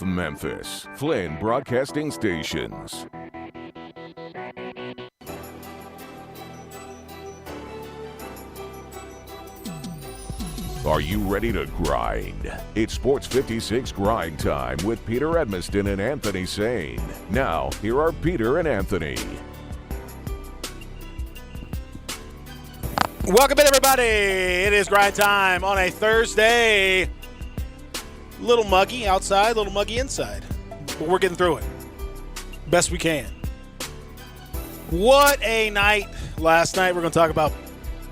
Memphis, Flynn Broadcasting Stations. Are you ready to grind? It's Sports 56 Grind Time with Peter Edmiston and Anthony Sane. Now, here are Peter and Anthony. Welcome in, everybody. It is Grind Time on a Thursday. Little muggy outside, little muggy inside. But we're getting through it. Best we can. What a night last night. We're going to talk about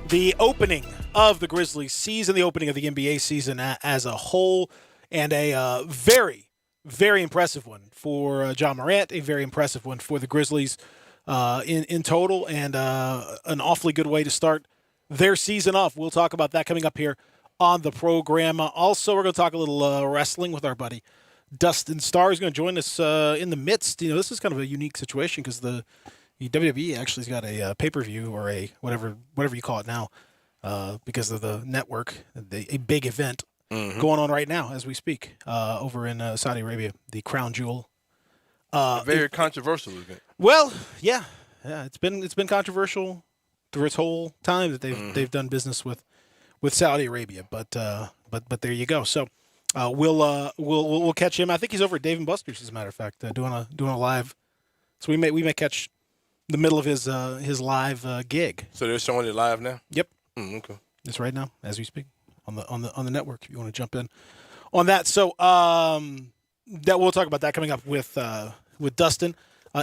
the opening of the Grizzlies season, the opening of the NBA season as a whole, and a very, very impressive one for John Morant, a very impressive one for the Grizzlies in total, and an awfully good way to start their season off. We'll talk about that coming up here on the program. Also, we're going to talk a little wrestling with our buddy Dustin Starr. Is going to join us in the midst. You know, this is kind of a unique situation because the WWE actually's got a pay-per-view or a whatever you call it now because of the network, a big event going on right now as we speak over in Saudi Arabia, the Crown Jewel. A very controversial event. Well, yeah, it's been controversial through its whole time that they've done business with Saudi Arabia, but there you go. So we'll catch him. I think he's over at Dave and Buster's, as a matter of fact, doing a live. So we may catch the middle of his live gig. So they're showing it live now? Yep. Okay. It's right now as we speak on the network. If you want to jump in on that, so that we'll talk about that coming up with Dustin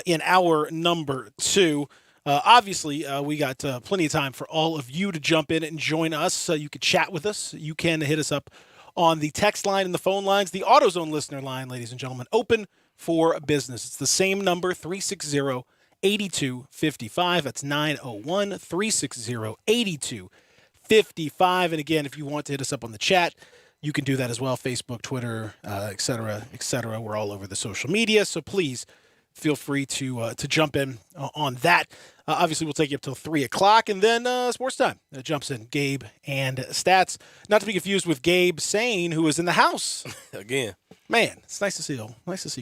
in hour number 2. Obviously, we got plenty of time for all of you to jump in and join us. You can chat with us. You can hit us up on the text line and the phone lines. The AutoZone listener line, ladies and gentlemen, open for business. It's the same number, 360-8255. That's 901-360-8255. And again, if you want to hit us up on the chat, you can do that as well. Facebook, Twitter, et cetera, et cetera. We're all over the social media, so please feel free to jump in on that. Obviously, we'll take you up till 3 o'clock, and then sports time jumps in. Gabe and Stats, not to be confused with Gabe Sane, who is in the house Again. Man, it's nice to see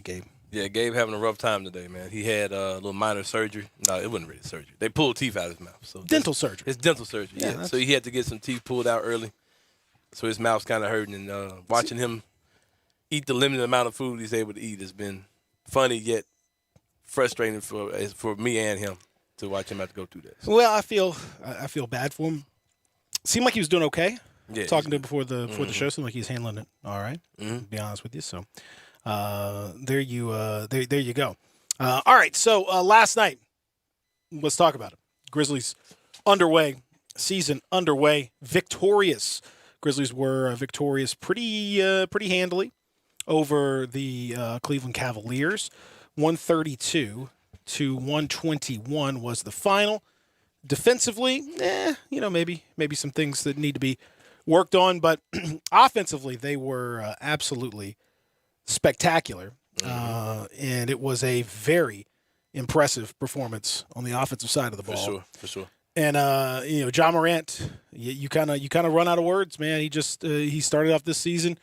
Gabe. Yeah, Gabe having a rough time today, man. He had a little minor surgery. No, it wasn't really surgery. They pulled teeth out of his mouth. So Dental surgery. It's dental surgery, yeah. So he had to get some teeth pulled out early. So his mouth's kind of hurting, and watching him eat the limited amount of food he's able to eat has been funny yet frustrating for me and him to watch him have to go through this. Well, I feel bad for him. Seemed like he was doing okay. Yeah, Talking to him before the show, seemed like he's handling it all right. To be honest with you, so there you go. All right, so last night, let's talk about it. Grizzlies underway, season underway, victorious. Grizzlies were victorious pretty handily over the Cleveland Cavaliers. 132 to 121 was the final. Defensively, maybe some things that need to be worked on, but offensively, they were absolutely spectacular. And it was a very impressive performance on the offensive side of the ball. For sure. And John Morant, you kind of run out of words, man. He started off this season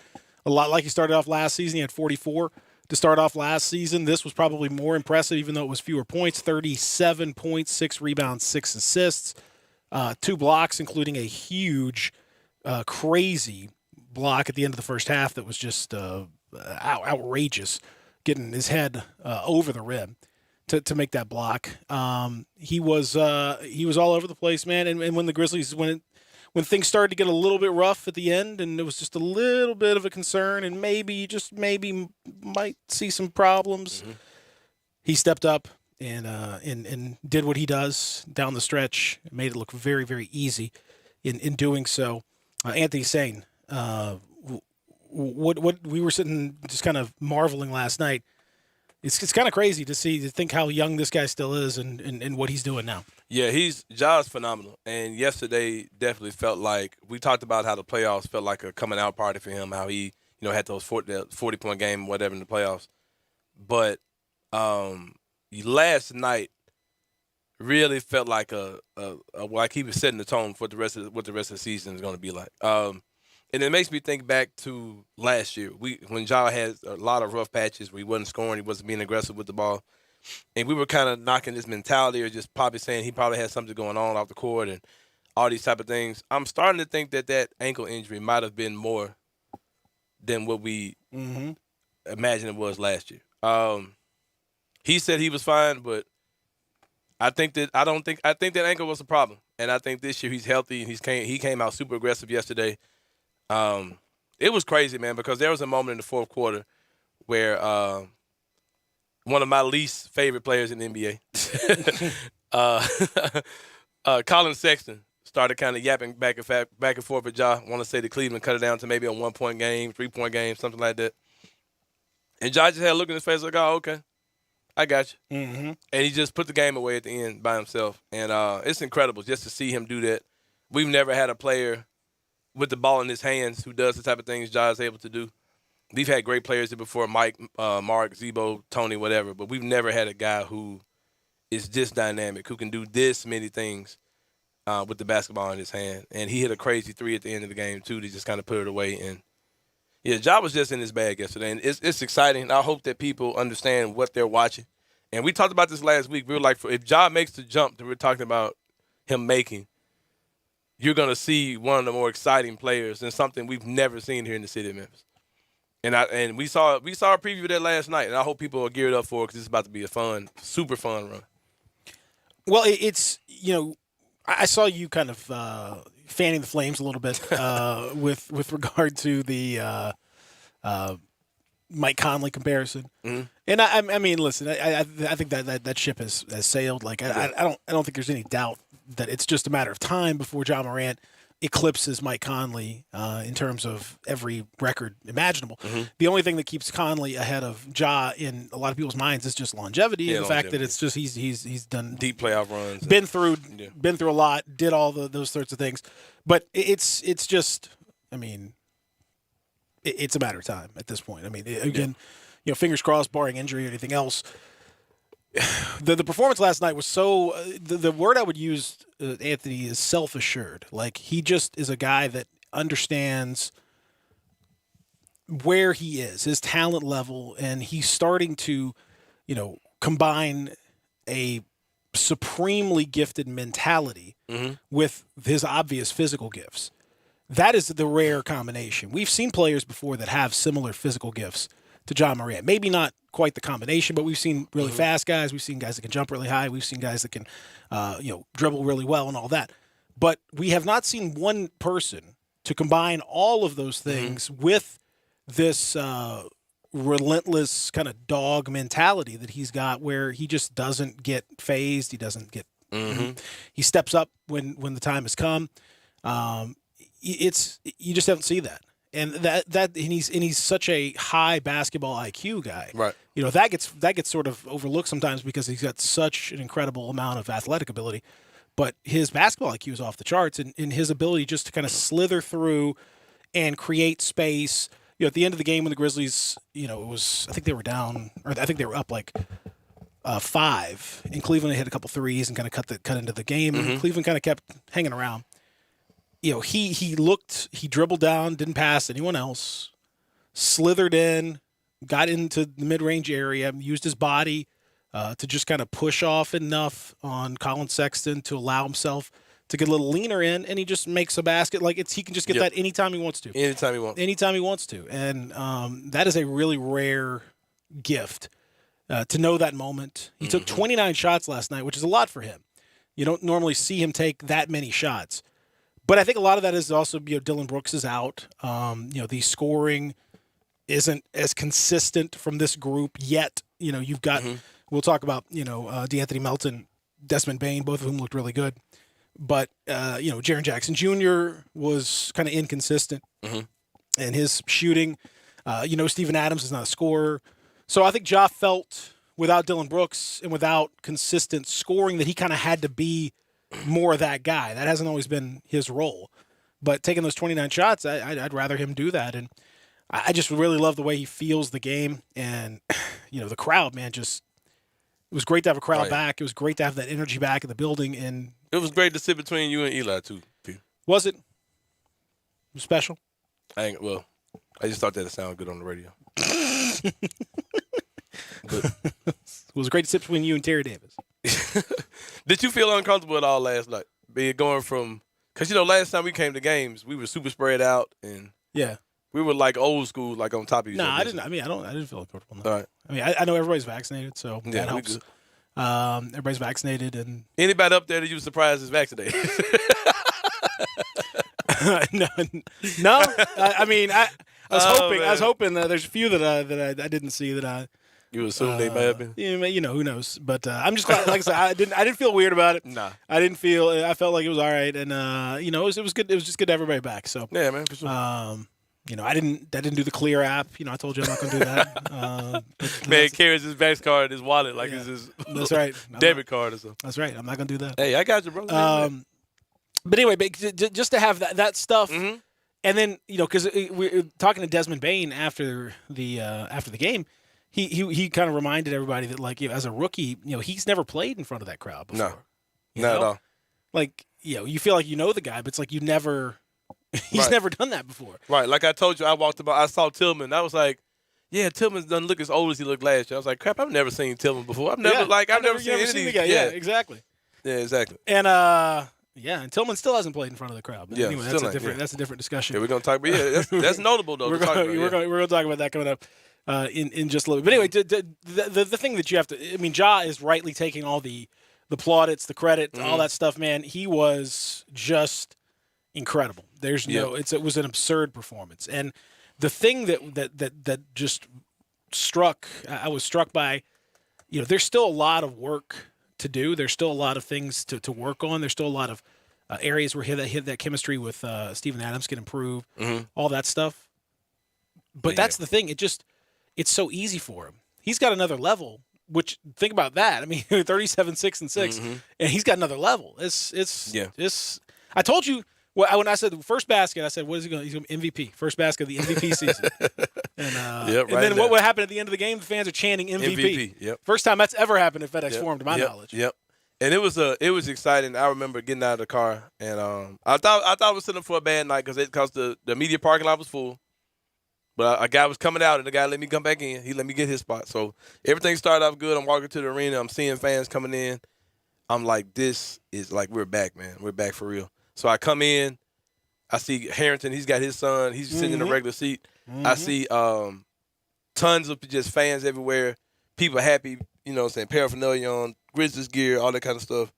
a lot like he started off last season. He had 44 to start off last season. This was probably more impressive, even though it was fewer points. 37 points, 6 rebounds, 6 assists, 2 blocks, including a huge, crazy block at the end of the first half that was just outrageous, getting his head over the rim to make that block. He was all over the place, man. And when the Grizzlies when things started to get a little bit rough at the end, and it was just a little bit of a concern, and maybe might see some problems, he stepped up and did what he does down the stretch. Made it look very, very easy in doing so. Anthony Sane, what we were sitting just kind of marveling last night. It's kind of crazy to think how young this guy still is and what he's doing now. Yeah, Ja's phenomenal. And yesterday definitely felt like, we talked about how the playoffs felt like a coming out party for him, how he, had those 40-point game, whatever, in the playoffs. But last night really felt like like he was setting the tone for what the rest of the season is going to be like. And it makes me think back to last year. When Ja had a lot of rough patches where he wasn't scoring, he wasn't being aggressive with the ball. And we were kind of knocking his mentality or just probably saying he probably had something going on off the court and all these type of things. I'm starting to think that ankle injury might have been more than what we imagined it was last year. He said he was fine, but I think that ankle was a problem. And I think this year he's healthy and he came out super aggressive yesterday. It was crazy, man, because there was a moment in the fourth quarter where one of my least favorite players in the NBA, Colin Sexton, started kind of yapping back and forth with Ja. I want to say the Cleveland cut it down to maybe a 1-point game, 3-point game, something like that. And Ja just had a look in his face like, oh, okay, I got you. And he just put the game away at the end by himself. And it's incredible just to see him do that. We've never had a player with the ball in his hands who does the type of things Ja is able to do. We've had great players here before, Mike, Mark, Zebo, Tony, whatever, but we've never had a guy who is this dynamic, who can do this many things with the basketball in his hand. And he hit a crazy three at the end of the game, too, to just kind of put it away. And, yeah, Ja was just in his bag yesterday. And it's exciting. I hope that people understand what they're watching. And we talked about this last week. We were like, if Ja makes the jump that we're talking about him making, you're going to see one of the more exciting players and something we've never seen here in the city of Memphis. And we saw a preview of that last night, and I hope people are geared up for it because it's about to be a super fun run. Well, it's, I saw you kind of fanning the flames a little bit with regard to the Mike Conley comparison. And I mean, listen, I think that ship has sailed. Like I don't think there's any doubt that it's just a matter of time before Ja Morant eclipses Mike Conley in terms of every record imaginable. The only thing that keeps Conley ahead of Ja in a lot of people's minds is just longevity and the fact that it's just he's done deep playoff runs, been through a lot, did all those sorts of things. But it's just, I mean, it's a matter of time at this point. I mean, again, fingers crossed, barring injury or anything else. The performance last night was so the word I would use, Anthony, is self-assured. Like, he just is a guy that understands where he is, his talent level, and he's starting to, combine a supremely gifted mentality with his obvious physical gifts. That is the rare combination. We've seen players before that have similar physical gifts to Ja Morant. Maybe not quite the combination, but we've seen really fast guys. We've seen guys that can jump really high. We've seen guys that can, dribble really well and all that. But we have not seen one person to combine all of those things with this relentless kind of dog mentality that he's got, where he just doesn't get phased. He doesn't get. He steps up when the time has come. You just don't see that. And and he's such a high basketball IQ guy. Right. That gets sort of overlooked sometimes because he's got such an incredible amount of athletic ability. But his basketball IQ is off the charts, and his ability just to kind of slither through and create space. At the end of the game when the Grizzlies, it was, I think they were down, or I think they were up like 5. And Cleveland hit a couple threes and kind of cut into the game. And Cleveland kind of kept hanging around. He dribbled down, didn't pass anyone else, slithered in, got into the mid-range area, used his body to just kind of push off enough on Colin Sexton to allow himself to get a little leaner in, and he just makes a basket. Like, he can just get that anytime he wants to. Anytime he wants to. And that is a really rare gift to know that moment. He took 29 shots last night, which is a lot for him. You don't normally see him take that many shots. But I think a lot of that is also, Dylan Brooks is out. The scoring isn't as consistent from this group yet. You've got, we'll talk about, DeAnthony Melton, Desmond Bane, both of whom looked really good. But, Jaren Jackson Jr. was kind of inconsistent in his shooting. Steven Adams is not a scorer. So I think Ja felt without Dylan Brooks and without consistent scoring that he kind of had to be more of that guy. That hasn't always been his role. But taking those 29 shots, I'd rather him do that. And I just really love the way he feels the game. And, the crowd, man, it was great to have a crowd back. It was great to have that energy back in the building. And it was great to sit between you and Eli, too, Pete. Was it? It was special? I just thought that it sounded good on the radio. It was a great sip between you and Terry Davis. Did you feel uncomfortable at all last night? Going from – because, last time we came to games, we were super spread out and we were like old school, like on top of each other. No, I didn't. I didn't feel uncomfortable. No. All right. I mean, I know everybody's vaccinated, so that helps. Everybody's vaccinated, and anybody up there that you were surprised is vaccinated? no. I mean, I was hoping that there's a few that I didn't see that I. You assume they may have been. Who knows? But I'm just glad. Like I said, I didn't feel weird about it. Nah. I felt like it was all right, and it was good. It was just good to have everybody back. So yeah, man. For sure. I didn't do the Clear app. I told you I'm not going to do that. Man carries his Vax card in his wallet like it's his that's right. debit card or something. That's right. I'm not going to do that. Hey, I got you, bro. But anyway, just to have that stuff, mm-hmm. and then because we're talking to Desmond Bain after the game, he kind of reminded everybody that as a rookie, he's never played in front of that crowd before. No, not at all. Like you feel like the guy, but it's like you never. He's never done that before. Right. Like I told you, I saw Tillman. I was like, yeah, Tillman doesn't look as old as he looked last year. I was like, crap, I've never seen Tillman before. I've never seen any of these. Yeah, exactly. Yeah, exactly. And and Tillman still hasn't played in front of the crowd. But anyway, that's a different discussion. Yeah, we're gonna talk about that's notable though. We're gonna talk about that coming up in just a little bit. But anyway, the thing that you have to, Ja is rightly taking all the plaudits, the credit, all that stuff, man. He was just incredible. There's it was an absurd performance. And the thing that just I was struck by, there's still a lot of work to do. There's still a lot of things to work on. There's still a lot of areas where that chemistry with Steven Adams can improve, all that stuff. But that's the thing. It's so easy for him. He's got another level, which think about that. I mean, 37, 6, and 6, and he's got another level. I told you, when I said the first basket, I said, "What is he going? He's going to MVP, first basket of the MVP season." And then what would happen at the end of the game? The fans are chanting MVP. Yep. First time that's ever happened at FedEx Forum, to my knowledge. Yep. And it was exciting. I remember getting out of the car, and I thought I was sitting for a bad night because the media parking lot was full. But a guy was coming out, and the guy let me come back in. He let me get his spot. So everything started off good. I'm walking to the arena. I'm seeing fans coming in. I'm like, this is like, we're back, man. We're back for real. So I come in, I see Harrington. He's got his son. He's sitting in a regular seat. I see tons of just fans everywhere. People happy, paraphernalia on, Grizzlies gear, all that kind of stuff.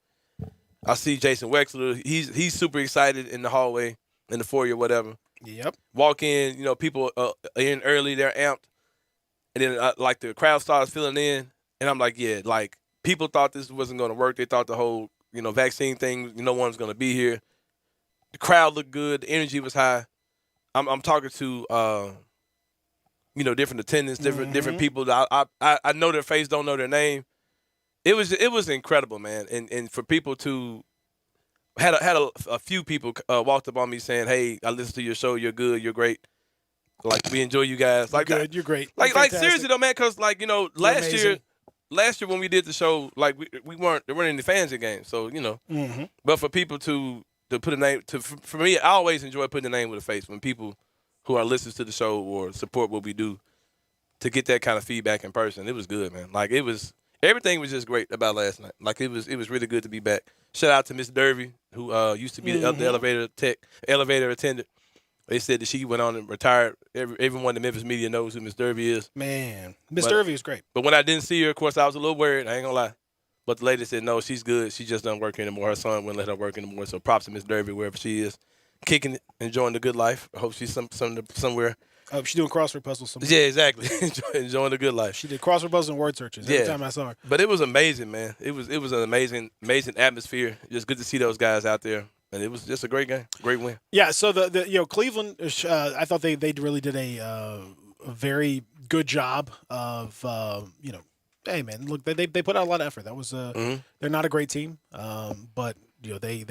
I see Jason Wexler. He's super excited in the hallway, in the foyer, whatever. Yep. Walk in, people in early, they're amped. And then the crowd starts filling in. And I'm like, people thought this wasn't going to work. They thought the whole, vaccine thing, no one's going to be here. The crowd looked good. The energy was high. I'm talking to, different attendants, different people. I know their face, don't know their name. It was incredible, man. And for people to had a few people walked up on me saying, "Hey, I listened to your show. You're good. You're great. Like we enjoy you guys. Like you're good. You're great. Like seriously though, man. Because last year when we did the show, like there weren't any fans in games. So but for people to put a name for me, I always enjoy putting a name with a face when people who are listeners to the show or support what we do to get that kind of feedback in person. It was good, man. Like everything was just great about last night. Like it was really good to be back. Shout out to Miss Derby, who used to be the elevator attendant. They said that she went on and retired. Everyone in the Memphis media knows who Miss Derby is. Man, Miss Derby is great. But when I didn't see her, of course, I was a little worried. I ain't gonna lie. But the lady said, no, she's good. She just doesn't work anymore. Her son wouldn't let her work anymore. So props to Miss Derby, wherever she is. Kicking it, enjoying the good life. I hope she's somewhere. Oh, she's doing crossword puzzles somewhere. Yeah, exactly. Enjoying the good life. She did crossword puzzles and word searches every time I saw her. But it was amazing, man. It was an amazing atmosphere. Just good to see those guys out there. And it was just a great game, great win. Yeah, so the Cleveland, I thought they really did a very good job of hey man, look, they put out a lot of effort. That was they're not a great team, but they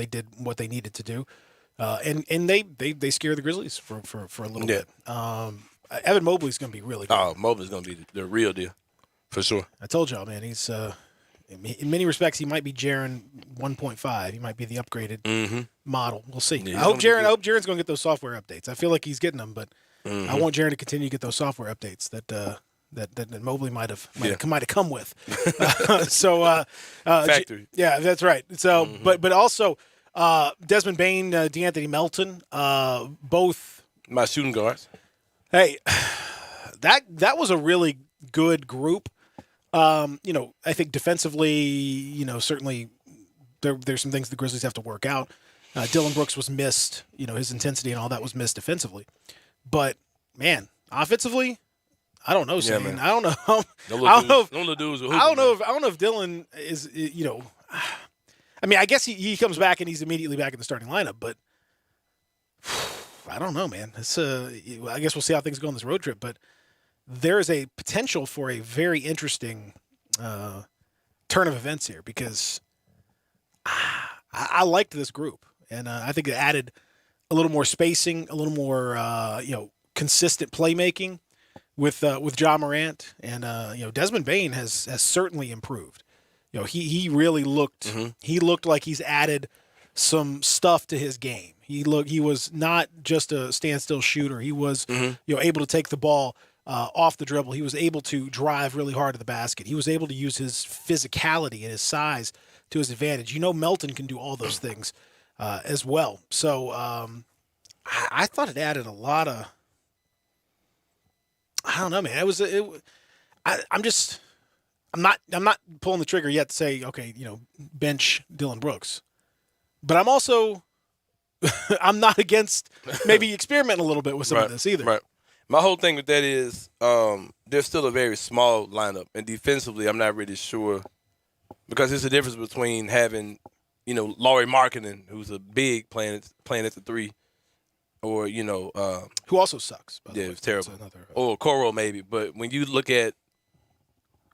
did what they needed to do, and they scared the Grizzlies for a little bit. Evan Mobley's going to be really good. Oh, Mobley's going to be the real deal, for sure. I told y'all, man, he's in many respects, he might be Jaren 1.5. He might be the upgraded model. We'll see. Yeah, I hope Jaren's going to get those software updates. I feel like he's getting them, but I want Jaren to continue to get those software updates that Mobley might have come with. Factory. Yeah, that's right. So, but also Desmond Bain, DeAnthony Melton, both my shooting guards. Hey, that was a really good group. I think defensively, certainly there's some things the Grizzlies have to work out. Dylan Brooks was missed. His intensity and all that was missed defensively. But man, offensively, I don't know, Sam. Man. I don't know. I don't know if Dylan is. I mean, I guess he comes back and he's immediately back in the starting lineup, but I don't know, man. It's I guess we'll see how things go on this road trip, but there is a potential for a very interesting turn of events here because I liked this group, and I think it added a little more spacing, a little more consistent playmaking with Ja Morant, and Desmond Bain has certainly improved. He really looked he looked like he's added some stuff to his game. He was not just a standstill shooter. He was able to take the ball off the dribble. He was able to drive really hard to the basket. He was able to use his physicality and his size to his advantage. Melton can do all those things as well. So I thought it added a lot of. I don't know, man. I'm not pulling the trigger yet to say, okay, bench Dylan Brooks, but I'm also I'm not against maybe experimenting a little bit with some of this either. Right. My whole thing with that is there's still a very small lineup, and defensively, I'm not really sure because there's a difference between having Lauri Markkanen, who's a big playing at the three, or who also sucks. By the way. It's terrible. Or Coro maybe, but when you look at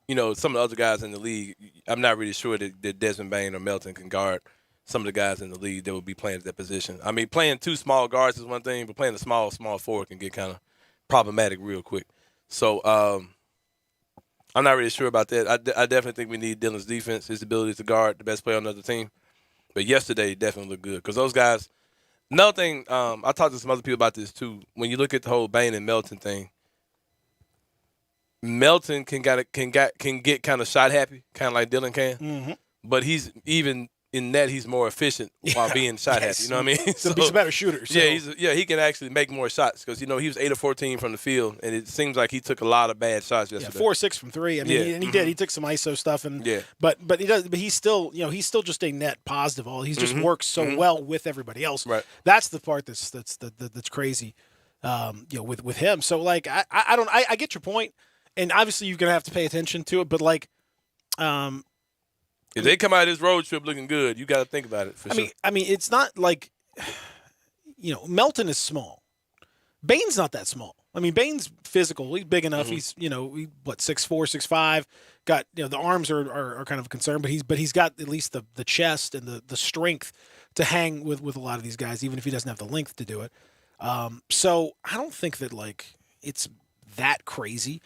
some of the other guys in the league, I'm not really sure that Desmond Bain or Melton can guard some of the guys in the league that would be playing at that position. I mean, playing two small guards is one thing, but playing a small forward can get kind of problematic real quick. So I'm not really sure about that. I definitely think we need Dylan's defense, his ability to guard the best player on the other team. But yesterday definitely looked good because those guys. Another thing, I talked to some other people about this too. When you look at the whole Bain and Melton thing, Melton can get kind of shot happy, kind of like Dylan can, but he's even in that he's more efficient while being shot happy. You know what I mean? So he's a better shooter. So. Yeah, he can actually make more shots because he was 8 of 14 from the field, and it seems like he took a lot of bad shots yesterday. 4 or 6 from 3. I mean, and he did. He took some ISO stuff, and but he does. But he's still just a net positive. He's just works so well with everybody else. Right. That's the part that's crazy. With him. So like I get your point. And obviously, you're going to have to pay attention to it. But, if they come out of this road trip looking good, you got to think about it for sure. I mean, it's not like, Melton is small. Bain's not that small. I mean, Bain's physical. He's big enough. He's, 6'4", 6'5". Got, the arms are kind of a concern. But he's got at least the chest and the strength to hang with a lot of these guys, even if he doesn't have the length to do it. So I don't think that, it's that crazy.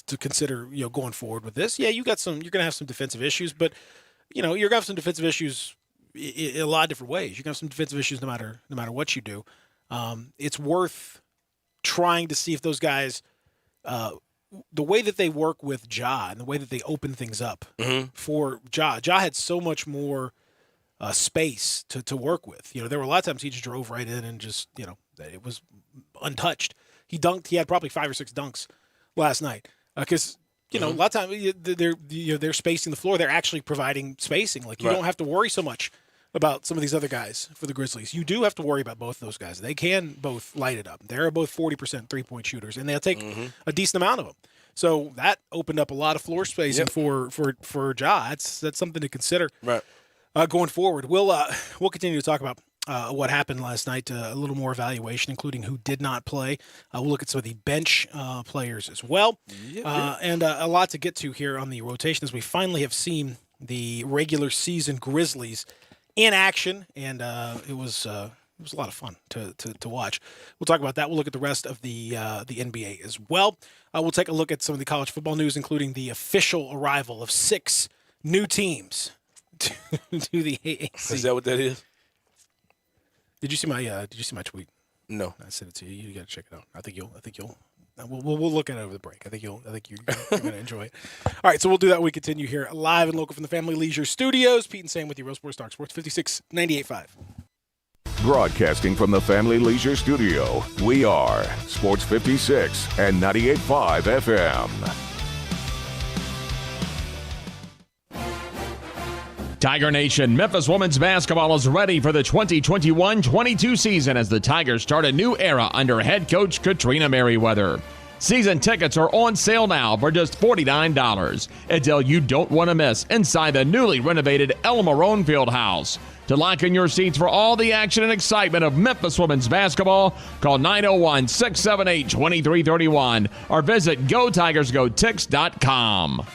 To consider going forward with this. Yeah, you're gonna have some defensive issues, but you're gonna have some defensive issues in a lot of different ways. You're gonna have some defensive issues no matter what you do. It's worth trying to see if those guys, the way that they work with Ja and the way that they open things up for Ja had so much more space to work with. There were a lot of times he just drove right in and just it was untouched. He dunked. He had probably 5 or 6 dunks last night because a lot of times they're spacing the floor. They're actually providing spacing. You don't have to worry so much about some of these other guys for the Grizzlies. You do have to worry about both those guys. They can both light it up. They're both 40% 3-point shooters, and they'll take a decent amount of them. So that opened up a lot of floor spacing for Ja. That's something to consider going forward. We'll continue to talk about what happened last night, a little more evaluation, including who did not play. We'll look at some of the bench players as well. And a lot to get to here on the rotation as we finally have seen the regular season Grizzlies in action. And it was It was a lot of fun to watch. We'll talk about that. We'll look at the rest of the NBA as well. We'll take a look at some of the college football news, including the official arrival of 6 new teams to the AAC. Is that what that is? Did you see my tweet? No. I sent it to you. You got to check it out. I think you'll. We'll look at it over the break. I think you're going to enjoy it. All right, so we'll do that. We continue here live and local from the Family Leisure Studios. Pete and Sam with you, Real Sports Talk, Sports 56, 98.5. Broadcasting from the Family Leisure Studio, we are Sports 56 and 98.5 FM. Tiger Nation, Memphis women's basketball is ready for the 2021-22 season as the Tigers start a new era under head coach Katrina Merriweather. Season tickets are on sale now for just $49. A deal you don't want to miss inside the newly renovated El Marone Fieldhouse. To lock in your seats for all the action and excitement of Memphis women's basketball, call 901-678-2331 or visit GoTigersGoTix.com.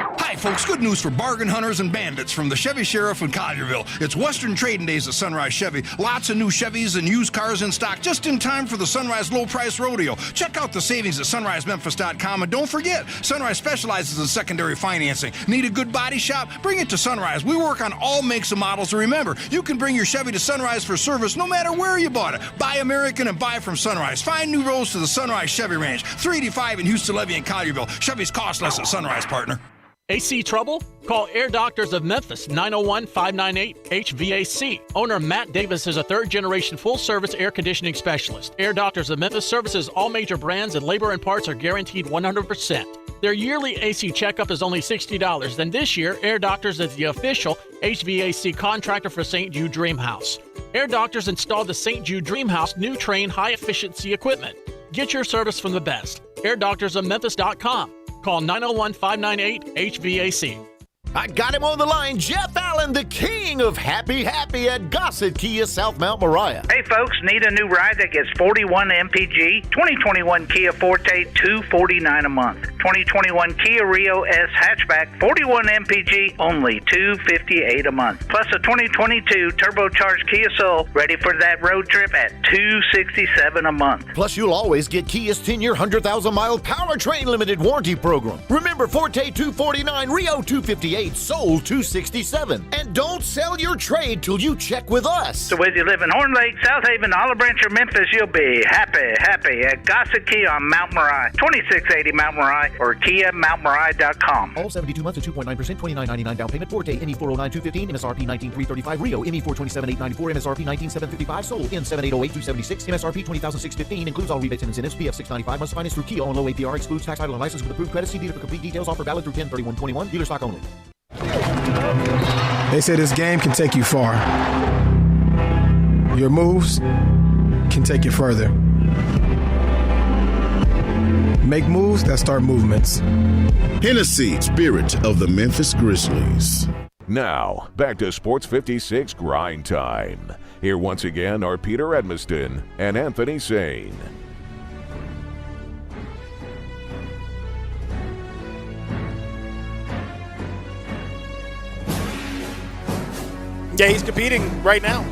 Hi, folks. Good news for bargain hunters and bandits from the Chevy Sheriff in Collierville. It's Western Trading Days at Sunrise Chevy. Lots of new Chevys and used cars in stock just in time for the Sunrise Low Price Rodeo. Check out the savings at sunrisememphis.com. And don't forget, Sunrise specializes in secondary financing. Need a good body shop? Bring it to Sunrise. We work on all makes and models. And remember, you can bring your Chevy to Sunrise for service no matter where you bought it. Buy American and buy from Sunrise. Find new roads to the Sunrise Chevy Ranch. 385 in Houston Levy and Collierville. Chevys cost less at Sunrise, partner. AC trouble? Call Air Doctors of Memphis, 901-598-HVAC. Owner Matt Davis is a third-generation full-service air conditioning specialist. Air Doctors of Memphis services all major brands, and labor and parts are guaranteed 100%. Their yearly AC checkup is only $60. Then this year, Air Doctors is the official HVAC contractor for St. Jude Dream House. Air Doctors installed the St. Jude Dream House new Train high-efficiency equipment. Get your service from the best. AirDoctorsOfMemphis.com. Call 901-598-HVAC. I got him on the line, Jeff Allen, the king of happy at Gossett Kia South Mount Moriah. Hey folks, need a new ride that gets 41 MPG? 2021 Kia Forte, $249 a month. 2021 Kia Rio S hatchback, 41 MPG, only $258 a month. Plus a 2022 turbocharged Kia Soul, ready for that road trip at $267 a month. Plus you'll always get Kia's 10-year, 100,000-mile Powertrain limited warranty program. Remember, Forte $249, Rio $258. Sold $267. And don't sell your trade till you check with us. So whether you live in Horn Lake, South Haven, Olive Branch, or Memphis, you'll be happy at Gossett Kia on Mount Moriah, 2680 Mount Moriah, or KiaMountMoriah.com. All 72 months at 2.9%, $29.99 down payment. Forte ME409-215, MSRP $19,335. Rio ME427,894, MSRP $19,755. Sold N7808-276, MSRP $20,615. Includes all rebates and incentives. PF $695. Must finance through Kia on low APR. Excludes tax, title, and license with approved credit. See dealer for complete details. Offer valid through 10/31/21. Dealer stock only. They say this game can take you far. Your moves can take you further. Make moves that start movements. Hennessy, spirit of the Memphis Grizzlies. Now, back to Sports 56 Grind Time. Here once again are Peter Edmiston and Anthony Sane. Yeah, he's competing right now,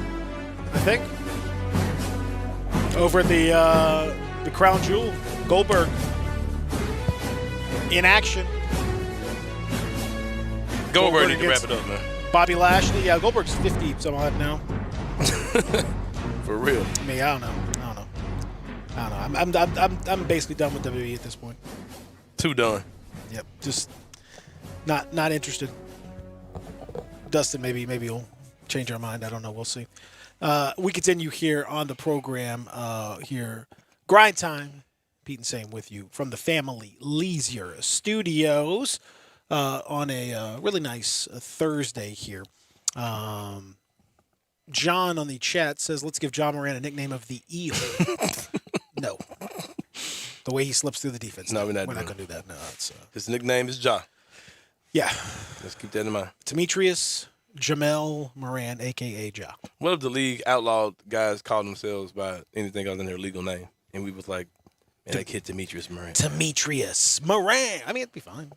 I think. Over at the Crown Jewel, Goldberg in action. Goldberg need to wrap it up, man. Bobby Lashley. Yeah, Goldberg's 50 some odd now. For real. I mean, I don't know. I'm basically done with WWE at this point. Too done. Yep, just not interested. Dustin, maybe he'll change our mind. I don't know. We'll see. We continue here on the program. Grind Time. Pete and Sane with you from the Family Leisure Studios on a really nice Thursday here. John on the chat says, let's give John Moran a nickname of the Eel. No. The way he slips through the defense. No, we're not going to do that. No, his nickname is Ja. Yeah. Let's keep that in mind. Demetrius Jamel Moran, a.k.a. Ja. What if the league outlawed guys call themselves by anything other than their legal name? And we was like, man, that kid Demetrius Moran. Demetrius Moran. I mean, it'd be fine.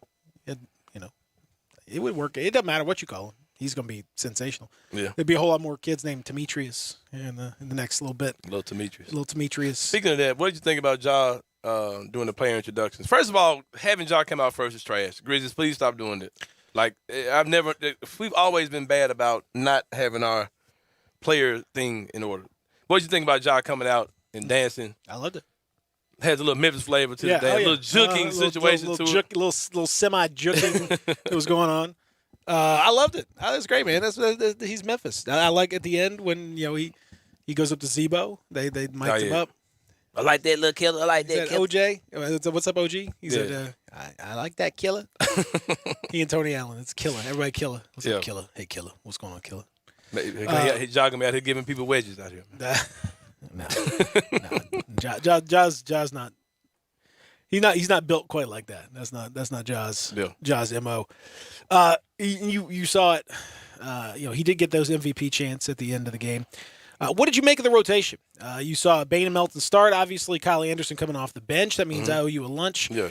It would work. It doesn't matter what you call him. he's going to be sensational. Yeah. There'd be a whole lot more kids named Demetrius in the next little bit. Little Demetrius. Little Demetrius. Speaking of that, what did you think about Ja doing the player introductions? First of all, having Ja come out first is trash. Grizzlies, please stop doing it. Like, we've always been bad about not having our player thing in order. What did you think about Ja coming out and dancing? I loved it. Has a little Memphis flavor to the dance. A little juking situation to it. Little semi-juking that was going on. I loved it. That's great, man. He's Memphis. I like at the end when he goes up to Zebo. They mic'd him up. I like that little killer. I like that killer. OJ. What's up, OG? He said, I like that killer. He and Tony Allen. It's killer. Everybody killer. What's up, killer? Hey, killer. What's going on, killer? He's jogging out here giving people wedges out here. No. Ja's not. He's not built quite like that. That's not Ja's. Yeah. Ja's MO. You saw it. He did get those MVP chants at the end of the game. What did you make of the rotation? You saw Bane and Melton start. Obviously, Kyle Anderson coming off the bench. That means I owe you a lunch. Yeah.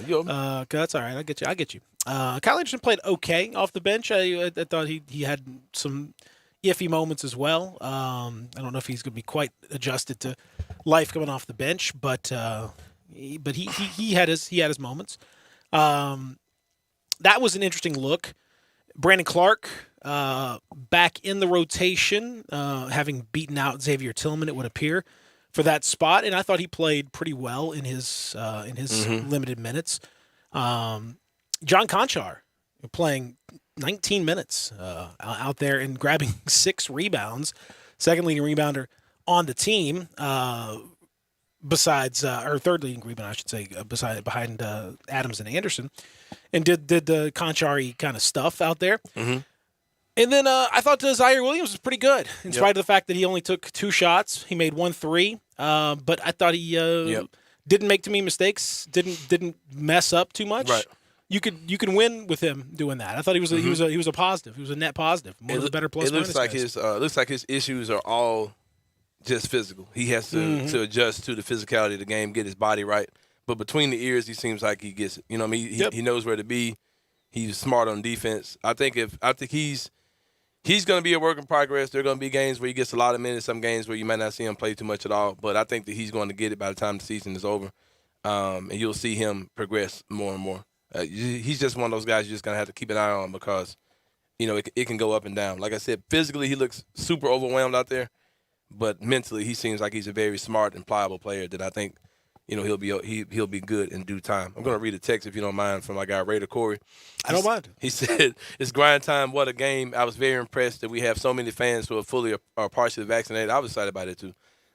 That's all right. I get you. Kyle Anderson played okay off the bench. I thought he had some iffy moments as well. I don't know if he's going to be quite adjusted to life coming off the bench, but he had his moments. That was an interesting look. Brandon Clark back in the rotation, having beaten out Xavier Tillman, it would appear, for that spot, and I thought he played pretty well in his limited minutes. John Conchar playing 19 minutes out there and grabbing 6 rebounds, second leading rebounder on the team. Besides, or third leading rebound, I should say, behind Adams and Anderson, and did the Conchari kind of stuff out there. Mm-hmm. And then I thought Zaire Williams was pretty good, in spite of the fact that he only took 2 shots. He made 1 3, but I thought he didn't make too many mistakes, didn't mess up too much. Right. You can win with him doing that. I thought he was a positive. He was a net positive. One of the better plus. It looks like his issues are all just physical. He has to adjust to the physicality of the game, get his body right. But between the ears, he seems like he gets it. You know what I mean? He knows where to be. He's smart on defense. I think he's going to be a work in progress. There are going to be games where he gets a lot of minutes, some games where you might not see him play too much at all. But I think that he's going to get it by the time the season is over. And you'll see him progress more and more. He's just one of those guys you're just going to have to keep an eye on because, it can go up and down. Like I said, physically he looks super overwhelmed out there. But mentally, he seems like he's a very smart and pliable player that I think, he'll be good in due time. I'm going to read a text, if you don't mind, from my guy, Raider Corey. I don't mind. He said, "It's grind time. What a game. I was very impressed that we have so many fans who are fully or partially vaccinated." I was excited about it, too.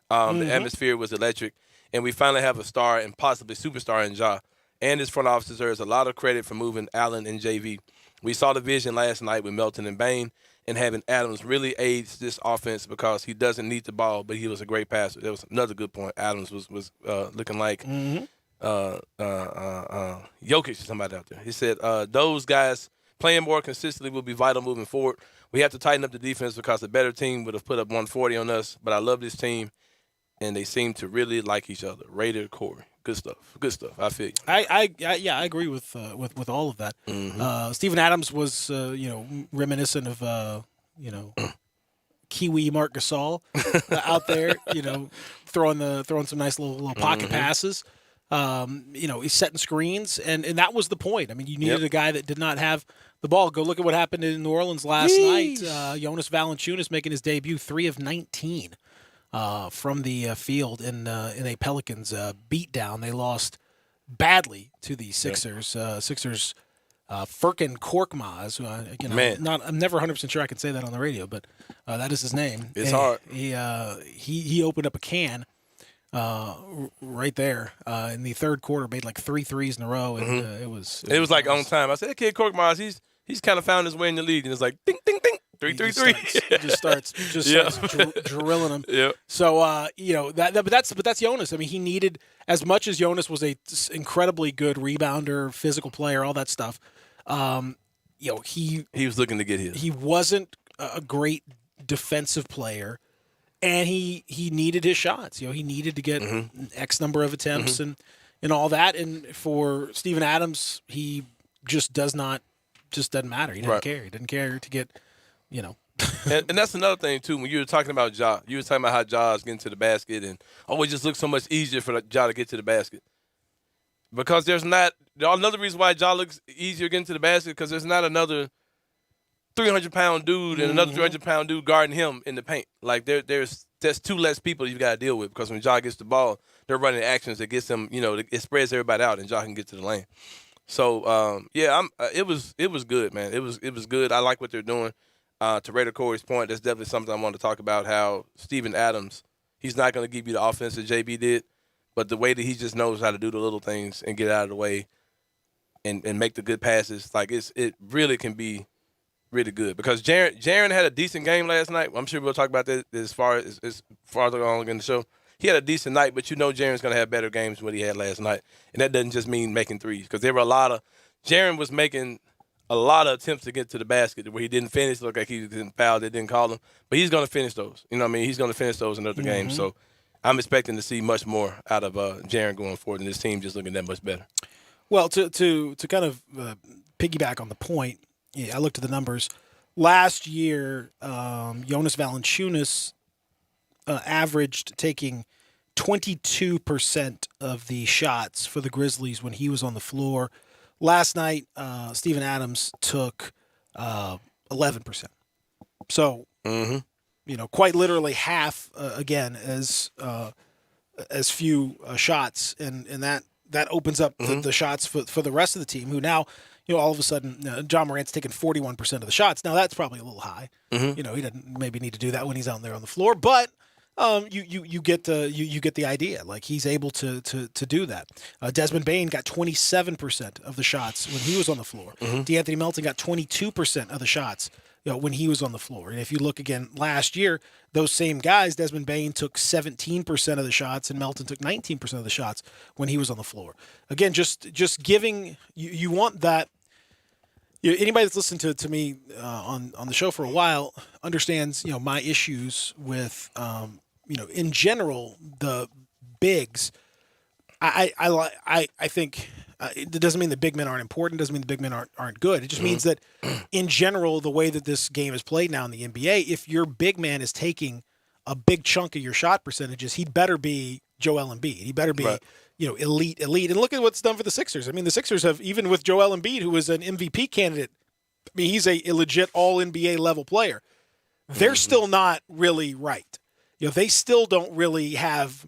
The atmosphere was electric. And we finally have a star and possibly superstar in Ja. And his front office deserves a lot of credit for moving Allen and JV. We saw the vision last night with Melton and Bane. And having Adams really aids this offense because he doesn't need the ball, but he was a great passer. That was another good point. Adams was looking like Jokic or somebody out there. He said those guys playing more consistently will be vital moving forward. We have to tighten up the defense because a better team would have put up 140 on us. But I love this team, and they seem to really like each other. Raider Corey. Good stuff. I feel you. I agree with all of that. Steven Adams was reminiscent of Kiwi Marc Gasol out there, throwing some nice little pocket passes. He's setting screens, and that was the point. I mean, you needed a guy that did not have the ball. Go look at what happened in New Orleans last night. Jonas Valanciunas making his debut, 3 of 19. From the field in a Pelicans beatdown. They lost badly to the Sixers. Sixers Furkan Korkmaz. I'm never 100% sure I can say that on the radio, but that is his name. It's hard. He opened up a can right there in the third quarter. Made like 3 threes in a row, and it was like on time. I said, that kid Korkmaz, he's kind of found his way in the league, and it's like ding ding ding. 3-3-3. He starts drilling them. Yeah. So but that's Jonas. I mean, he needed, as much as Jonas was a incredibly good rebounder, physical player, all that stuff. He was looking to get his. He wasn't a great defensive player, and he needed his shots. He needed to get X number of attempts and all that. And for Steven Adams, he just doesn't matter. He didn't care. He didn't care to get And that's another thing, too. When you were talking about Ja, you were talking about how Ja's getting to the basket and, it just looks so much easier for Ja to get to the basket. Because another reason why Ja looks easier getting to the basket because there's not another 300-pound dude and another 300-pound dude guarding him in the paint. Like, there's 2 less people you've got to deal with because when Ja gets the ball, they're running actions that gets them, it spreads everybody out and Ja can get to the lane. So, it was good, man. It was good. I like what they're doing. To Raider Corey's point, that's definitely something I want to talk about, how Steven Adams, he's not going to give you the offense that JB did, but the way that he just knows how to do the little things and get out of the way and make the good passes, like it really can be really good. Because Jaren had a decent game last night. I'm sure we'll talk about that as far as farther along in the show. He had a decent night, but Jaren's going to have better games than what he had last night. And that doesn't just mean making threes because there were Jaren was making a lot of attempts to get to the basket where he didn't finish. Looked like he didn't foul. They didn't call him. But he's going to finish those. You know what I mean? He's going to finish those in other games. So I'm expecting to see much more out of Jaren going forward and this team just looking that much better. Well, to kind of piggyback on the point, I looked at the numbers. Last year, Jonas Valanciunas averaged taking 22% of the shots for the Grizzlies when he was on the floor. Last night, Steven Adams took 11%. So, quite literally half again as few shots, and that opens up the shots for the rest of the team. Who now, all of a sudden, John Morant's taking 41% of the shots. Now that's probably a little high. He doesn't maybe need to do that when he's out there on the floor, but. You get the idea. Like he's able to do that. Desmond Bane got 27% of the shots when he was on the floor. DeAnthony Melton got 22% of the shots when he was on the floor. And if you look again last year, those same guys, Desmond Bane took 17% of the shots and Melton took 19% of the shots when he was on the floor. Again, just giving you want that. Anybody that's listened to me on the show for a while understands my issues with in general the bigs. I think it doesn't mean the big men aren't important. Doesn't mean the big men aren't good. It just means that in general the way that this game is played now in the NBA, if your big man is taking a big chunk of your shot percentages, he'd better be Joel Embiid. He better be. Right. Elite. And look at what's done for the Sixers. I mean, the Sixers have, even with Joel Embiid, who was an MVP candidate, I mean, he's a legit all-NBA level player. They're still not really right. They still don't really have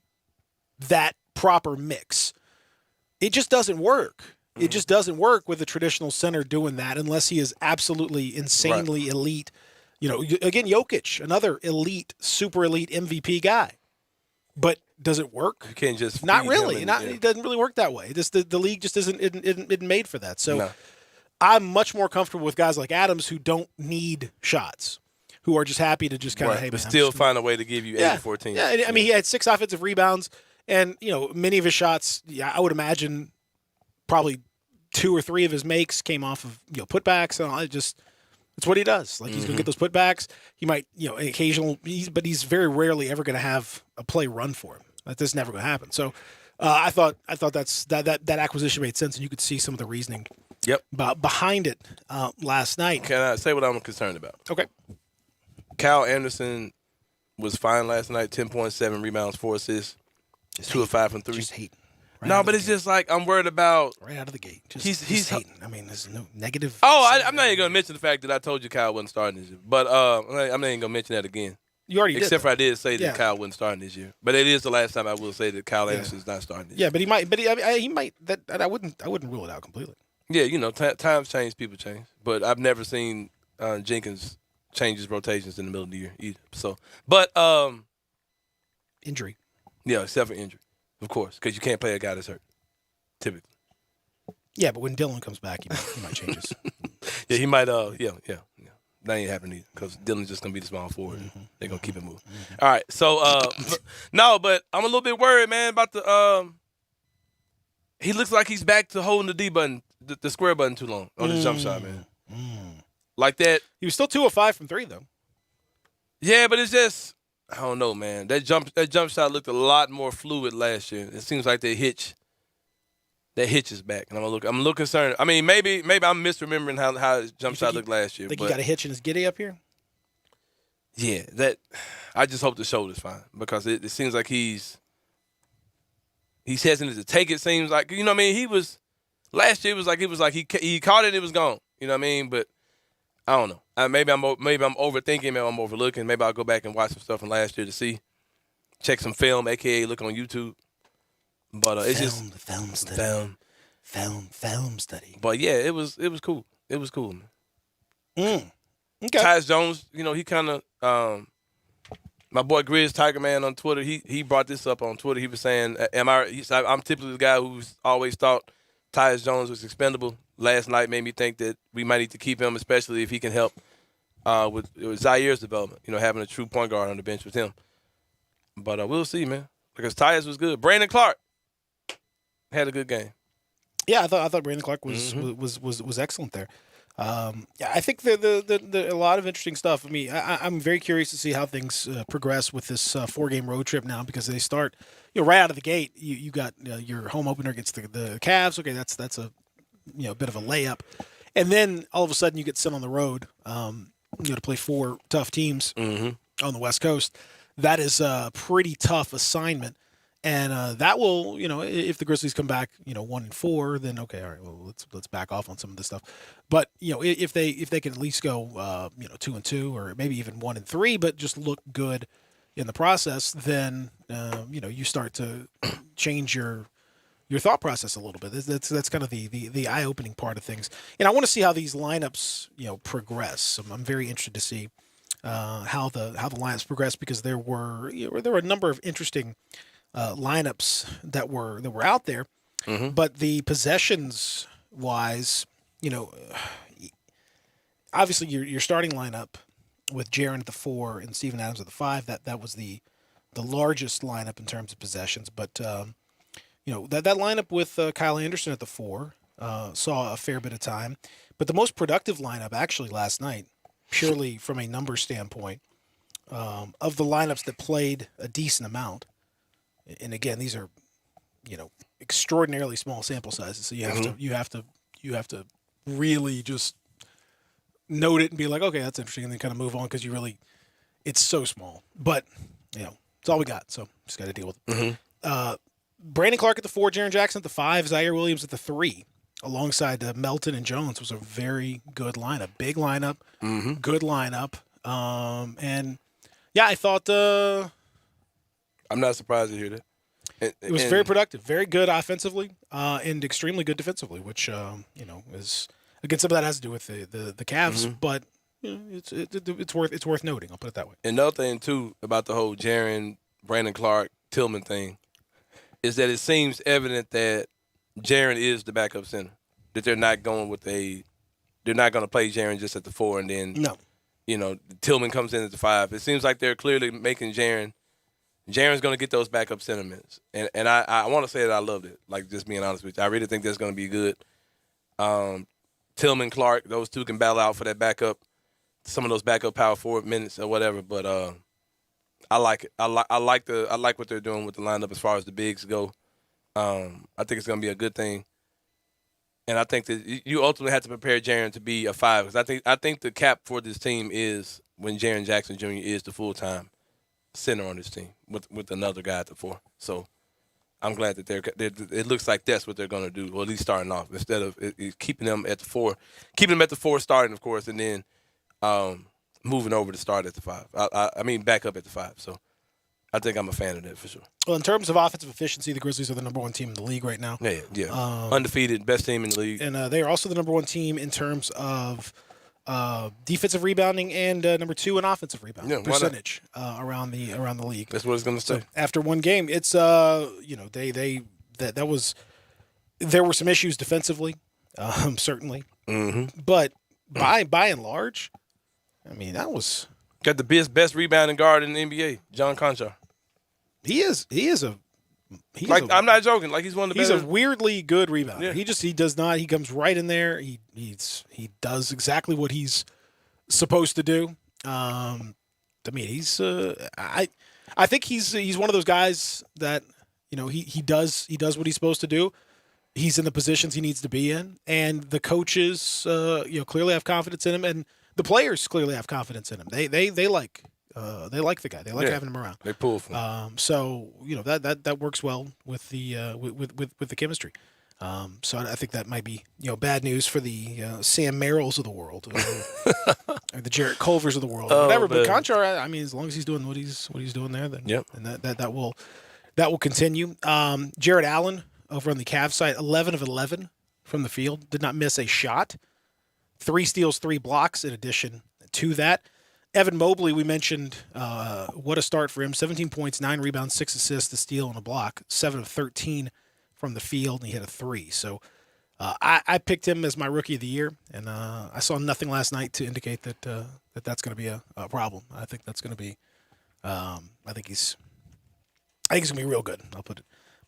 that proper mix. It just doesn't work. It just doesn't work with a traditional center doing that unless he is absolutely insanely elite. Again, Jokic, another elite, super elite MVP guy. But does it work? You can't just not really. It doesn't really work that way. The league just isn't made for that. So I'm much more comfortable with guys like Adams who don't need shots, who are just happy to just kind of but still find a way to give you 8 or 14. Yeah, I mean he had 6 offensive rebounds, and many of his shots. Yeah, I would imagine probably 2 or 3 of his makes came off of putbacks, and it's what he does. Like he's gonna get those putbacks. He might occasional, but he's very rarely ever gonna have a play run for him. That's never gonna happen. So I thought that acquisition made sense, and you could see some of the reasoning. Behind it last night. Can I say what I'm concerned about? Okay. Kyle Anderson was fine last night. 10.7 rebounds, 4 assists, 2 of 5 from 3. Just hating. But it's just like I'm worried about right out of the gate. He's hating. I mean, there's no negative. I'm not even gonna mention the fact that I told you Kyle wasn't starting this year. But I'm not even gonna mention that again. You already did. Except for I did say that Kyle wasn't starting this year. But it is the last time I will say that Kyle Anderson is not starting this year. Yeah, but he might. But he might. That I wouldn't rule it out completely. Yeah, times change, people change. But I've never seen Jenkins change his rotations in the middle of the year either. So, but injury. Yeah, except for injury, of course, because you can't play a guy that's hurt, typically. Yeah, but when Dylan comes back, he might change his. Yeah, he might. Yeah. That ain't happening either because Dylan's just gonna be the small forward. They're gonna keep it moving. All right, so but I'm a little bit worried, man, about the. He looks like he's back to holding the D button, the square button, too long on the jump shot, man. Like that. He was still 2 of 5 from 3, though. Yeah, but it's just I don't know, man. That jump shot looked a lot more fluid last year. It seems like that hitch is back, and I'm a little concerned. I mean, maybe I'm misremembering how his jump shot looked last year. Think he got a hitch in his giddy up here? Yeah, that I just hope the shoulder's fine because it seems like he's hesitant to take it. Seems like, you know what I mean. He was last year. It was like he caught it. It was gone. You know what I mean. But I don't know. Maybe I'm overthinking. Maybe I'm overlooking. Maybe I'll go back and watch some stuff from last year to see, check some film, aka look on YouTube. But it's just film study. But yeah, it was cool. It was cool, man. Okay. Tyus Jones, you know, he kind of my boy Grizz Tiger Man on Twitter. He brought this up on Twitter. He was saying, I'm typically the guy who's always thought Tyus Jones was expendable. Last night made me think that we might need to keep him, especially if he can help with Zaire's development. You know, having a true point guard on the bench with him. But we'll see, man, because Tyus was good. Brandon Clark had a good game. Yeah, I thought Brandon Clark was excellent there. Yeah, I think the a lot of interesting stuff. I mean, I'm very curious to see how things progress with this 4-game road trip now, because they start, right out of the gate. You got your home opener against the Cavs. Okay, that's a bit of a layup, and then all of a sudden you get sent on the road. To play 4 tough teams on the West Coast. That is a pretty tough assignment. And that will, if the Grizzlies come back, 1-4, then okay, all right, well, let's back off on some of this stuff. But if they can at least go, 2-2, or maybe even 1-3, but just look good in the process, then you start to change your thought process a little bit. That's kind of the eye-opening part of things. And I want to see how these lineups progress. I'm very interested to see how the lineups progress, because there were a number of interesting lineups that were out there, but the possessions wise, obviously your starting lineup with Jaren at the 4 and Steven Adams at the 5, that was the largest lineup in terms of possessions. But that lineup with Kyle Anderson at the 4 saw a fair bit of time. But the most productive lineup actually last night, purely from a number standpoint, of the lineups that played a decent amount. And again, these are, extraordinarily small sample sizes. So you have to really just note it and be like, okay, that's interesting, and then kind of move on, because it's so small. But it's all we got, so just got to deal with it. Brandon Clark at the 4, Jaren Jackson at the 5, Zaire Williams at the 3, alongside Melton and Jones, was a very good lineup, big lineup, good lineup, and yeah, I thought. I'm not surprised to hear that. It was very productive, very good offensively, and extremely good defensively, which is, again, some of that has to do with the Cavs, but it's worth noting. I'll put it that way. Another thing too about the whole Jaren, Brandon Clark, Tillman thing is that it seems evident that Jaren is the backup center. That they're not going to play Jaren just at the 4, and then Tillman comes in at the 5. It seems like they're clearly making Jaren's going to get those backup center minutes. And I want to say that I loved it, like, just being honest with you. I really think that's going to be good. Tillman, Clark, those two can battle out for that backup, some of those backup power forward minutes or whatever. But I like it. I like what they're doing with the lineup as far as the bigs go. I think it's going to be a good thing. And I think that you ultimately have to prepare Jaren to be a 5, because I think the cap for this team is when Jaren Jackson Jr. is the full-time center on this team with another guy at the 4. So I'm glad that it looks like that's what they're going to do, or at least starting off, instead of keeping them at the 4. Keeping them at the 4 starting, of course, and then moving over to start at the 5. I mean, back up at the 5. So I think I'm a fan of that for sure. Well, in terms of offensive efficiency, the Grizzlies are the number 1 team in the league right now. Yeah. Undefeated, best team in the league. And they are also the number 1 team in terms of defensive rebounding, and number 2 in offensive rebounding percentage around the league. That's what it's going to say. So after one game, it's there were some issues defensively, certainly, but by and large, I mean, that was got the best rebounding guard in the NBA, John Conchar. I'm not joking. Like, he's one of the best. He's a weirdly good rebounder. Yeah. He comes right in there. He does exactly what he's supposed to do. I mean, he's I think he's one of those guys that, he does what he's supposed to do. He's in the positions he needs to be in, and the coaches clearly have confidence in him, and the players clearly have confidence in him. They like They like the guy. They like having him around. They pull for him. So that works well with the with the chemistry. So I think that might be bad news for the Sam Merrills of the world, or the Jarrett Culvers of the world, whatever. But Conchar, I mean, as long as he's doing what he's doing there, then and that will continue. Jared Allen over on the Cavs side, 11 of 11 from the field, did not miss a shot. 3 steals, 3 blocks in addition to that. Evan Mobley, we mentioned, what a start for him. 17 points, 9 rebounds, 6 assists, a steal, and a block. 7 of 13 from the field, and he hit a 3. So I picked him as my rookie of the year, and I saw nothing last night to indicate that that's going to be a problem. I think that's going to be I think he's going to be real good. I'll put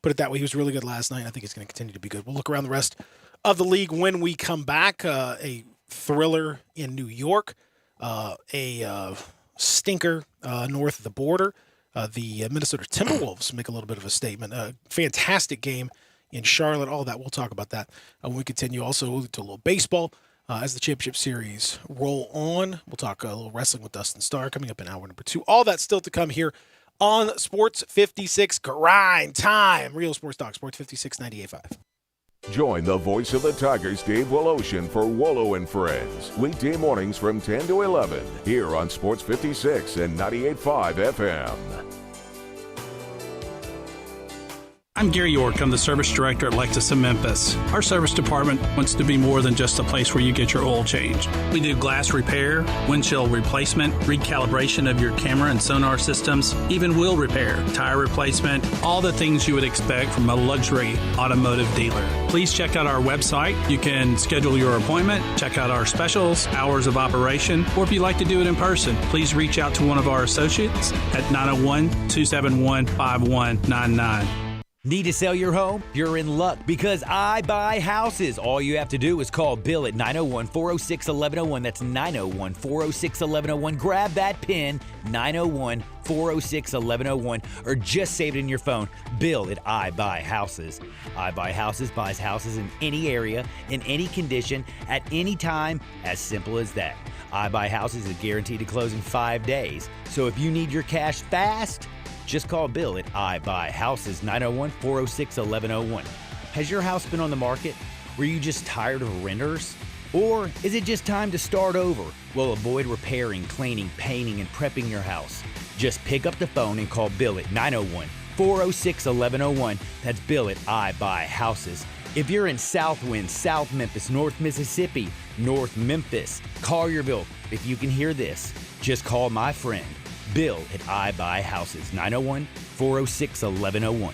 it that way. He was really good last night. I think he's going to continue to be good. We'll look around the rest of the league when we come back. A thriller in New York, a stinker north of the border. The Minnesota Timberwolves make a little bit of a statement. A fantastic game in Charlotte. All that, we'll talk about that when we continue. Also to a little baseball as the championship series roll on. We'll talk a little wrestling with Dustin Starr coming up in hour number 2. All that still to come here on Sports 56 Grind Time. Real Sports Talk, Sports 56 98.5. Join the voice of the Tigers, Dave Woloshin, for Wolo and Friends. Weekday mornings from 10 to 11 here on Sports 56 and 98.5 FM. I'm Gary York. I'm the service director at Lexus of Memphis. Our service department wants to be more than just a place where you get your oil changed. We do glass repair, windshield replacement, recalibration of your camera and sonar systems, even wheel repair, tire replacement, all the things you would expect from a luxury automotive dealer. Please check out our website. You can schedule your appointment, check out our specials, hours of operation, or if you'd like to do it in person, please reach out to one of our associates at 901-271-5199. Need to sell your home? You're in luck because I buy houses. All you have to do is call Bill at 901-406-1101. That's 901-406-1101. Grab that PIN, 901-406-1101, or just save it in your phone. Bill at I Buy Houses. I Buy Houses buys houses in any area, in any condition, at any time. As simple as that. I Buy Houses is guaranteed to close in 5 days. So if you need your cash fast, just call Bill at I Buy Houses, 901-406-1101. Has your house been on the market? Were you just tired of renters? Or is it just time to start over? Well, avoid repairing, cleaning, painting, and prepping your house. Just pick up the phone and call Bill at 901-406-1101. That's Bill at I Buy Houses. If you're in Southwind, South Memphis, North Mississippi, North Memphis, Collierville, if you can hear this, just call my friend Bill at I Buy Houses, 901-406-1101.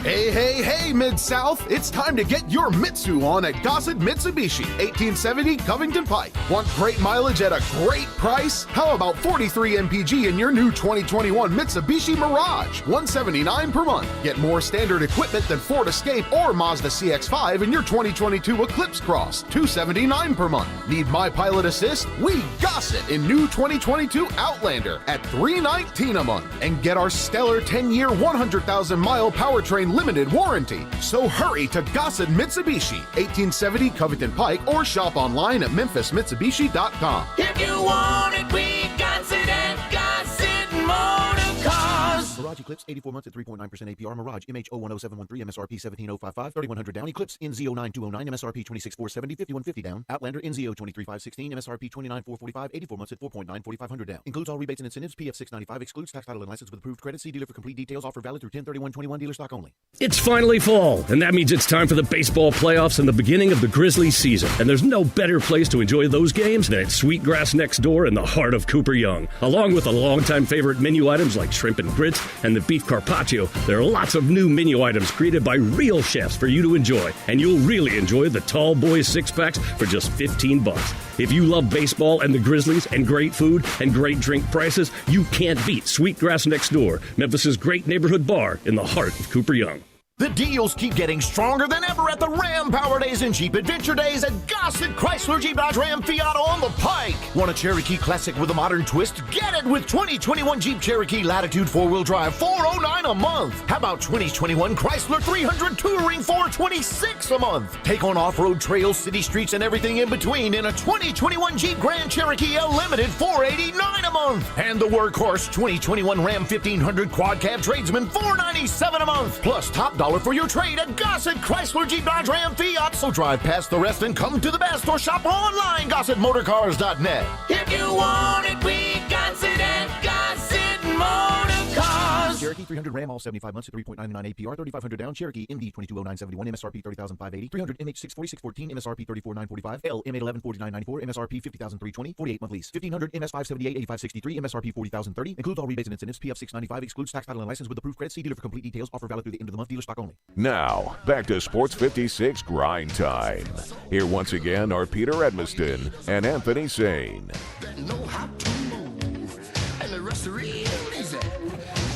Hey, hey, hey, Mid-South! It's time to get your Mitsu on at Gossett Mitsubishi, 1870 Covington Pike. Want great mileage at a great price? How about 43 MPG in your new 2021 Mitsubishi Mirage, $179 per month. Get more standard equipment than Ford Escape or Mazda CX-5 in your 2022 Eclipse Cross, $279 per month. Need My Pilot Assist? We Gossett in new 2022 Outlander at $319 a month. And get our stellar 10-year, 100,000-mile powertrain limited warranty. So hurry to Gossett Mitsubishi, 1870 Covington Pike, or shop online at memphismitsubishi.com. If you want it, we Gossett and Gossett Motor Cars. Mirage Eclipse, 84 months at 3.9% APR. Mirage MH010713, MSRP 17055, 3100 down. Eclipse NZ09209, MSRP 26470, 5150 down. Outlander NZ023516, MSRP 29445, 84 months at 4.9, 4500 down. Includes all rebates and incentives. PF 695 excludes tax, title, and license with approved credit. See dealer for complete details. Offer valid through 10/31/21. Dealer stock only. It's finally fall, and that means it's time for the baseball playoffs and the beginning of the Grizzlies season. And there's no better place to enjoy those games than at Sweetgrass Next Door in the heart of Cooper Young. Along with the longtime favorite menu items like shrimp and grits and the beef carpaccio, there are lots of new menu items created by real chefs for you to enjoy. And you'll really enjoy the Tall Boys 6-packs for just $15. If you love baseball and the Grizzlies and great food and great drink prices, you can't beat Sweetgrass Next Door, Memphis's great neighborhood bar in the heart of Cooper Young. The deals keep getting stronger than ever at the Ram Power Days and Jeep Adventure Days at Gossett Chrysler Jeep Dodge Ram Fiat on the Pike. Want a Cherokee Classic with a modern twist? Get it with 2021 Jeep Cherokee Latitude 4-wheel drive, $409 a month. How about 2021 Chrysler 300 Touring, $426 a month? Take on off-road trails, city streets, and everything in between in a 2021 Jeep Grand Cherokee L Limited, $489 a month. And the workhorse 2021 Ram 1500 Quad Cab Tradesman, $497 a month. Plus top dollar for your trade at Gossett Chrysler Jeep Dodge Ram Fiat. So drive past the rest and come to the best, or shop online, GossettMotorCars.net. If you want it, we got it at Gossett Motor Cars. Cherokee 300 Ram, all 75 months at 3.99 APR, 3,500 down. Cherokee MD 220971, MSRP 30,580. 300 MH 64614, MSRP 34,945. L M 114994, MSRP 50,320. 48 month lease. 1500 MS 578 8563, MSRP 40,030. Includes all rebates and incentives. PF 695 excludes tax, title, and license with approved credit. See dealer for complete details. Offer valid through the end of the month. Dealer stock only. Now, back to Sports 56 Grind Time. Here once again are Peter Edmiston and Anthony Sane. Know how to move, and the rest are real easy.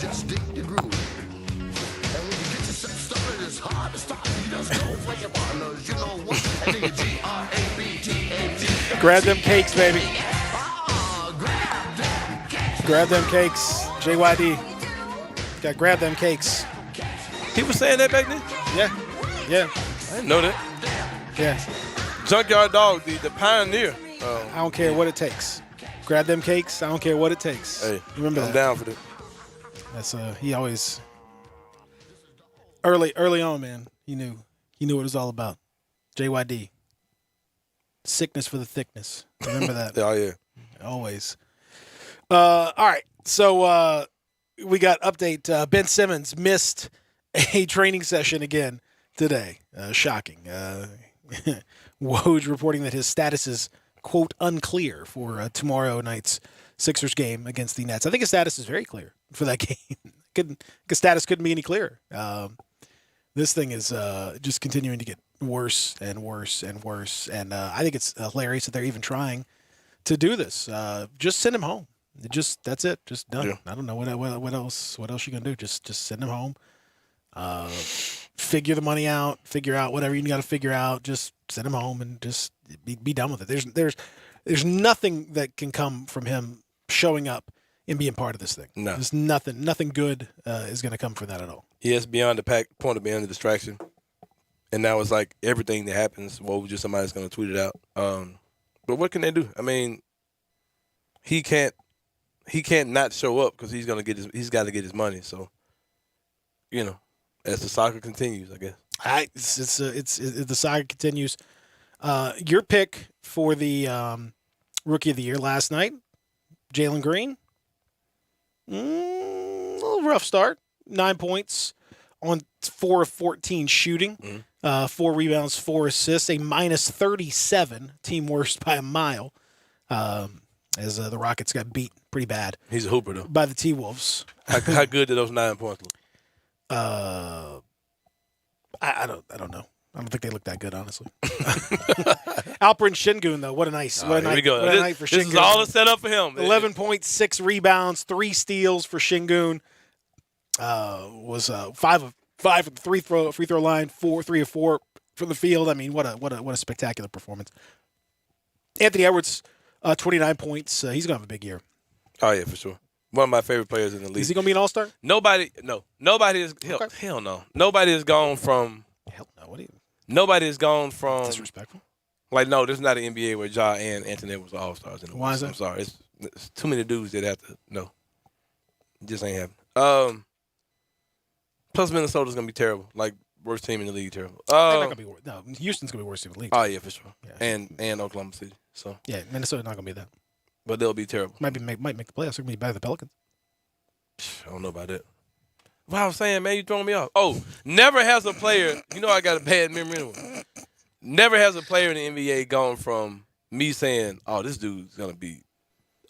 Just dig the groove. And when you get yourself started, it's hard to stop. You just go for your partners, you know what? And then you G-R-A-B-T-A-G. Grab them cakes, baby. Grab them cakes. JYD. Got to grab them cakes. He was saying that back then? Yeah. I didn't know that. Yeah. Junkyard Dog, the pioneer. I don't care what it takes. Grab them cakes. I don't care what it takes. Hey, remember I'm that. down for that. That's he always early on, man. He knew what it was all about. JYD. Sickness for the thickness. Remember that. Oh yeah. Always. All right. So we got update. Ben Simmons missed a training session again today. Shocking. Woj reporting that his status is, quote, unclear for tomorrow night's Sixers game against the Nets. I think his status is very clear for that game. His status couldn't be any clearer. This thing is just continuing to get worse and worse and worse. And I think it's hilarious that they're even trying to do this. Just send him home. That's it. Just done. Yeah. I don't know what else you gonna do. Just send him home. Figure the money out. Figure out whatever you got to figure out. Just send him home and just be done with it. There's nothing that can come from him showing up and being part of this thing. No. There's nothing good is going to come from that at all. Yes, beyond the point of beyond the distraction. And now it's like everything that happens, just somebody's going to tweet it out. But what can they do? I mean, he can't not show up because he's got to get his money. So, as the saga continues, I guess. It's the saga continues. Your pick for the Rookie of the Year last night, Jalen Green. A little rough start. 9 points on 4 of 14 shooting. 4 rebounds, 4 assists, a minus 37, team worst by a mile. As the Rockets got beat pretty bad. He's a hooper, though. By the T-Wolves. How good did those 9 points look? I don't know. I don't think they look that good, honestly. Alperen Şengün, though, what a night! Here we go. What a night for Şengün. This is all a setup for him. 11.6 rebounds, 3 steals for Şengün. Was 5 of 5 at the free throw line, 3 of 4 from the field. I mean, what a spectacular performance. Anthony Edwards, 29 points. He's gonna have a big year. Oh yeah, for sure. One of my favorite players in the league. Is he gonna be an all-star? Nobody is hell no. Nobody has gone from. Hell no. What do you? Nobody has gone from. Disrespectful. Like, no, this is not an NBA where Ja and Anthony Edwards are all-stars. Why is that? I'm sorry. It's too many dudes that have to. No. It just ain't happening. Plus, Minnesota's going to be terrible. Like, worst team in the league, terrible. They're not going to be worse. No, Houston's going to be worse team in the league. Oh, yeah, for sure. Yeah. And Oklahoma City. So yeah, Minnesota's not going to be that. But they'll be terrible. Might make the playoffs. They're going to be better than the Pelicans. I don't know about that. What I was saying, man, you throwing me off. Oh, never has a player, I got a bad memory anyway. Never has a player in the NBA gone from me saying, oh, this dude's going to be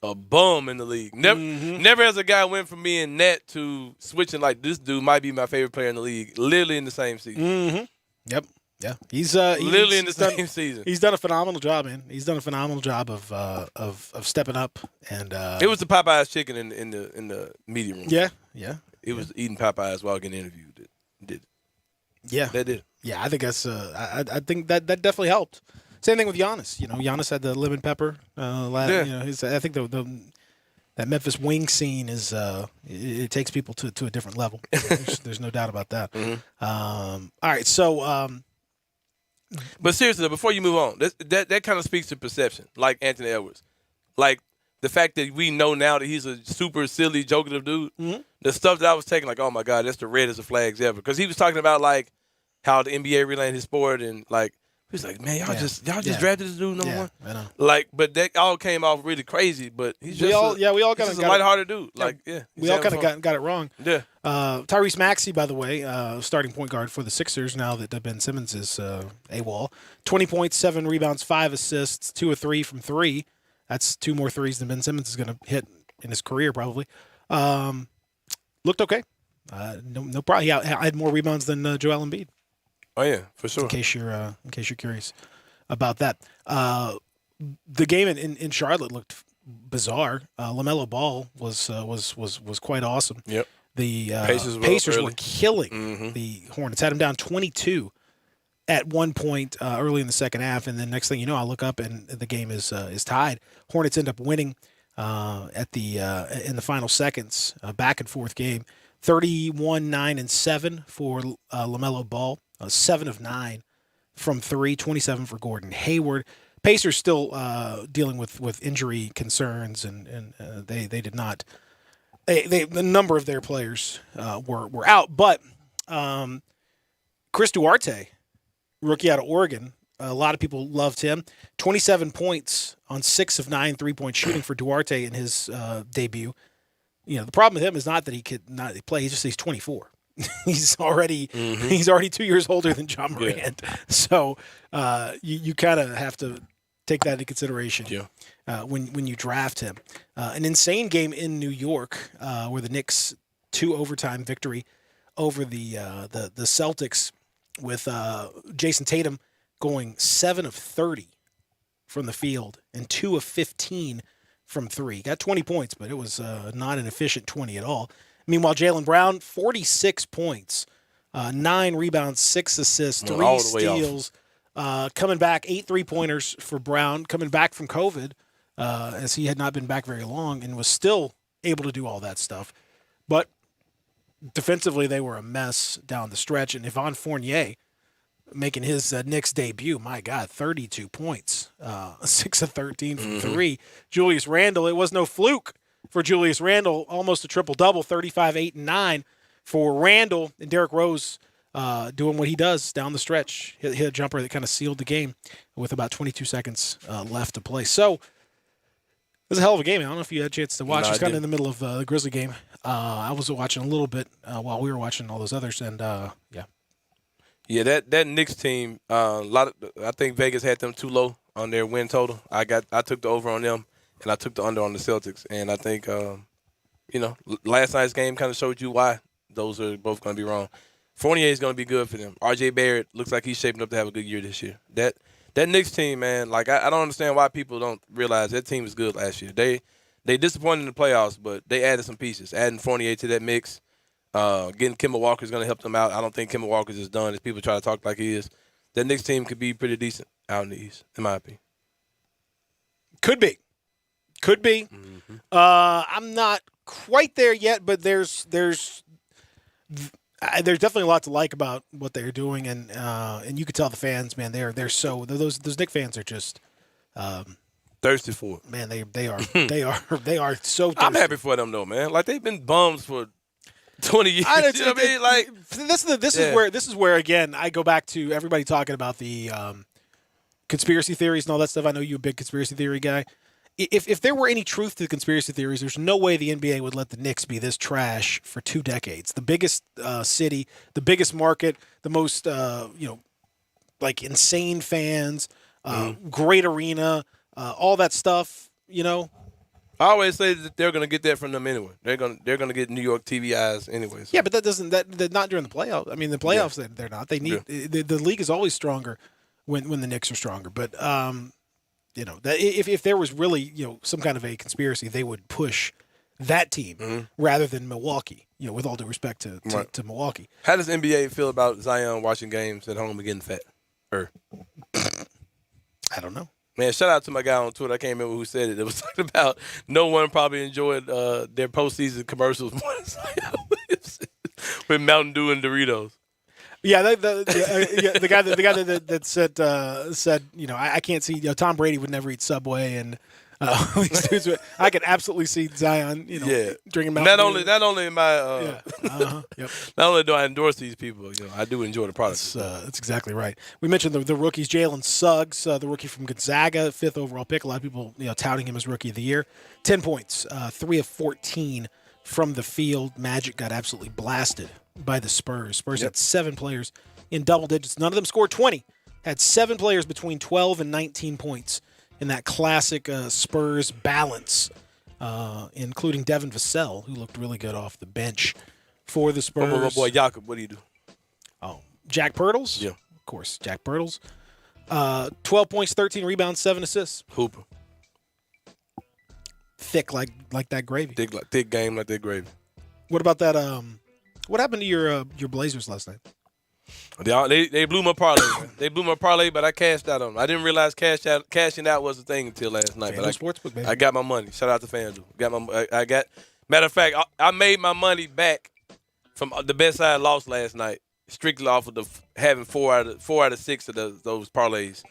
a bum in the league. Never has a guy went from me and net to switching like this dude might be my favorite player in the league, literally in the same season. Mm-hmm. Yep. Yeah. He's literally in the same season. He's done a phenomenal job, man. He's done a phenomenal job of stepping up and it was the Popeyes chicken in the media room. Yeah. It was eating Popeyes while getting interviewed. Yeah, That did. Yeah, I think that's. I think that definitely helped. Same thing with Giannis. Giannis had the lemon pepper. I think that Memphis wing scene is it takes people to a different level. There's no doubt about that. All right, so. But seriously, before you move on, that kind of speaks to perception, like Anthony Edwards. Like, the fact that we know now that he's a super silly, jokative dude, the stuff that I was taking, like, oh, my God, that's the reddest of flags ever. Because he was talking about, like, how the NBA relaying his sport and, like, he was like, man, y'all just drafted this dude number one. I know. Like, but that all came off really crazy. But he's just we all got a lighthearted dude. Like, we all kind of got it wrong. Yeah. Tyrese Maxey, by the way, starting point guard for the Sixers now that Ben Simmons is AWOL. 20 points, 7 rebounds, 5 assists, 2 of 3 from 3. That's 2 more threes than Ben Simmons is going to hit in his career probably. Looked okay. No problem. He had more rebounds than Joel Embiid. Oh yeah, for sure. In case you're curious about that, the game in Charlotte looked bizarre. LaMelo Ball was quite awesome. Yep. The Pacers were killing the Hornets. Had them down 22 at one point early in the second half, and then next thing you know, I look up and the game is tied. Hornets end up winning in the final seconds, back and forth game. 31, 9, and 7 for LaMelo Ball. 7 of 9 from 3, 27 for Gordon Hayward. Pacers still dealing with injury concerns, and they did not. The number of their players were out, but Chris Duarte, rookie out of Oregon, a lot of people loved him. 27 points on 6 of 9 3-point shooting for Duarte in his debut. The problem with him is not that he could not play; he's just he's 24. He's already 2 years older than John Morant. Yeah. So you kind of have to take that into consideration when you draft him. An insane game in New York where the Knicks 2 overtime victory over the Celtics with Jason Tatum going 7 of 30 from the field and 2 of 15 from 3. Got 20 points, but it was not an efficient 20 at all. Meanwhile, Jaylen Brown, 46 points, 9 rebounds, 6 assists, 3 steals. Coming back, 8 3-pointers for Brown, coming back from COVID, as he had not been back very long and was still able to do all that stuff. But defensively, they were a mess down the stretch. And Yvonne Fournier making his Knicks debut, my God, 32 points, 6 of 13 from 3. Julius Randle, it was no fluke for Julius Randle, almost a triple-double, 35, 8, and 9 for Randle. And Derrick Rose doing what he does down the stretch. Hit a jumper that kind of sealed the game with about 22 seconds left to play. So it was a hell of a game. I don't know if you had a chance to watch. It was kind of in the middle of the Grizzly game. I was watching a little bit while we were watching all those others, and yeah. Yeah, that Knicks team, I think Vegas had them too low on their win total. I took the over on them, and I took the under on the Celtics. And I think, last night's game kind of showed you why those are both going to be wrong. Fournier is going to be good for them. R.J. Barrett looks like he's shaping up to have a good year this year. That Knicks team, man, like I don't understand why people don't realize that team was good last year. They disappointed in the playoffs, but they added some pieces. Adding Fournier to that mix. Getting Kemba Walker is going to help them out. I don't think Kemba Walker is done as people try to talk like he is. That Knicks team could be pretty decent out in the East, in my opinion. Could be. Mm-hmm. I'm not quite there yet, but there's definitely a lot to like about what they're doing, and you could tell the fans, man, those Knicks fans are just thirsty for it. Man, they are so thirsty. I'm happy for them though, man. Like they've been bums for 20 years. You know what I mean? Like this is where again I go back to everybody talking about the conspiracy theories and all that stuff. I know you're a big conspiracy theory guy. If there were any truth to the conspiracy theories, there's no way the NBA would let the Knicks be this trash for 2 decades. The biggest city, the biggest market, the most insane fans, great arena, all that stuff. I always say that they're going to get that from them anyway. They're going to get New York TV eyes anyway. So. Yeah, but that not during the playoffs. I mean, the playoffs they're not. They need the league is always stronger when the Knicks are stronger. But that if there was really some kind of a conspiracy, they would push that team rather than Milwaukee. With all due respect to Milwaukee. How does NBA feel about Zion watching games at home and getting fat? I don't know. Man, shout out to my guy on Twitter. I can't remember who said it. It was talking about no one probably enjoyed their postseason commercials more than Zion with Mountain Dew and Doritos. Yeah, the guy that said I can't see Tom Brady would never eat Subway and these dudes. I could absolutely see Zion drinking Mountain Dew. Not only am I not only do I endorse these people, I do enjoy the product. That's exactly right. We mentioned the rookies, Jalen Suggs, the rookie from Gonzaga, 5th overall pick. A lot of people touting him as rookie of the year. 10 points, 3 of 14 from the field. Magic got absolutely blasted by the Spurs. Spurs had 7 players in double digits. None of them scored 20. Had 7 players between 12 and 19 points in that classic Spurs balance, including Devin Vassell, who looked really good off the bench for the Spurs. My boy Jakob, what do you do? Oh, Jack Pirtles? Yeah. Of course, Jack Pirtles. 12 points, 13 rebounds, 7 assists. Hooper. Thick like that gravy. Thick game like that gravy. What about that? What happened to your Blazers last night? They blew my parlay. They blew my parlay, but I cashed out on them. I didn't realize cashing out was a thing until last night. FanDuel Sportsbook, baby. I got my money. Shout out to FanDuel. Matter of fact, I made my money back from the best I lost last night, strictly off of having 4 out of 6 of those parlays.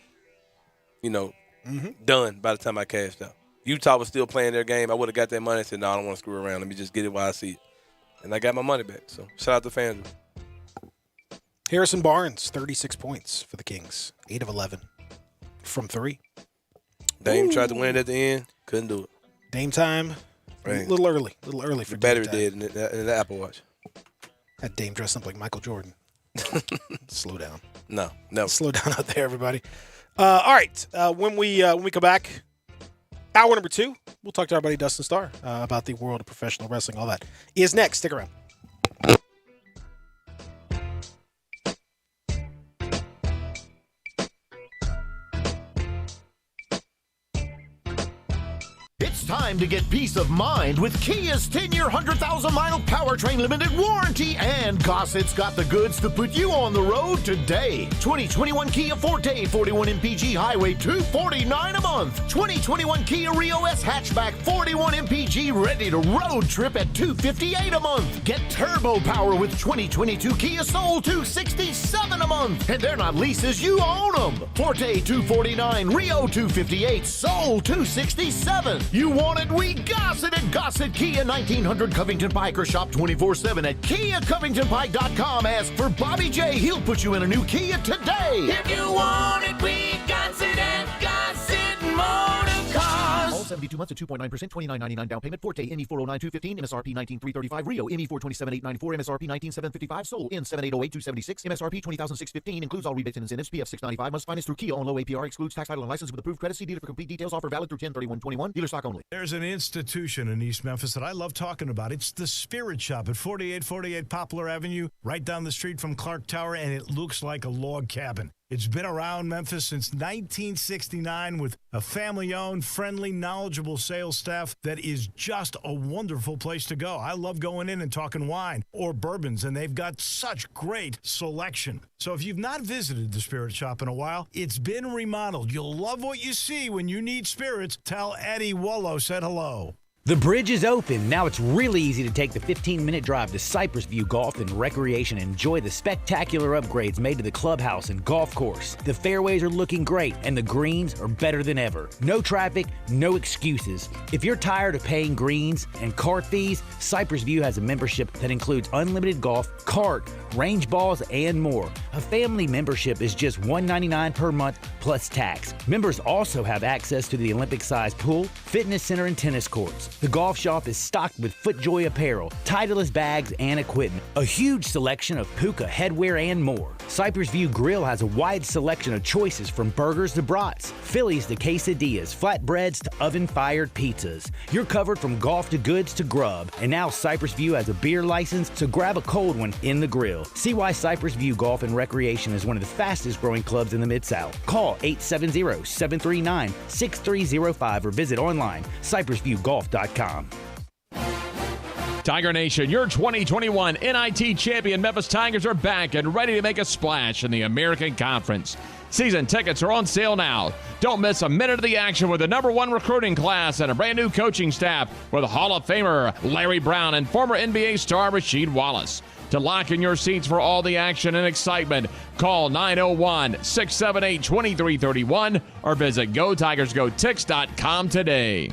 Done by the time I cashed out. Utah was still playing their game. I would have got that money and said, no, I don't want to screw around. Let me just get it while I see it. And I got my money back. So shout out to FanDuel. Harrison Barnes, 36 points for the Kings. 8 of 11 from 3. Dame tried to win it at the end. Couldn't do it. Dame time. A little early for the battery Dame time. dead in the Apple Watch. Had Dame dressed up like Michael Jordan. Slow down. No. Slow down out there, everybody. All right. When we come back, hour number 2, we'll talk to our buddy Dustin Starr about the world of professional wrestling. All that is next. Stick around. It's time to get peace of mind with Kia's 10-year, 100,000-mile Powertrain limited warranty, and Gossett's got the goods to put you on the road today. 2021 Kia Forte, 41 mpg highway, $249 a month. 2021 Kia Rio S hatchback, 41 mpg ready to road trip at $258 a month. Get turbo power with 2022 Kia Soul, $267 a month. And they're not leases, you own them. Forte, $249, Rio, $258, Soul, $267. You want it? We Gossett at Gossett Kia, 1900 Covington Pike, or shop 24/7 at KiaCovingtonPike.com. Ask for Bobby J. He'll put you in a new Kia today. If you want it, we Gossett at Gossett Motor Cars. All 72 months at 2.9%, $29.99 down payment. Forte, NE 409-215, MSRP 19,335. Rio, ME 427,894, MSRP 19,755. Sold, N 7808-276, MSRP 20,615. Includes all rebates and incentives. PF 695. Must finance through Kia on low APR. Excludes tax, title, and license with approved credit. See dealer for complete details. Offer valid through 10/31/21. Dealer stock only. There's an institution in East Memphis that I love talking about. It's the Spirit Shop at 4848 Poplar Avenue, right down the street from Clark Tower, and it looks like a log cabin. It's been around Memphis since 1969 with a family-owned, friendly, knowledgeable sales staff that is just a wonderful place to go. I love going in and talking wine or bourbons, and they've got such great selection. So if you've not visited the Spirit Shop in a while, it's been remodeled. You'll love what you see when you need spirits. Tell Eddie Wollo said hello. The bridge is open. Now it's really easy to take the 15-minute drive to Cypress View Golf and Recreation and enjoy the spectacular upgrades made to the clubhouse and golf course. The fairways are looking great and the greens are better than ever. No traffic, no excuses. If you're tired of paying greens and cart fees, Cypress View has a membership that includes unlimited golf, cart, range balls, and more. A family membership is just $199 per month plus tax. Members also have access to the Olympic-sized pool, fitness center, and tennis courts. The golf shop is stocked with FootJoy apparel, Titleist bags, and equipment. A huge selection of Puka headwear and more. Cypress View Grill has a wide selection of choices from burgers to brats, Phillies to quesadillas, flatbreads to oven-fired pizzas. You're covered from golf to goods to grub. And now Cypress View has a beer license, so grab a cold one in the grill. See why Cypress View Golf and Recreation is one of the fastest growing clubs in the Mid-South. Call 870-739-6305 or visit online cypressviewgolf.com. Tiger Nation, your 2021 NIT champion Memphis Tigers are back and ready to make a splash in the American Conference. Season tickets are on sale now. Don't miss a minute of the action with the #1 recruiting class and a brand new coaching staff with Hall of Famer Larry Brown and former NBA star Rasheed Wallace. To lock in your seats for all the action and excitement, call 901-678-2331 or visit GoTigersGoTix.com today.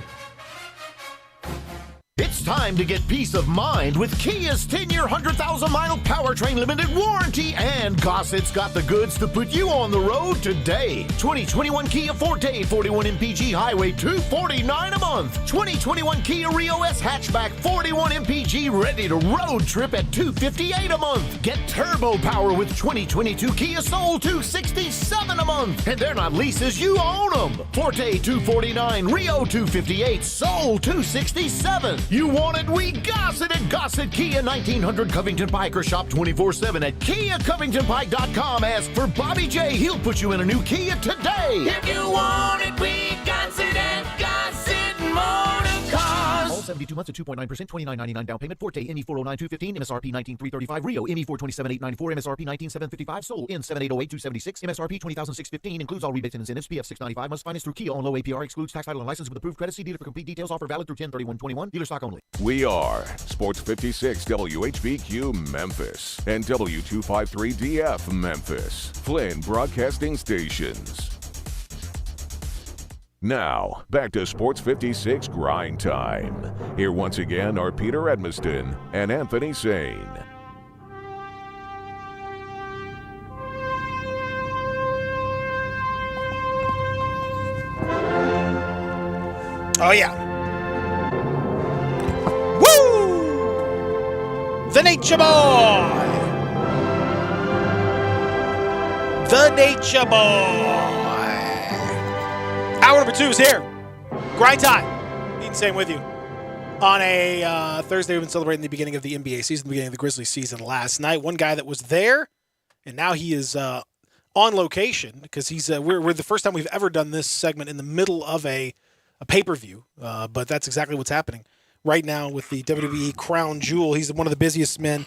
It's time to get peace of mind with Kia's 10-year, 100,000-mile Powertrain limited warranty, and Gossett's got the goods to put you on the road today. 2021 Kia Forte, 41 MPG Highway, $249 a month. 2021 Kia Rio S Hatchback, 41 MPG, ready to road trip at $258 a month. Get turbo power with 2022 Kia Soul, $267 a month. And they're not leases, you own them. Forte, $249, Rio, $258, Soul, $267. You want it? We Gossett at Gossett Kia, 1900 Covington Pike, or shop 24/7 at KiaCovingtonPike.com. Ask for Bobby J. He'll put you in a new Kia today. If you want it, we Gossett at Gossett Motor Cars. All 72 months at 2.9%, $29.99 down payment. Forte, ME 409-215, MSRP 19,335. Rio, ME 427,894, MSRP 19,755. Sold in 7808-276, MSRP 20,615. Includes all rebates and incentives. PF 695. Must finance through Kia on low APR. Excludes tax, title, and license with approved credit. See dealer for complete details. Offer valid through 10/31/21. Dealer stock only. We are Sports 56 WHBQ Memphis and W253DF Memphis, Flynn Broadcasting Stations. Now, back to Sports 56 Grind Time. Here once again are Peter Edmiston and Anthony Sane. Oh, yeah. Woo! The Nature Boy! The Nature Boy! Hour number 2 is here. Grind time. Eating Same with you. On a Thursday, we've been celebrating the beginning of the NBA season, the beginning of the Grizzlies season last night. One guy that was there, and now he is on location because he's we're the first time we've ever done this segment in the middle of a pay-per-view, but that's exactly what's happening right now with the WWE Crown Jewel. He's one of the busiest men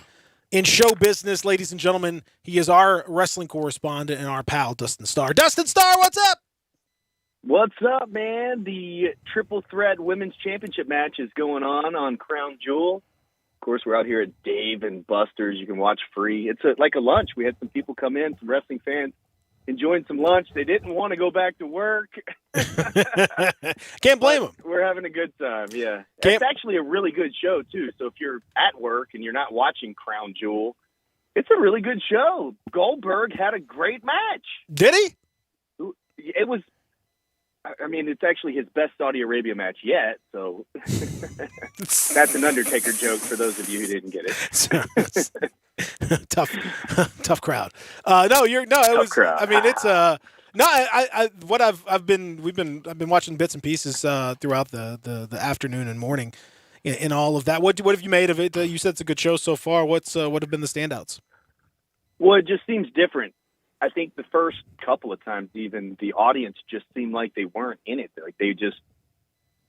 in show business, ladies and gentlemen. He is our wrestling correspondent and our pal, Dustin Starr. Dustin Starr, what's up? What's up, man? The Triple Threat Women's Championship match is going on Crown Jewel. Of course, we're out here at Dave and Buster's. You can watch free. It's like a lunch. We had some people come in, some wrestling fans, enjoying some lunch. They didn't want to go back to work. Can't blame them. We're having a good time, yeah. It's actually a really good show, too. So if you're at work and you're not watching Crown Jewel, it's a really good show. Goldberg had a great match. Did he? It was, I mean, it's actually his best Saudi Arabia match yet. So that's an Undertaker joke for those of you who didn't get it. Tough crowd. It was. Crowd. I mean, it's I've been watching bits and pieces throughout the afternoon and morning, in all of that. What have you made of it? You said it's a good show so far. what have been the standouts? Well, it just seems different. I think the first couple of times, even the audience just seemed like they weren't in it. Like they just,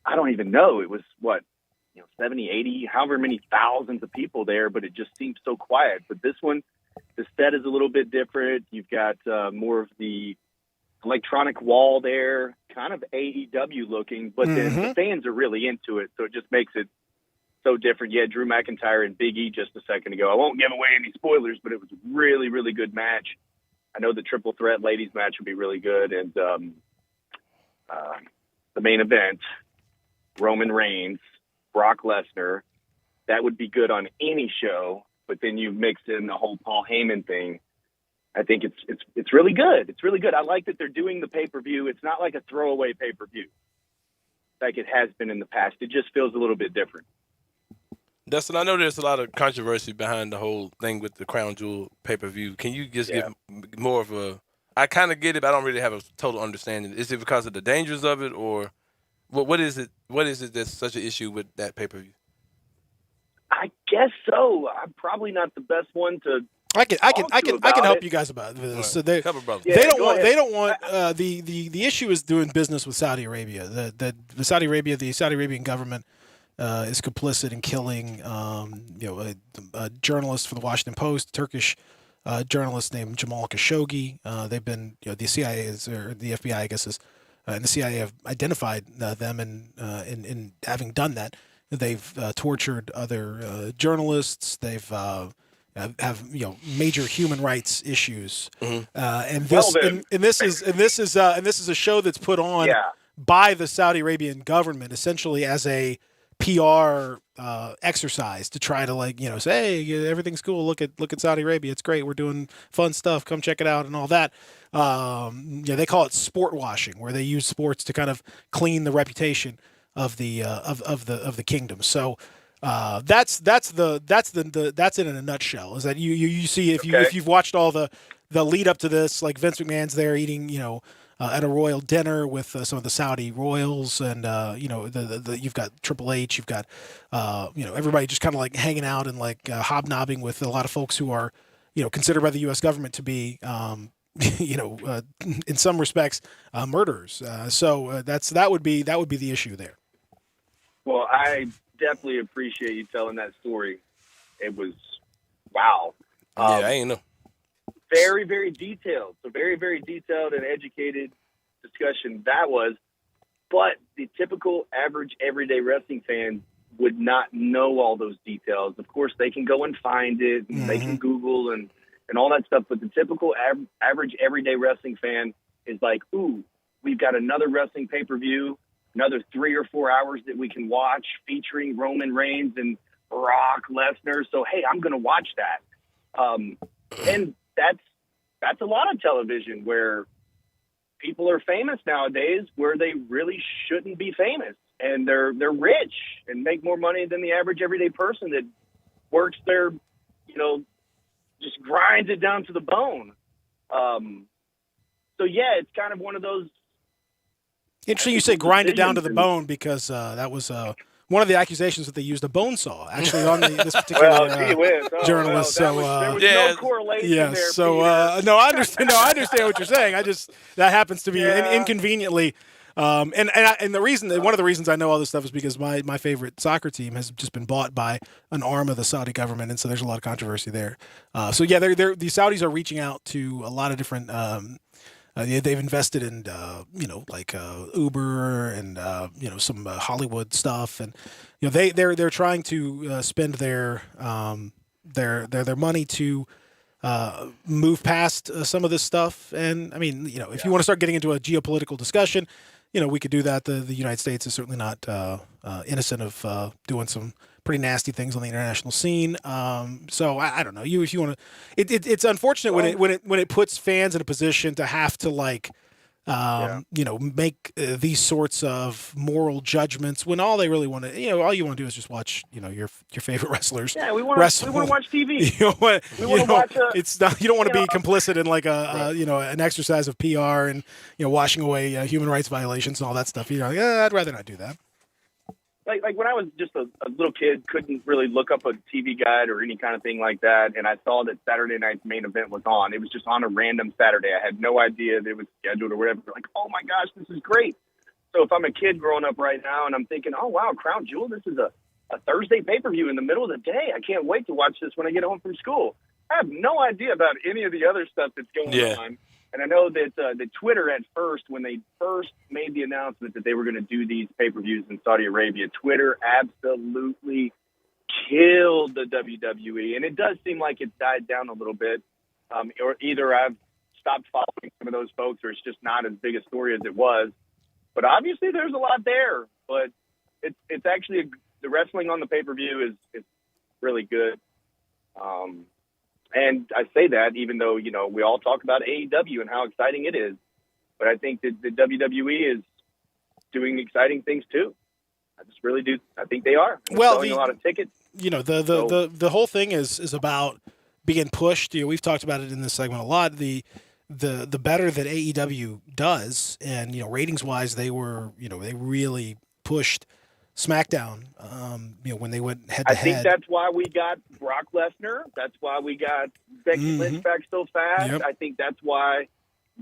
I don't even know. It was 70, 80, however many thousands of people there, but it just seemed so quiet. But this one, the set is a little bit different. You've got more of the electronic wall there, kind of AEW looking, but then the fans are really into it. So it just makes it so different. Yeah, Drew McIntyre and Big E just a second ago. I won't give away any spoilers, but it was a really, really good match. I know the Triple Threat ladies match would be really good. And the main event, Roman Reigns, Brock Lesnar, that would be good on any show. But then you mixed in the whole Paul Heyman thing. I think it's really good. It's really good. I like that they're doing the pay-per-view. It's not like a throwaway pay-per-view like it has been in the past. It just feels a little bit different. Dustin, I know there's a lot of controversy behind the whole thing with the Crown Jewel pay-per-view. Can you just give more of a – I kind of get it, but I don't really have a total understanding. Is it because of the dangers of it, or what is it? What is it that's such an issue with that pay-per-view? I guess so. I'm probably not the best one to – I can help you guys about this. So they don't want the issue is doing business with Saudi Arabia. The Saudi Arabian government is complicit in killing, a journalist for the Washington Post, Turkish journalist named Jamal Khashoggi. They've been, the CIA or the FBI, I guess, and the CIA have identified them in having done that. They've tortured other journalists. They've have major human rights issues, and this is a show that's put on by the Saudi Arabian government essentially as a PR exercise to try to say, hey, everything's cool. Look at Saudi Arabia. It's great. We're doing fun stuff. Come check it out and all that. They call it sport washing, where they use sports to kind of clean the reputation of the kingdom. So that's it in a nutshell. Is that you see if you've watched all the lead up to this, like Vince McMahon's there eating at a royal dinner with some of the Saudi royals, and you've got Triple H, you've got everybody just kind of like hanging out and hobnobbing with a lot of folks who are considered by the U.S. government to be in some respects murderers. So that would be the issue there. Well, I definitely appreciate you telling that story. It was wow. I ain't know. Very, very detailed. So very, very detailed and educated discussion that was. But the typical average everyday wrestling fan would not know all those details. Of course, they can go and find it, and they can Google and all that stuff. But the typical average everyday wrestling fan is like, ooh, we've got another wrestling pay-per-view, another 3 or 4 hours that we can watch featuring Roman Reigns and Brock Lesnar. So, hey, I'm going to watch that. And that's a lot of television where people are famous nowadays where they really shouldn't be famous, and they're rich and make more money than the average everyday person that works their, just grinds it down to the bone. So yeah, it's kind of one of those. Interesting you say grind it down to the bone, because that was one of the accusations that they used a bone saw actually on this particular journalist. There was no correlation there. So no, I understand. No, I understand what you're saying. That happens to be inconveniently. And the reason, one of the reasons I know all this stuff is because my favorite soccer team has just been bought by an arm of the Saudi government, and so there's a lot of controversy there. So yeah, the Saudis are reaching out to a lot of different. They've invested in Uber and some Hollywood stuff, and they're trying to spend their money to move past some of this stuff. And I mean, if you want to start getting into a geopolitical discussion, we could do that. The United States is certainly not innocent of doing some pretty nasty things on the international scene. So I don't know. If you want to, it's unfortunate when it puts fans in a position to have to make these sorts of moral judgments when all they really want to, all you want to do is just watch, your favorite wrestlers. Yeah, we want to watch TV. We want to watch. It's not, you don't want to be complicit in an exercise of PR and washing away human rights violations and all that stuff. I'd rather not do that. Like when I was just a little kid, couldn't really look up a TV guide or any kind of thing like that, and I saw that Saturday night's main event was on. It was just on a random Saturday. I had no idea that it was scheduled or whatever. Like, oh my gosh, this is great. So if I'm a kid growing up right now and I'm thinking, oh wow, Crown Jewel, this is a Thursday pay-per-view in the middle of the day. I can't wait to watch this when I get home from school. I have no idea about any of the other stuff that's going on. And I know that the Twitter at first, when they first made the announcement that they were going to do these pay-per-views in Saudi Arabia, Twitter absolutely killed the WWE. And it does seem like it's died down a little bit. Or either I've stopped following some of those folks, or it's just not as big a story as it was. But obviously there's a lot there. But it's actually the wrestling on the pay-per-view is really good. And I say that even though, we all talk about AEW and how exciting it is. But I think that the WWE is doing exciting things too. I just really do. I think they are. Selling a lot of tickets. The whole thing is about being pushed. We've talked about it in this segment a lot. The better that AEW does, and ratings wise, they really pushed SmackDown, when they went head to head. I think that's why we got Brock Lesnar. That's why we got Becky Lynch back so fast. Yep. I think that's why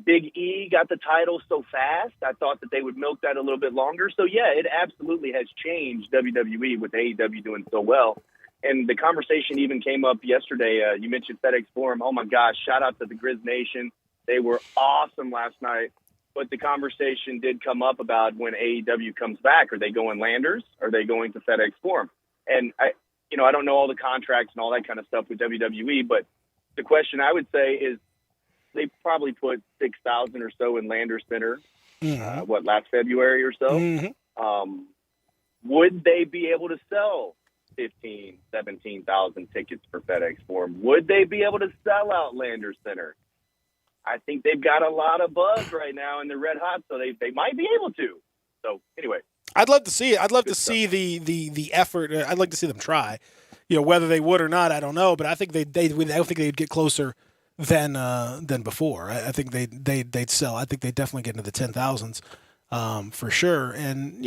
Big E got the title so fast. I thought that they would milk that a little bit longer. So, yeah, it absolutely has changed WWE with AEW doing so well. And the conversation even came up yesterday. You mentioned FedEx Forum. Oh, my gosh, shout out to the Grizz Nation. They were awesome last night. But the conversation did come up about when AEW comes back. Are they going Landers? Are they going to FedEx Forum? And, I don't know all the contracts and all that kind of stuff with WWE, but the question I would say is, they probably put 6,000 or so in Landers Center, last February or so. Mm-hmm. Would they be able to sell 15,000, 17,000 tickets for FedEx Forum? Would they be able to sell out Landers Center? I think they've got a lot of buzz right now and they're red hot, so they might be able to. So, anyway. I'd love to see it. I'd love to see the effort. I'd like to see them try. Whether they would or not, I don't know, but I think I don't think they'd get closer than before. I think they'd sell. I think they definitely get into the 10,000s for sure. And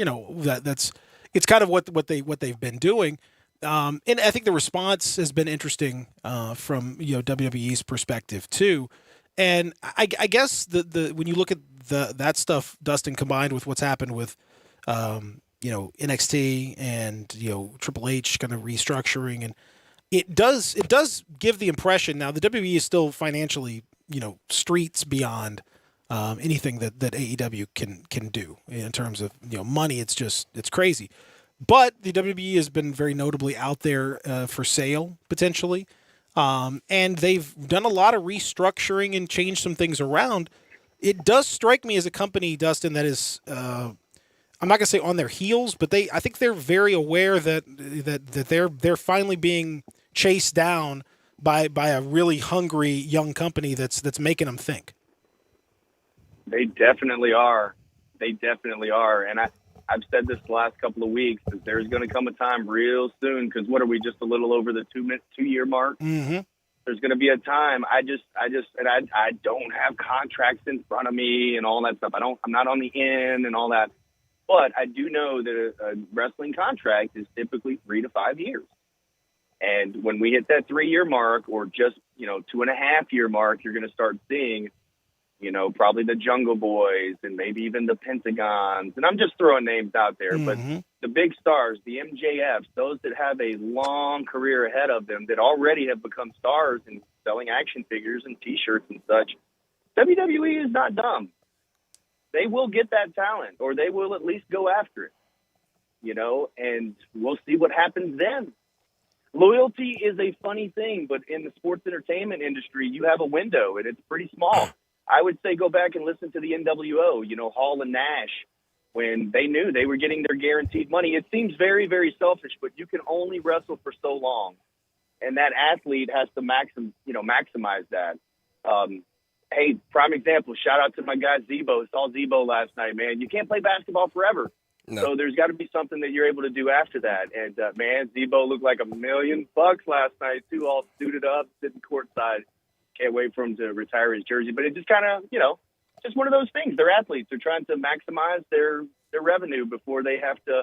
it's kind of what they've been doing. And I think the response has been interesting from WWE's perspective too. And I guess the when you look at that stuff, Dustin, combined with what's happened with NXT and Triple H kind of restructuring, and it does give the impression now the WWE is still financially streets beyond anything that AEW can do in terms of money. It's crazy, but the WWE has been very notably out there for sale potentially, and they've done a lot of restructuring and changed some things around. It does strike me as a company, Dustin, that is. I'm not gonna say on their heels, but I think they're very aware that they're finally being chased down by a really hungry young company that's making them think. They definitely are. And I've said this the last couple of weeks that there's going to come a time real soon, because what are we, just a little over the 2-year mark? Mm-hmm. There's going to be a time. I don't have contracts in front of me and all that stuff. I'm not on the in and all that. But I do know that a wrestling contract is typically 3 to 5 years. And when we hit that 3-year mark, or just, 2.5-year mark, you're going to start seeing, probably the Jungle Boys and maybe even the Pentagons. And I'm just throwing names out there. Mm-hmm. But the big stars, the MJFs, those that have a long career ahead of them, that already have become stars and selling action figures and T-shirts and such, WWE is not dumb. They will get that talent, or they will at least go after it, and we'll see what happens then. Loyalty is a funny thing, but in the sports entertainment industry, you have a window, and it's pretty small. I would say go back and listen to the NWO, Hall and Nash, when they knew they were getting their guaranteed money. It seems very, very selfish, but you can only wrestle for so long, and that athlete has to maximize that. Hey, prime example, shout out to my guy Zebo. Saw Zebo last night, man. You can't play basketball forever. No. So there's got to be something that you're able to do after that. And, man, Zebo looked like $1 million last night, too, all suited up, sitting courtside. Can't wait for him to retire his jersey. But it just kind of, just one of those things. They're athletes. They're trying to maximize their revenue before they have to,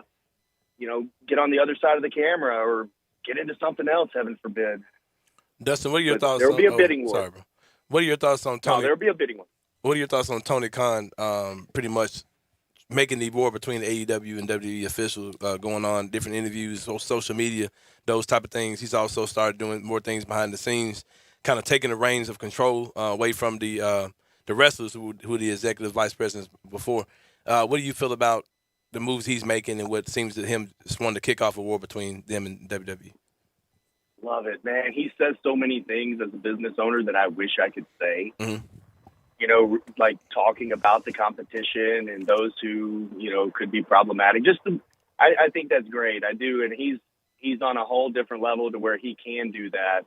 get on the other side of the camera or get into something else, heaven forbid. Dustin, what are your thoughts? There'll be a bidding war. Sorry, bro. What are your thoughts on Tony? No, there'll be a bidding one. What are your thoughts on Tony Khan pretty much making the war between AEW and WWE officials going on, different interviews, social media, those type of things? He's also started doing more things behind the scenes, kind of taking the reins of control away from the wrestlers who were the executive vice presidents before. What do you feel about the moves he's making and what seems to him just wanting to kick off a war between them and WWE? Love it, man. He says so many things as a business owner that I wish I could say. Mm-hmm. Like talking about the competition and those who, could be problematic. I think that's great. I do. And he's on a whole different level to where he can do that.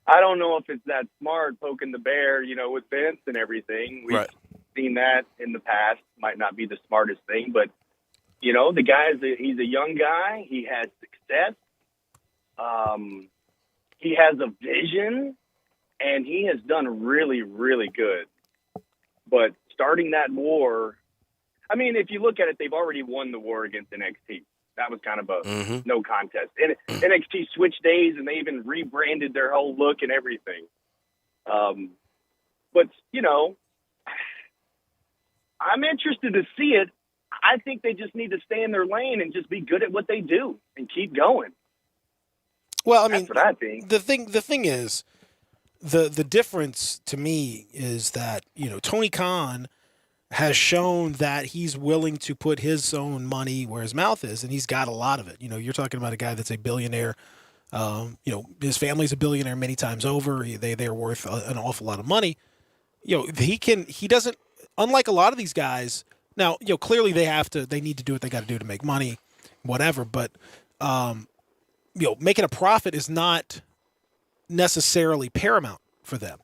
I don't know if it's that smart poking the bear, with Vince and everything. We've seen that in the past. Might not be the smartest thing, but, the guy he's a young guy. He has success. He has a vision, and he has done really, really good. But starting that war, I mean, if you look at it, they've already won the war against NXT. That was kind of a no contest. And NXT switched days, and they even rebranded their whole look and everything. But, I'm interested to see it. I think they just need to stay in their lane and just be good at what they do and keep going. Well, I mean, that's what I think. The thing is, the difference to me is that, Tony Khan has shown that he's willing to put his own money where his mouth is, and he's got a lot of it. You're talking about a guy that's a billionaire. His family's a billionaire many times over. They're worth an awful lot of money. He doesn't, unlike a lot of these guys. Now, clearly they need to do what they got to do to make money, whatever. But, making a profit is not necessarily paramount for them.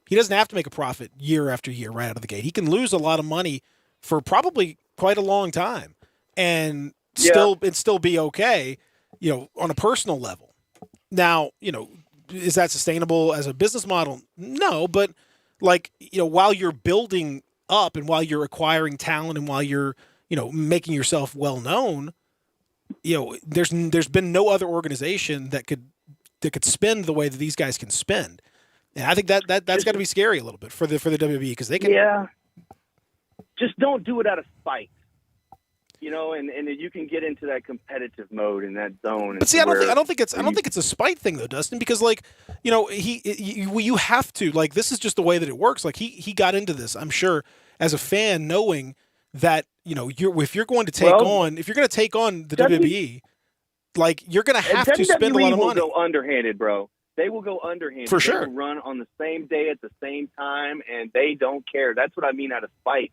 He doesn't have to make a profit year after year right out of the gate. He can lose a lot of money for probably quite a long time and still be okay, on a personal level. Now, is that sustainable as a business model? No, but while you're building up and while you're acquiring talent and while you're, making yourself well known, there's been no other organization that could spend the way that these guys can spend. And I think that's got to be scary a little bit for the WWE because they can. Yeah. Just don't do it out of spite. And you can get into that competitive mode in that zone. But see, I don't think it's a spite thing though, Dustin, because you have to, this is just the way that it works. He got into this, I'm sure, as a fan, knowing that, if you're going to take on the WWE, you're going to have to spend a lot of money. WWE will go underhanded, bro. They will go underhanded. For sure. They will run on the same day at the same time, and they don't care. That's what I mean out of spite.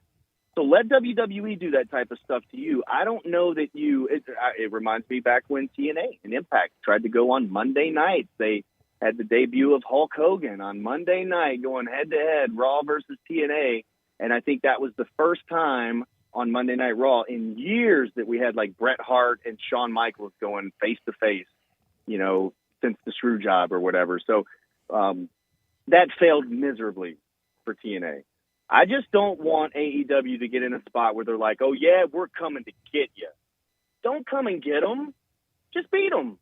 So let WWE do that type of stuff to you. I don't know that it reminds me back when TNA and Impact tried to go on Monday nights. They had the debut of Hulk Hogan on Monday night going head-to-head, Raw versus TNA, and I think that was the first time on Monday Night Raw in years that we had Bret Hart and Shawn Michaels going face-to-face, since the screw job or whatever. So that failed miserably for TNA. I just don't want AEW to get in a spot where they're like, oh, yeah, we're coming to get you. Don't come and get them. Just beat them.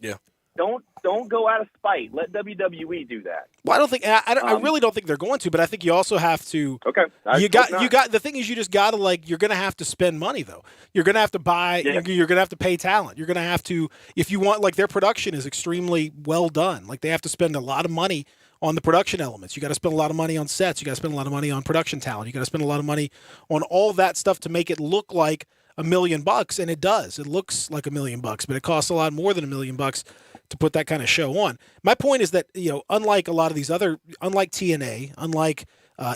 Yeah. Don't go out of spite. Let WWE do that. Well, I don't think I really don't think they're going to, but I think you also have to. Okay. The thing is, you just got to you're going to have to spend money though. You're going to have to buy. Yeah. You're going to have to pay talent. You're going to have to, if you want, their production is extremely well done. They have to spend a lot of money on the production elements. You got to spend a lot of money on sets. You got to spend a lot of money on production talent. You got to spend a lot of money on all that stuff to make it look like $1 million, and it does. It looks like $1 million, but it costs a lot more than $1 million to put that kind of show on. My point is that, unlike a lot of these unlike TNA, unlike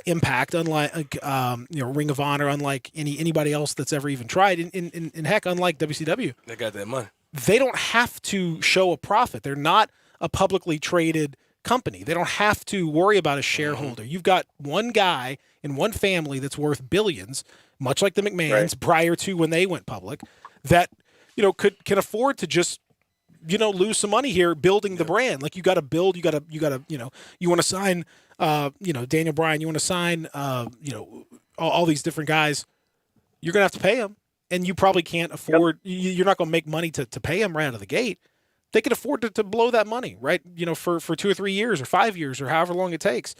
Impact, unlike Ring of Honor, unlike anybody else that's ever even tried, in heck, unlike WCW, they got that money. They don't have to show a profit. They're not a publicly traded company. They don't have to worry about a shareholder. You've got one guy in one family that's worth billions, much like the McMahons prior to when they went public, that can afford to just lose some money here building the brand. You got to build. You want to sign Daniel Bryan. You want to sign all these different guys. You're gonna have to pay them, and you probably can't afford. You're not gonna make money to pay them right out of the gate. They can afford to blow that money, right? For 2 or 3 years or 5 years or however long it takes.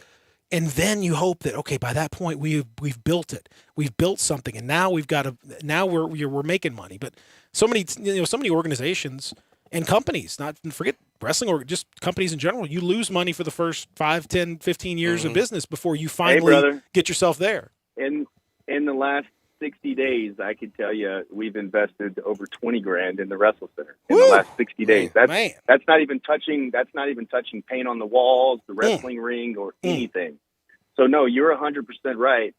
And then you hope that, okay, by that point we've built it. We've built something, and now we're making money. But so many organizations and companies, not forget wrestling or just companies in general, you lose money for the first 5, 10, 15 years of business before you finally get yourself there. In the last 60 days, I can tell you we've invested over $20,000 in the Wrestle Center in the last 60 days. That's not even touching paint on the walls, the wrestling ring, or anything. So no, you're 100% right.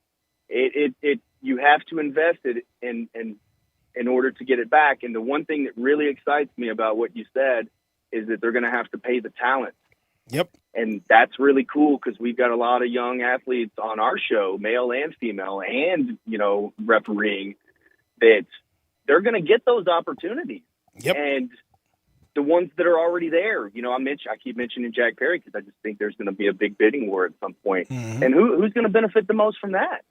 You have to invest it in order to get it back. And the one thing that really excites me about what you said is that they're going to have to pay the talent. Yep. And that's really cool because we've got a lot of young athletes on our show, male and female, and, refereeing, that they're going to get those opportunities. Yep. And the ones that are already there, I keep mentioning Jack Perry because I just think there's going to be a big bidding war at some point. Mm-hmm. And who's going to benefit the most from that?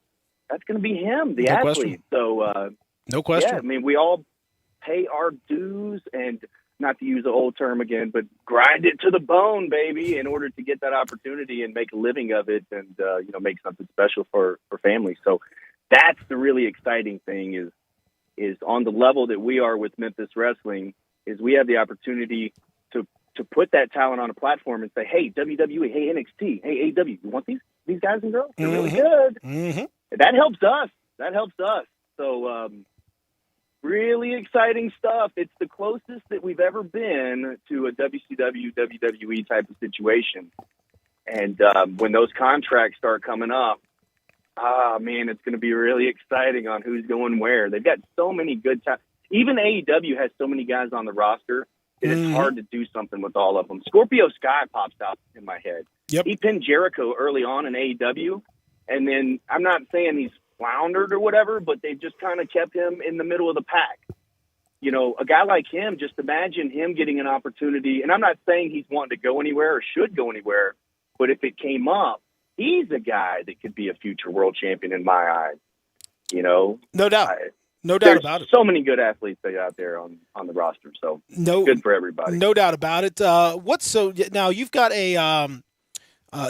That's going to be him, the athlete. Question. So, no question. Yeah, we all pay our dues and, not to use the old term again, but grind it to the bone, baby, in order to get that opportunity and make a living of it and, make something special for families. So that's the really exciting thing is on the level that we are with Memphis Wrestling, is we have the opportunity to put that talent on a platform and say, hey, WWE, hey, NXT, hey, AEW, you want these guys and girls? They're really good. Mm-hmm. That helps us. So really exciting stuff. It's the closest that we've ever been to a WCW, WWE type of situation. And when those contracts start coming up, man, it's going to be really exciting on who's going where. They've got so many good talent. Even AEW has so many guys on the roster that it's hard to do something with all of them. Scorpio Sky pops out in my head. Yep. He pinned Jericho early on in AEW, and then I'm not saying he's floundered or whatever, but they just kind of kept him in the middle of the pack. You know, a guy like him, just imagine him getting an opportunity, and I'm not saying he's wanting to go anywhere or should go anywhere, but if it came up, he's a guy that could be a future world champion in my eyes. You know? No doubt. No doubt about it. So many good athletes out there on the roster, so good for everybody. No doubt about it. Now you've got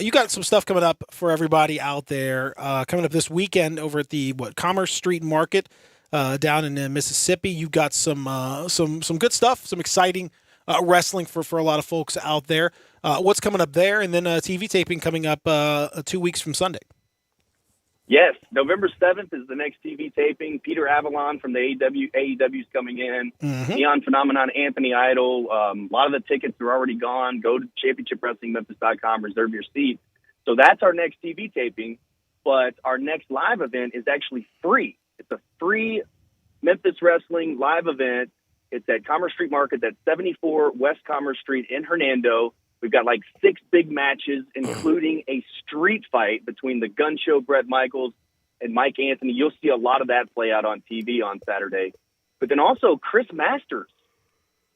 you got some stuff coming up for everybody out there. Coming up this weekend over at the Commerce Street Market down in Mississippi. You've got some good stuff, some exciting wrestling for a lot of folks out there. What's coming up there, and then TV taping coming up 2 weeks from Sunday. Yes, November 7th is the next TV taping. Peter Avalon from the AEW is coming in. Neon Phenomenon, Anthony Idol. A lot of the tickets are already gone. Go to championshipwrestlingmemphis.com, reserve your seat. So that's our next TV taping. But our next live event is actually free. It's a free Memphis Wrestling live event. It's at Commerce Street Market. That's 74 West Commerce Street in Hernando. We've got like 6 big matches, including a street fight between the Gun Show Bret Michaels and Mike Anthony. You'll see a lot of that play out on TV on Saturday. But then also Chris Masters,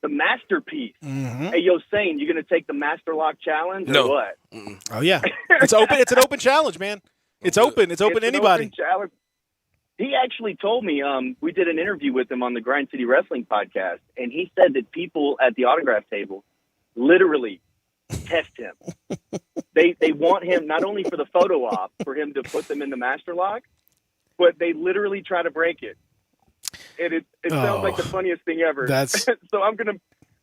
the masterpiece. Hey, yo, Sane, you going to take the Master Lock Challenge or what? Oh, yeah. It's open. It's an open challenge, man. It's open. It's open to anybody. Open challenge. He actually told me, we did an interview with him on the Grind City Wrestling podcast, and he said that people at the autograph table literally test him. They want him not only for the photo op, for him to put them in the Master Lock, but they literally try to break it. And it sounds like the funniest thing ever. So I'm going to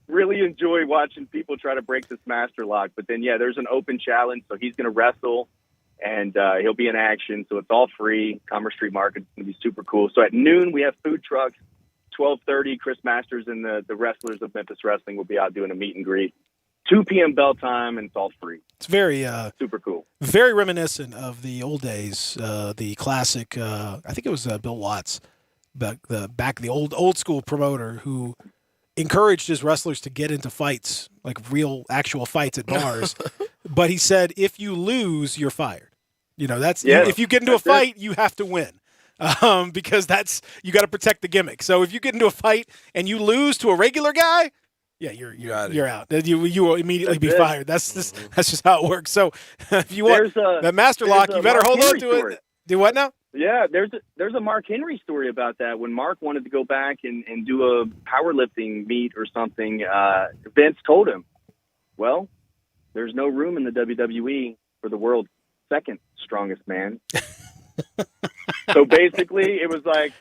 really enjoy watching people try to break this Master Lock. But then, yeah, there's an open challenge, so he's going to wrestle, and he'll be in action. So it's all free. Commerce Street Market is going to be super cool. So at noon, we have food trucks. 12:30, Chris Masters and the wrestlers of Memphis Wrestling will be out doing a meet and greet. 2 p.m. bell time, and it's all free. It's very super cool. Very reminiscent of the old days. The classic, I think it was Bill Watts, the old school promoter who encouraged his wrestlers to get into fights, like real actual fights at bars. But he said, if you lose, you're fired. You know, if you get into a fight, you have to win. Because you got to protect the gimmick. So if you get into a fight and you lose to a regular guy, yeah, you're out. You will immediately be fired. That's just how it works. So if you want that Master Lock, you better hold on to it. Do what now? Yeah, there's a Mark Henry story about that. When Mark wanted to go back and do a powerlifting meet or something, Vince told him, well, there's no room in the WWE for the world's second strongest man. So basically, it was like,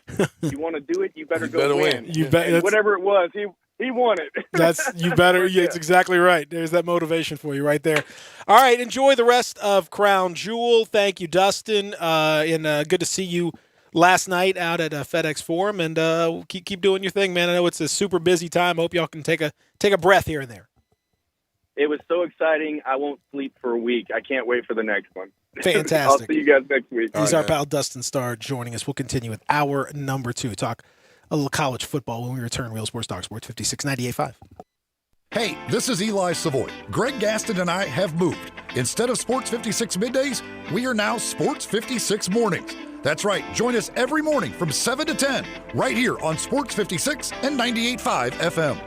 you want to do it, you better go win. Whatever it was, he won it. It's exactly right. There's that motivation for you right there. All right, enjoy the rest of Crown Jewel. Thank you, Dustin. And good to see you last night out at FedEx Forum. And keep doing your thing, man. I know it's a super busy time. I hope y'all can take a breath here and there. It was so exciting. I won't sleep for a week. I can't wait for the next one. Fantastic. I'll see you guys next week. He's our pal Dustin Starr joining us. We'll continue with hour number 2. Talk a little college football when we return. Real Sports Talk, Sports 56, 98.5. Hey, this is Eli Savoy. Greg Gaston and I have moved. Instead of Sports 56 middays, we are now Sports 56 mornings. That's right. Join us every morning from 7 to 10 right here on Sports 56 and 98.5 FM.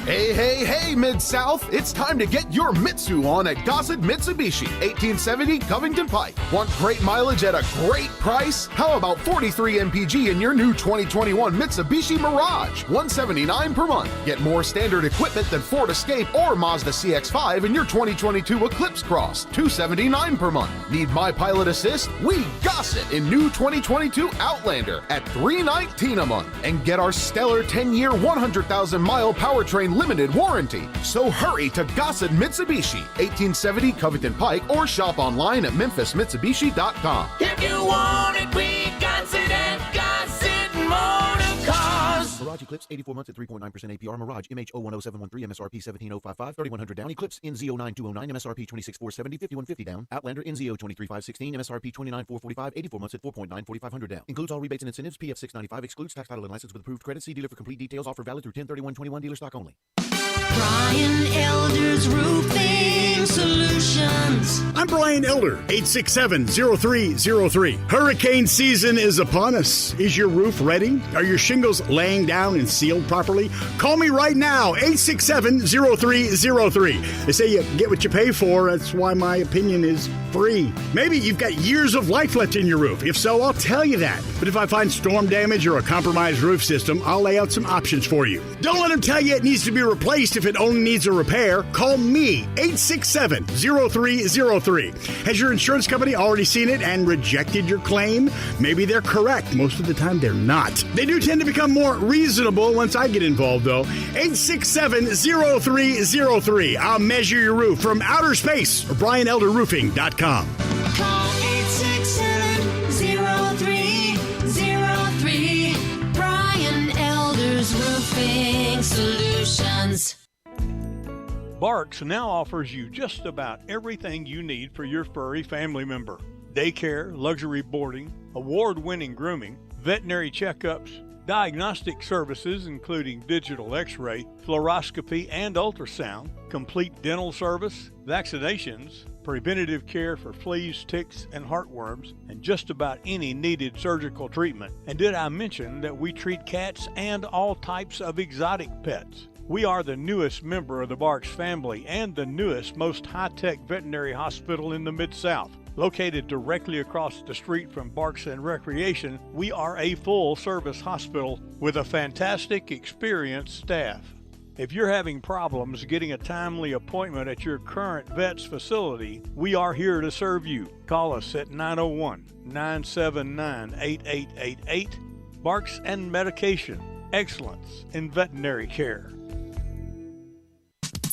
Hey, hey, hey, Mid-South! It's time to get your Mitsu on at Gossett Mitsubishi, 1870 Covington Pike. Want great mileage at a great price? How about 43 mpg in your new 2021 Mitsubishi Mirage, $179 per month. Get more standard equipment than Ford Escape or Mazda CX-5 in your 2022 Eclipse Cross, $279 per month. Need My Pilot Assist? We Gossett in new 2022 Outlander at $319 a month. And get our stellar 10-year, 100,000-mile Powertrain limited warranty. So hurry to Gossett Mitsubishi, 1870 Covington Pike, or shop online at memphismitsubishi.com. If you want it, we got it at Gossett Motor Cars. Mirage Eclipse, 84 months at 3.9% APR. Mirage MH010713 MSRP 17055, 3100 down. Eclipse NZ09209 MSRP 26470, 5150 down. Outlander NZ023516 MSRP 29445, 84 months at 4.9, 4500 down. Includes all rebates and incentives. PF 695 excludes tax, title, and license with approved credit. See dealer for complete details. Offer valid through 10/31/21. Dealer stock only. Brian Elder's Roofing Solutions. I'm Brian Elder, 867-0303. Hurricane season is upon us. Is your roof ready? Are your shingles laying down and sealed properly? Call me right now, 867-0303. They say you get what you pay for. That's why my opinion is free. Maybe you've got years of life left in your roof. If so, I'll tell you that. But if I find storm damage or a compromised roof system, I'll lay out some options for you. Don't let them tell you it needs to be replaced if it only needs a repair. Call me, 867-0303. Has your insurance company already seen it and rejected your claim? Maybe they're correct. Most of the time, they're not. They do tend to become more reasonable once I get involved, though. 867-0303. I'll measure your roof from outer space or BrianElderRoofing.com. Call 867-0303. Brian Elder's Roofing Solutions. Barks now offers you just about everything you need for your furry family member. Daycare, luxury boarding, award-winning grooming, veterinary checkups, diagnostic services including digital x-ray, fluoroscopy, and ultrasound, complete dental service, vaccinations, preventative care for fleas, ticks, and heartworms, and just about any needed surgical treatment. And did I mention that we treat cats and all types of exotic pets? We are the newest member of the Barks family and the newest, most high-tech veterinary hospital in the Mid-South. Located directly across the street from Barks and Recreation, we are a full-service hospital with a fantastic, experienced staff. If you're having problems getting a timely appointment at your current vet's facility, we are here to serve you. Call us at 901-979-8888. Barks and Medication. Excellence in veterinary care.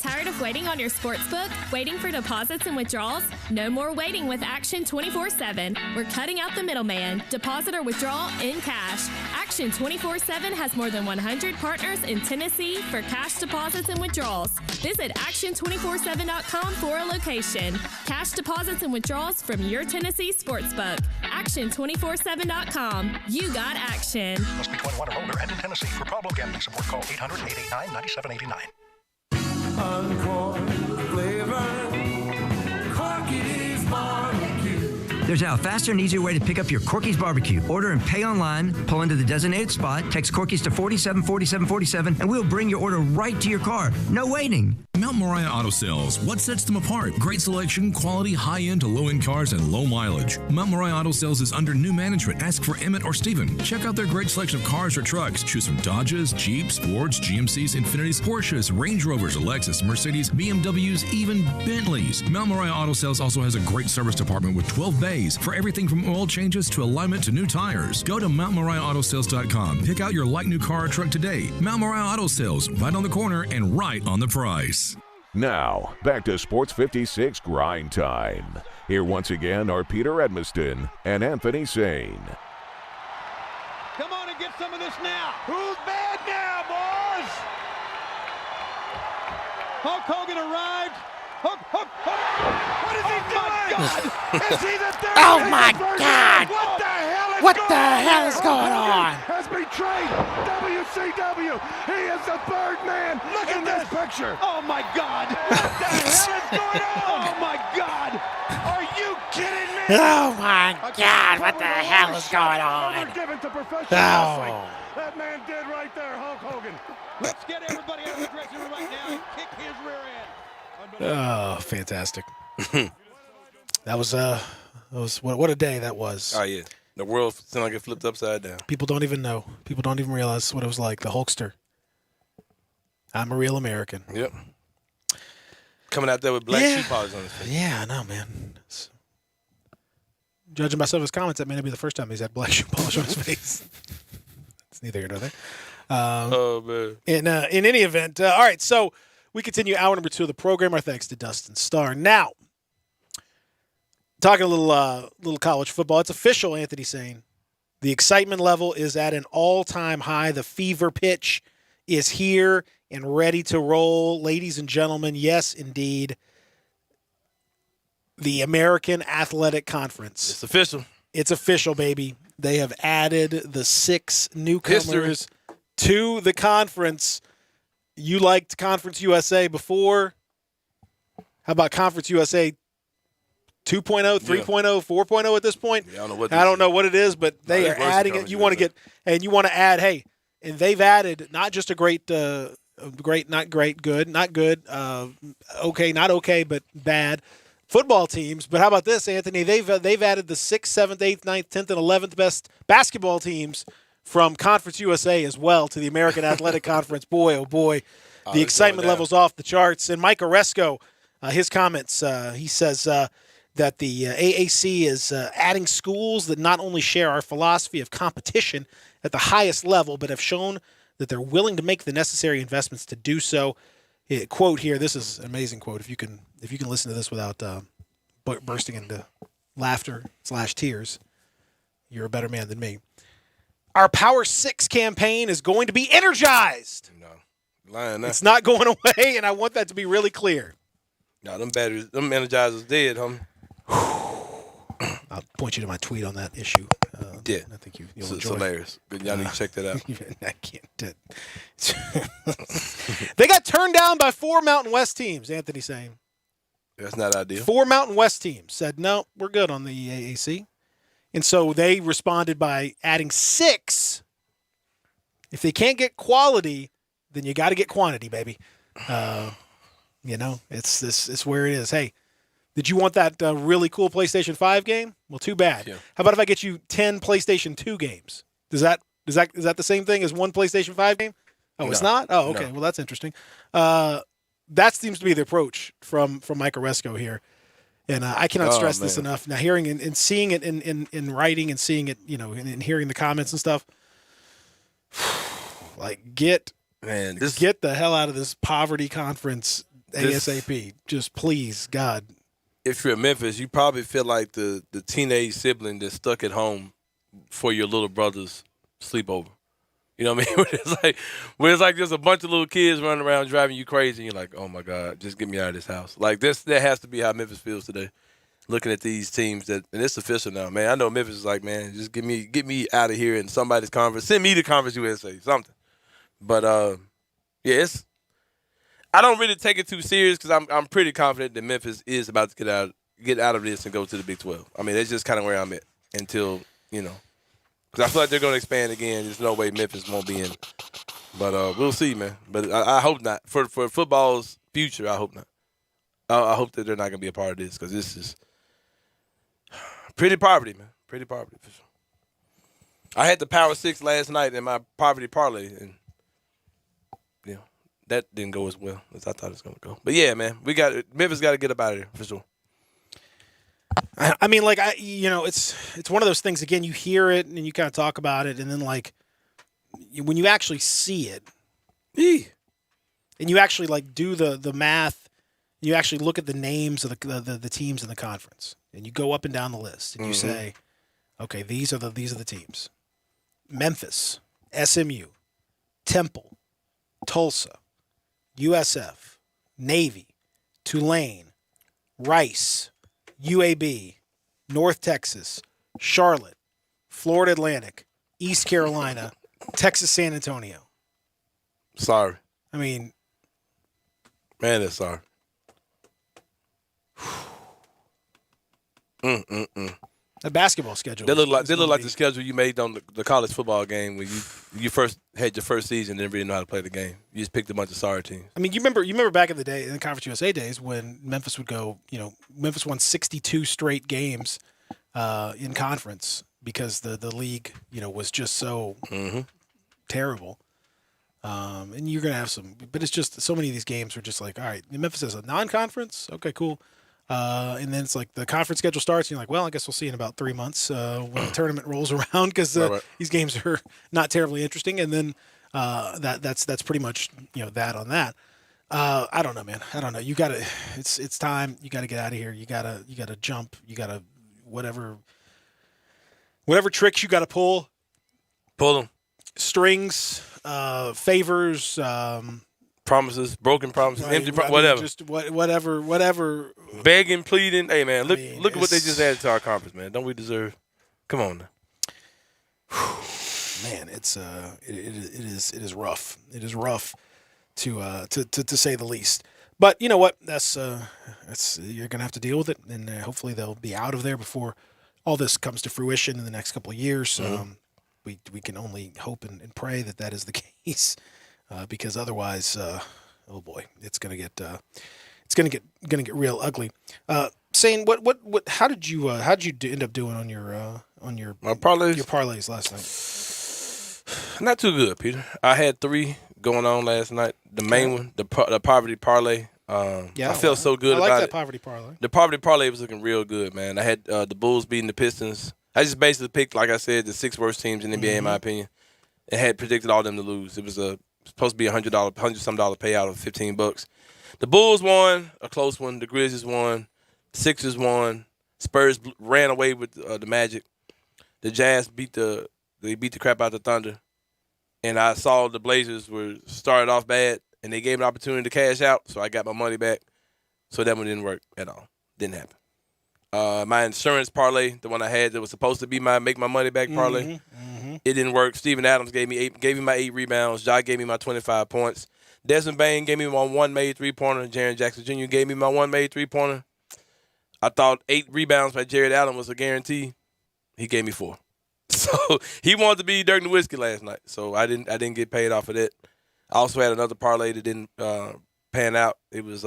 Tired of waiting on your sportsbook? Waiting for deposits and withdrawals? No more waiting with Action 24/7. We're cutting out the middleman. Deposit or withdrawal in cash. Action 24/7 has more than 100 partners in Tennessee for cash deposits and withdrawals. Visit action247.com for a location. Cash deposits and withdrawals from your Tennessee sportsbook. Action247.com. You got action. Must be 21 or older and in Tennessee. For problem gambling support, call 800-889-9789. Uncorn flavor, Corky's barbecue. There's now a faster and easier way to pick up your Corky's barbecue. Order and pay online, pull into the designated spot, text Corky's to 474747, and we'll bring your order right to your car. No waiting. Mount Moriah Auto Sales. What sets them apart? Great selection, quality, high-end to low-end cars, and low mileage. Mount Moriah Auto Sales is under new management. Ask for Emmett or Steven. Check out their great selection of cars or trucks. Choose from Dodges, Jeeps, Fords, GMCs, Infinitis, Porsches, Range Rovers, Lexus, Mercedes, BMWs, even Bentleys. Mount Moriah Auto Sales also has a great service department with 12 bays for everything from oil changes to alignment to new tires. Go to MountMoriahAutoSales.com. Pick out your like new car or truck today. Mount Moriah Auto Sales, right on the corner and right on the price. Now, back to Sports 56 Grind Time. Here once again are Peter Edmiston and Anthony Sane. Come on and get some of this now. Who's bad now, boys? Hulk Hogan arrived. Hulk. What is he doing? God. Is he the third? Oh, my God. What the hell is going on? Has betrayed WCW. He is the Birdman. Look at this picture. Oh, my God. What the hell is going on? Oh, my God. Are you kidding me? Oh, my God. What the hell is going on? Given to professional Oh. wrestling. That man did right there, Hulk Hogan. Let's get everybody out of the dressing room right now and kick his rear end. Oh, fantastic. That was what a day that was. Oh, yeah. The world seemed like it flipped upside down. People don't even know. People don't even realize what it was like. The Hulkster. I'm a real American. Yep. Coming out there with black shoe polish on his face. Yeah, I know, man. Judging by some of his comments, that may not be the first time he's had black shoe polish on his face. It's neither here nor there. Oh, man. In any event, all right, so we continue hour number 2 of the program. Our thanks to Dustin Starr. Now, talking a little college football. It's official, Anthony saying. The excitement level is at an all-time high. The fever pitch is here and ready to roll. Ladies and gentlemen, yes, indeed. The American Athletic Conference. It's official. It's official, baby. They have added the 6 newcomers to the conference. You liked Conference USA before. How about Conference USA 2.0, 3.0, 4.0 at this point? Yeah, I don't know what it is, but they are adding it. You want to get, and you want to add, hey, and they've added not just a great, not great, good, not good, okay, not okay, but bad football teams. But how about this, Anthony? They've added the 6th, 7th, 8th, 9th, 10th, and 11th best basketball teams from Conference USA as well to the American Athletic Conference. Boy, oh boy, the excitement level's off the charts. And Mike Oresco, his comments, he says that the AAC is adding schools that not only share our philosophy of competition at the highest level, but have shown that they're willing to make the necessary investments to do so. Quote here, this is an amazing quote. If you can listen to this without bursting into laughter/tears, you're a better man than me. Our Power 6 campaign is going to be energized. No, lying now. It's not going away, and I want that to be really clear. No, them energizers dead, homie. I'll point you to my tweet on that issue. Yeah, I think you'll it's enjoy. hilarious. Y'all need to check that out. I can't. They got turned down by 4 Mountain West teams. Anthony saying that's not ideal. 4 Mountain West teams said no, we're good on the AAC, and so they responded by adding 6. If they can't get quality, then you got to get quantity, baby. It's where it is. Hey, did you want that really cool PlayStation 5 game? Well, too bad. Yeah. How about if I get you 10 PlayStation 2 games? Is that the same thing as one PlayStation 5 game? Oh, No. it's not? Oh, okay. No. Well, that's interesting. That seems to be the approach from Mike Oresco here. And I cannot stress this enough. Now, hearing and seeing it in writing and seeing it, and hearing the comments and stuff, like get the hell out of this poverty conference ASAP. Just please, God. If you're in Memphis, you probably feel like the teenage sibling that's stuck at home for your little brother's sleepover. You know what I mean? Where it's like there's a bunch of little kids running around driving you crazy, and you're like, oh my God, just get me out of this house. Like that has to be how Memphis feels today. Looking at these teams and it's official now, man. I know Memphis is like, man, just get me out of here in somebody's conference. Send me to Conference USA, something. But I don't really take it too serious because I'm pretty confident that Memphis is about to get out of this and go to the Big 12. I mean, that's just kind of where I'm at until, because I feel like they're going to expand again. There's no way Memphis won't be in. But we'll see, man. But I hope not. For football's future, I hope not. I hope that they're not going to be a part of this because this is pretty poverty, man. Pretty poverty, for sure. I had the Power 6 last night in my poverty parlay, and that didn't go as well as I thought it was going to go. But yeah, man, Memphis got to get up out of here for sure. I mean, like it's one of those things. Again, you hear it and you kind of talk about it, and then like when you actually see it, and you actually like do the math, you actually look at the names of the teams in the conference, and you go up and down the list, and you say, okay, these are the teams: Memphis, SMU, Temple, Tulsa, USF, Navy, Tulane, Rice, UAB, North Texas, Charlotte, Florida Atlantic, East Carolina, Texas San Antonio. Sorry. I mean, man, that's sorry. The basketball schedule. They look like the schedule you made on the college football game when you first had your first season and didn't really know how to play the game. You just picked a bunch of sorry teams. I mean, you remember back in the day, in the Conference USA days, when Memphis would go, Memphis won 62 straight games in conference because the league, was just so terrible. And you're going to have some, but it's just so many of these games are just like, all right, Memphis is a non-conference. Okay, cool. And then it's like the conference schedule starts, and you're like, well, I guess we'll see in about 3 months when the tournament rolls around because these games are not terribly interesting. And then that's pretty much that on that. I don't know, man. I don't know. You gotta. It's time. You gotta get out of here. You gotta jump. You gotta whatever tricks you gotta pull. Pull them. Strings, favors. Promises, broken promises, right, empty whatever. Just whatever. Begging, pleading. Hey, man, look at what they just added to our conference, man. Don't we deserve? Come on now. Man, it is rough. It is rough to say the least. But you know what? That's you're gonna have to deal with it, and hopefully they'll be out of there before all this comes to fruition in the next couple of years. We can only hope and pray that is the case. Because otherwise, oh boy, it's gonna get real ugly. Saying how did you end up doing on your parlays? Your parlays last night? Not too good, Peter. I had 3 going on last night. The main one, the poverty parlay. I felt so good I like about that it. poverty parlay. The poverty parlay was looking real good, man. I had the Bulls beating the Pistons. I just basically picked, like I said, the 6 worst teams in the NBA in my opinion, and had predicted all of them to lose. It was supposed to be $100 payout of $15. The Bulls won, a close one. The Grizzlies won. The Sixers won. Spurs ran away with the Magic. The Jazz beat the crap out of the Thunder. And I saw the Blazers started off bad, and they gave me an opportunity to cash out, so I got my money back. So that one didn't work at all. Didn't happen. My insurance parlay, the one I had that was supposed to be my make my money back parlay, it didn't work. Steven Adams gave me my 8 rebounds. Ja gave me my 25 points. Desmond Bain gave me my 1 made 3-pointer. Jaren Jackson Jr. gave me my 1 made 3-pointer. I thought 8 rebounds by Jared Allen was a guarantee. He gave me 4. So he wanted to be Dirk Nowitzki last night. So I didn't get paid off of that. I also had another parlay that didn't pan out. It was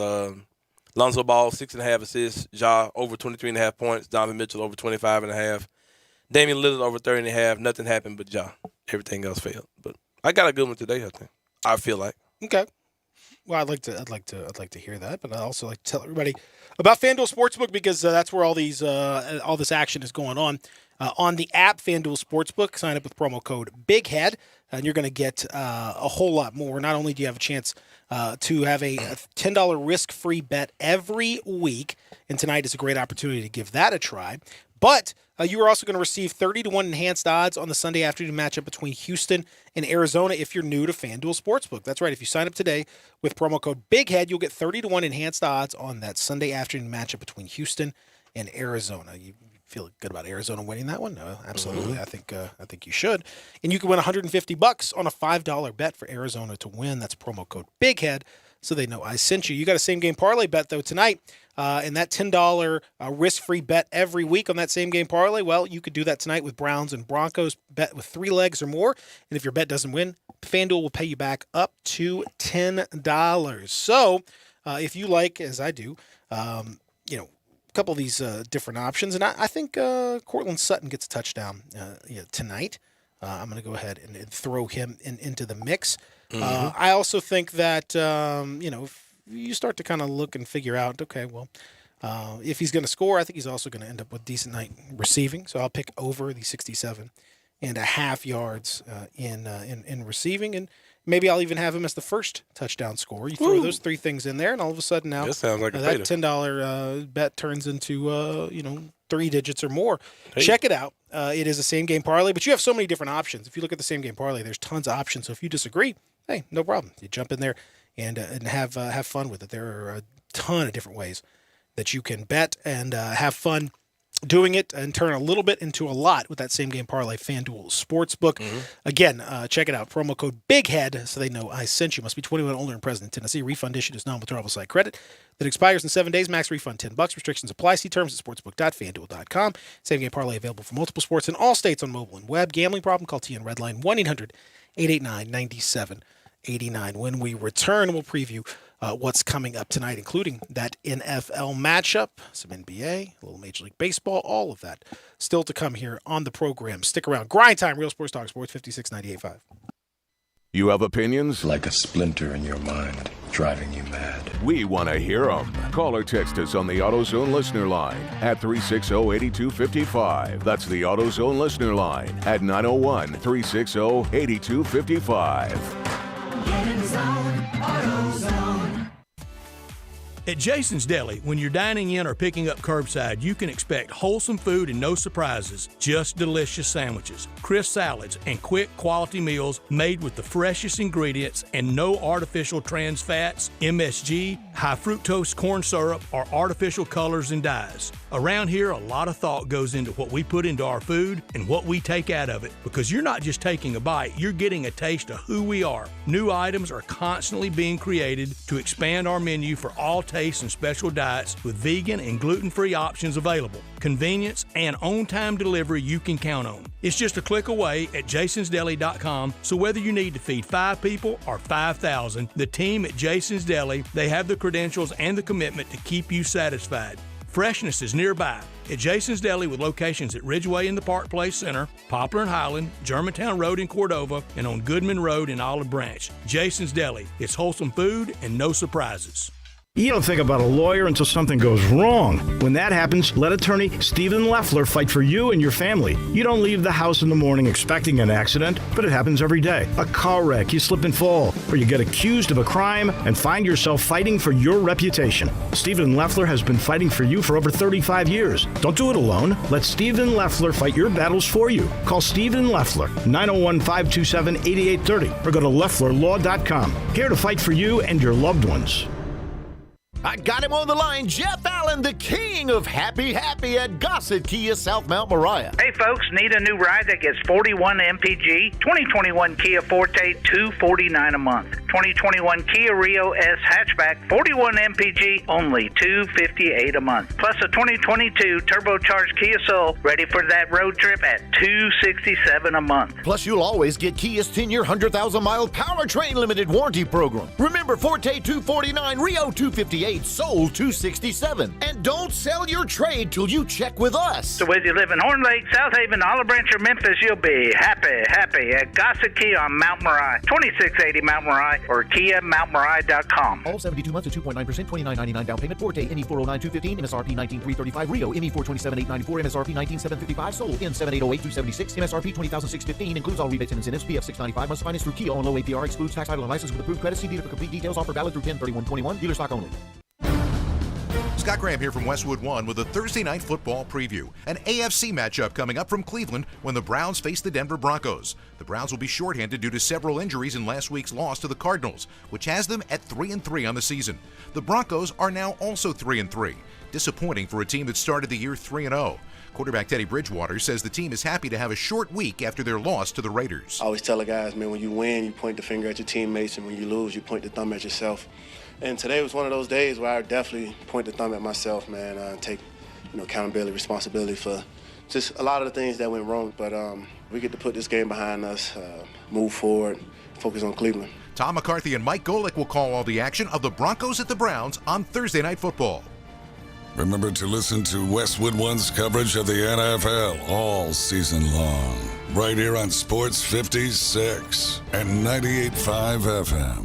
Lonzo Ball, 6.5 assists. Ja over 23.5 points. Donovan Mitchell over 25.5. Damian Lillard over 30.5. Nothing happened but Ja. Everything else failed. But I got a good one today, I think. I feel like. Okay. Well, I'd like to hear that, but I'd also like to tell everybody about FanDuel Sportsbook because that's where all this action is going on. On the app, FanDuel Sportsbook, sign up with promo code BIGHEAD, and you're going to get a whole lot more. Not only do you have a chance to have a $10 risk-free bet every week, and tonight is a great opportunity to give that a try, but you are also going to receive 30-1 enhanced odds on the Sunday afternoon matchup between Houston and Arizona if you're new to FanDuel Sportsbook. That's right. If you sign up today with promo code BIGHEAD, you'll get 30-1 enhanced odds on that Sunday afternoon matchup between Houston and Arizona. You feel good about Arizona winning that one? No, absolutely. I think you should. And you can win $150 on a $5 bet for Arizona to win. That's promo code BIGHEAD, so they know I sent you. You got a same-game parlay bet, though, tonight. And that $10 risk-free bet every week on that same-game parlay, well, you could do that tonight with Browns and Broncos, bet with 3 legs or more. And if your bet doesn't win, FanDuel will pay you back up to $10. So if you like, as I do, a couple of these different options. And I think Cortland Sutton gets a touchdown tonight. I'm going to go ahead and throw him into the mix. I also think that, if you start to kind of look and figure out, okay, well, if he's going to score, I think he's also going to end up with decent night receiving. So I'll pick over the 67.5 yards in receiving, and maybe I'll even have him as the first touchdown scorer. You throw those 3 things in there, and all of a sudden now that sounds like that $10 bet turns into 3 digits or more. Hey. Check it out. It is a same-game parlay, but you have so many different options. If you look at the same-game parlay, there's tons of options. So if you disagree, hey, no problem. You jump in there and have fun with it. There are a ton of different ways that you can bet and have fun doing it and turn a little bit into a lot with that same game parlay FanDuel Sportsbook. Again, check it out. Promo code BIGHEAD so they know I sent you. Must be 21 older and present in Tennessee. Refund issued as non-withdrawable site credit that expires in 7 days. Max refund $10. Restrictions apply. See terms at sportsbook.fanduel.com. Same game parlay available for multiple sports in all states on mobile and web. Gambling problem? Call TN Redline 1-800-889-9789. When we return, we'll preview what's coming up tonight, including that NFL matchup, some NBA, a little Major League Baseball, all of that still to come here on the program. Stick around. Grind Time, Real Sports Talk, Sports 56 98.5. You have opinions? Like a splinter in your mind, driving you mad. We want to hear them. Call or text us on the AutoZone listener line at 360-8255. That's the AutoZone listener line at 901-360-8255. Get in the zone, AutoZone. At Jason's Deli, when you're dining in or picking up curbside, you can expect wholesome food and no surprises, just delicious sandwiches, crisp salads, and quick quality meals made with the freshest ingredients and no artificial trans fats, MSG, high fructose corn syrup, or artificial colors and dyes. Around here, a lot of thought goes into what we put into our food and what we take out of it, because you're not just taking a bite, you're getting a taste of who we are. New items are constantly being created to expand our menu for all tastes and special diets with vegan and gluten-free options available. Convenience and on-time delivery you can count on. It's just a click away at jasonsdeli.com, so whether you need to feed 5 people or 5,000, the team at Jason's Deli, they have the credentials and the commitment to keep you satisfied. Freshness is nearby at Jason's Deli with locations at Ridgeway in the Park Place Center, Poplar and Highland, Germantown Road in Cordova, and on Goodman Road in Olive Branch. Jason's Deli. It's wholesome food and no surprises. You don't think about a lawyer until something goes wrong. When that happens, let attorney Stephen Leffler fight for you and your family. You don't leave the house in the morning expecting an accident, but it happens every day. A car wreck, you slip and fall, or you get accused of a crime and find yourself fighting for your reputation. Stephen Leffler has been fighting for you for over 35 years. Don't do it alone. Let Stephen Leffler fight your battles for you. Call Stephen Leffler, 901-527-8830, or go to LefflerLaw.com. Here to fight for you and your loved ones. I got him on the line, Jeff Allen, the king of happy at Gossett Kia South Mount Moriah. Hey folks, need a new ride that gets 41 MPG? 2021 Kia Forte, $249 a month. 2021 Kia Rio S hatchback, 41 MPG, only $258 a month. Plus a 2022 turbocharged Kia Soul, ready for that road trip at $267 a month. Plus, you'll always get Kia's 10-year, 100,000-mile Powertrain limited warranty program. Remember, Forte $249, Rio $258, Soul $267. And don't sell your trade till you check with us. So whether you live in Horn Lake, South Haven, Olive Branch, or Memphis, you'll be happy at Gossett Kia on Mount Moriah, 2680 Mount Moriah, or KiaMountMoriah.com. All 72 months at 2.9%, $29.99 down payment. Forte, NE 409-215, MSRP 19,335. Rio, ME 427,894, MSRP 19,755. Sold, N 7808-276, MSRP 20,615. Includes all rebates and incentives. PF 695. Must finance through Kia on low APR. Excludes tax, title, and license with approved credit. See dealer for complete details. Offer valid through 10/31/21. Dealer stock only. Scott Graham here from Westwood One with a Thursday night football preview. An AFC matchup coming up from Cleveland when the Browns face the Denver Broncos. The Browns will be shorthanded due to several injuries in last week's loss to the Cardinals, which has them at 3-3 on the season. The Broncos are now also 3-3. Disappointing for a team that started the year 3-0. Quarterback Teddy Bridgewater says the team is happy to have a short week after their loss to the Raiders. I always tell the guys, man, when you win, you point the finger at your teammates, and when you lose, you point the thumb at yourself. And today was one of those days where I definitely point the thumb at myself, man, take accountability, responsibility for just a lot of the things that went wrong. But we get to put this game behind us, move forward, focus on Cleveland. Tom McCarthy and Mike Golick will call all the action of the Broncos at the Browns on Thursday Night Football. Remember to listen to Westwood One's coverage of the NFL all season long, right here on Sports 56 and 98.5 FM.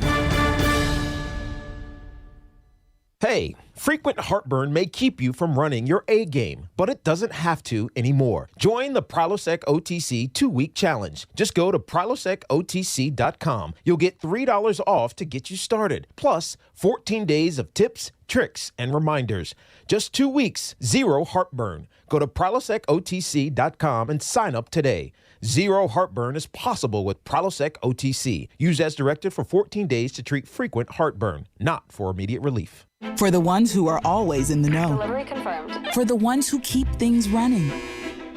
Hey, frequent heartburn may keep you from running your A game, but it doesn't have to anymore. Join the Prilosec OTC 2-week challenge. Just go to prilosecotc.com. You'll get $3 off to get you started, plus 14 days of tips, tricks, and reminders. Just 2 weeks, zero heartburn. Go to prilosecotc.com and sign up today. Zero heartburn is possible with Prilosec OTC. Used as directed for 14 days to treat frequent heartburn, not for immediate relief. For the ones who are always in the know. Delivery confirmed. For the ones who keep things running.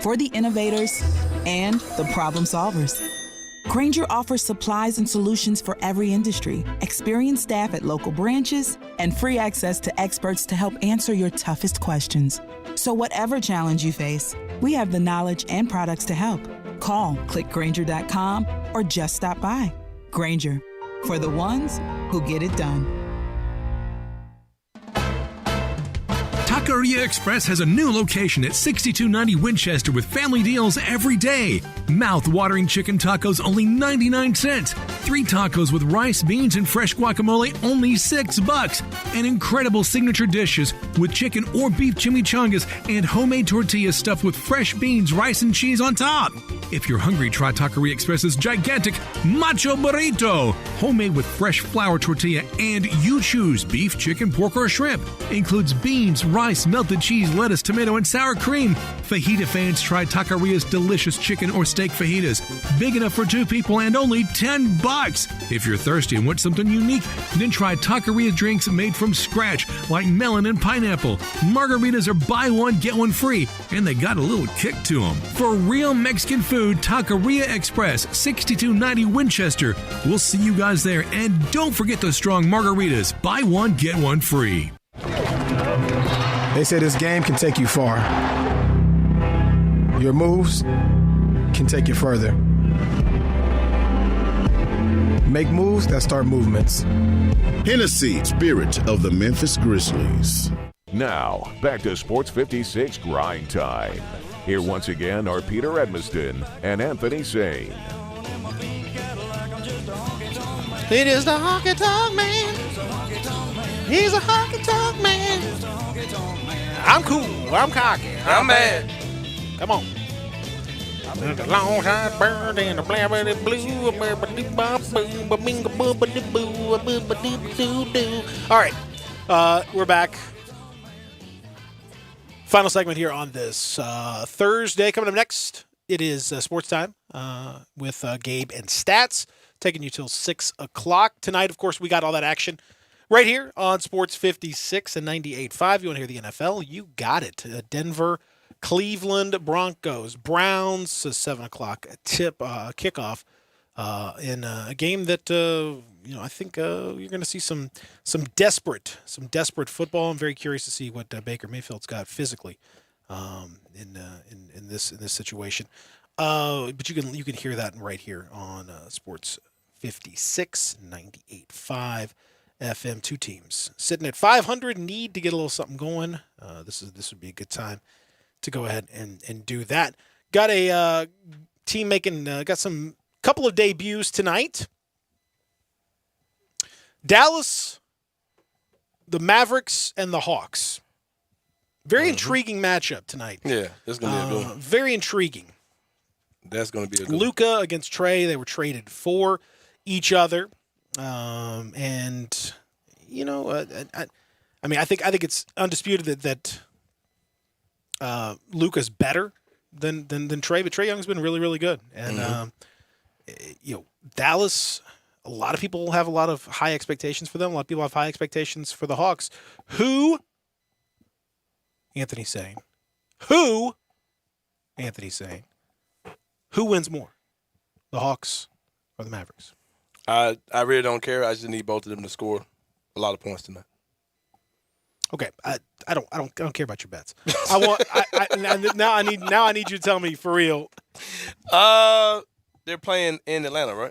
For the innovators and the problem solvers. Grainger offers supplies and solutions for every industry, experienced staff at local branches, and free access to experts to help answer your toughest questions. So whatever challenge you face, we have the knowledge and products to help. Call, click Grainger.com, or just stop by. Grainger, for the ones who get it done. Taqueria Express has a new location at 6290 Winchester with family deals every day. Mouth-watering chicken tacos, only 99 cents. 3 tacos with rice, beans, and fresh guacamole, only $6. And incredible signature dishes with chicken or beef chimichangas and homemade tortillas stuffed with fresh beans, rice, and cheese on top. If you're hungry, try Taqueria Express's gigantic Macho Burrito. Homemade with fresh flour tortilla, and you choose beef, chicken, pork, or shrimp. Includes beans, rice, melted cheese, lettuce, tomato, and sour cream. Fajita fans try Taqueria's delicious chicken or steak fajitas. Big enough for 2 people and only $10. If you're thirsty and want something unique, then try Taqueria drinks made from scratch, like melon and pineapple. Margaritas are buy one, get one free, and they got a little kick to them. For real Mexican food, Taqueria Express, 6290 Winchester. We'll see you guys there, and don't forget those strong margaritas. Buy one, get one free. They say this game can take you far. Your moves can take you further. Make moves that start movements. Hennessy, spirit of the Memphis Grizzlies. Now, back to Sports 56 Grind Time. Here once again are Peter Edmiston and Anthony Sane. It is the honky tonk man. He's a honky tonk man. I'm cool. I'm cocky. I'm mad. Come on. The long time bird and the blabbity blue. All right. We're back. Final segment here on this Thursday. Coming up next, it is sports time with Gabe and Stats, taking you till 6 o'clock. Tonight, of course, we got all that action right here on Sports 56 and 98.5. You want to hear the NFL? You got it. Denver, Cleveland Broncos, Browns, 7 o'clock kickoff in a game that I think you're going to see some desperate football. I'm very curious to see what Baker Mayfield's got physically in this situation. But you can hear that right here on Sports 56, 98.5 FM. 2 teams sitting at 500, need to get a little something going. This would be a good time to go ahead and do that. Got a team making got some couple of debuts tonight. Dallas, the Mavericks, and the Hawks. Very intriguing matchup tonight. Yeah, that's going to be a good one. Very intriguing. That's going to be a good one. Luka against Trey. They were traded for each other. I think it's undisputed that Luka's better than Trey, but Trey Young's been really, really good. And Dallas, a lot of people have a lot of high expectations for them. A lot of people have high expectations for the Hawks. Anthony saying, who wins more, the Hawks or the Mavericks? I really don't care. I just need both of them to score a lot of points tonight. Okay, I don't care about your bets. Now I need you to tell me for real. They're playing in Atlanta, right?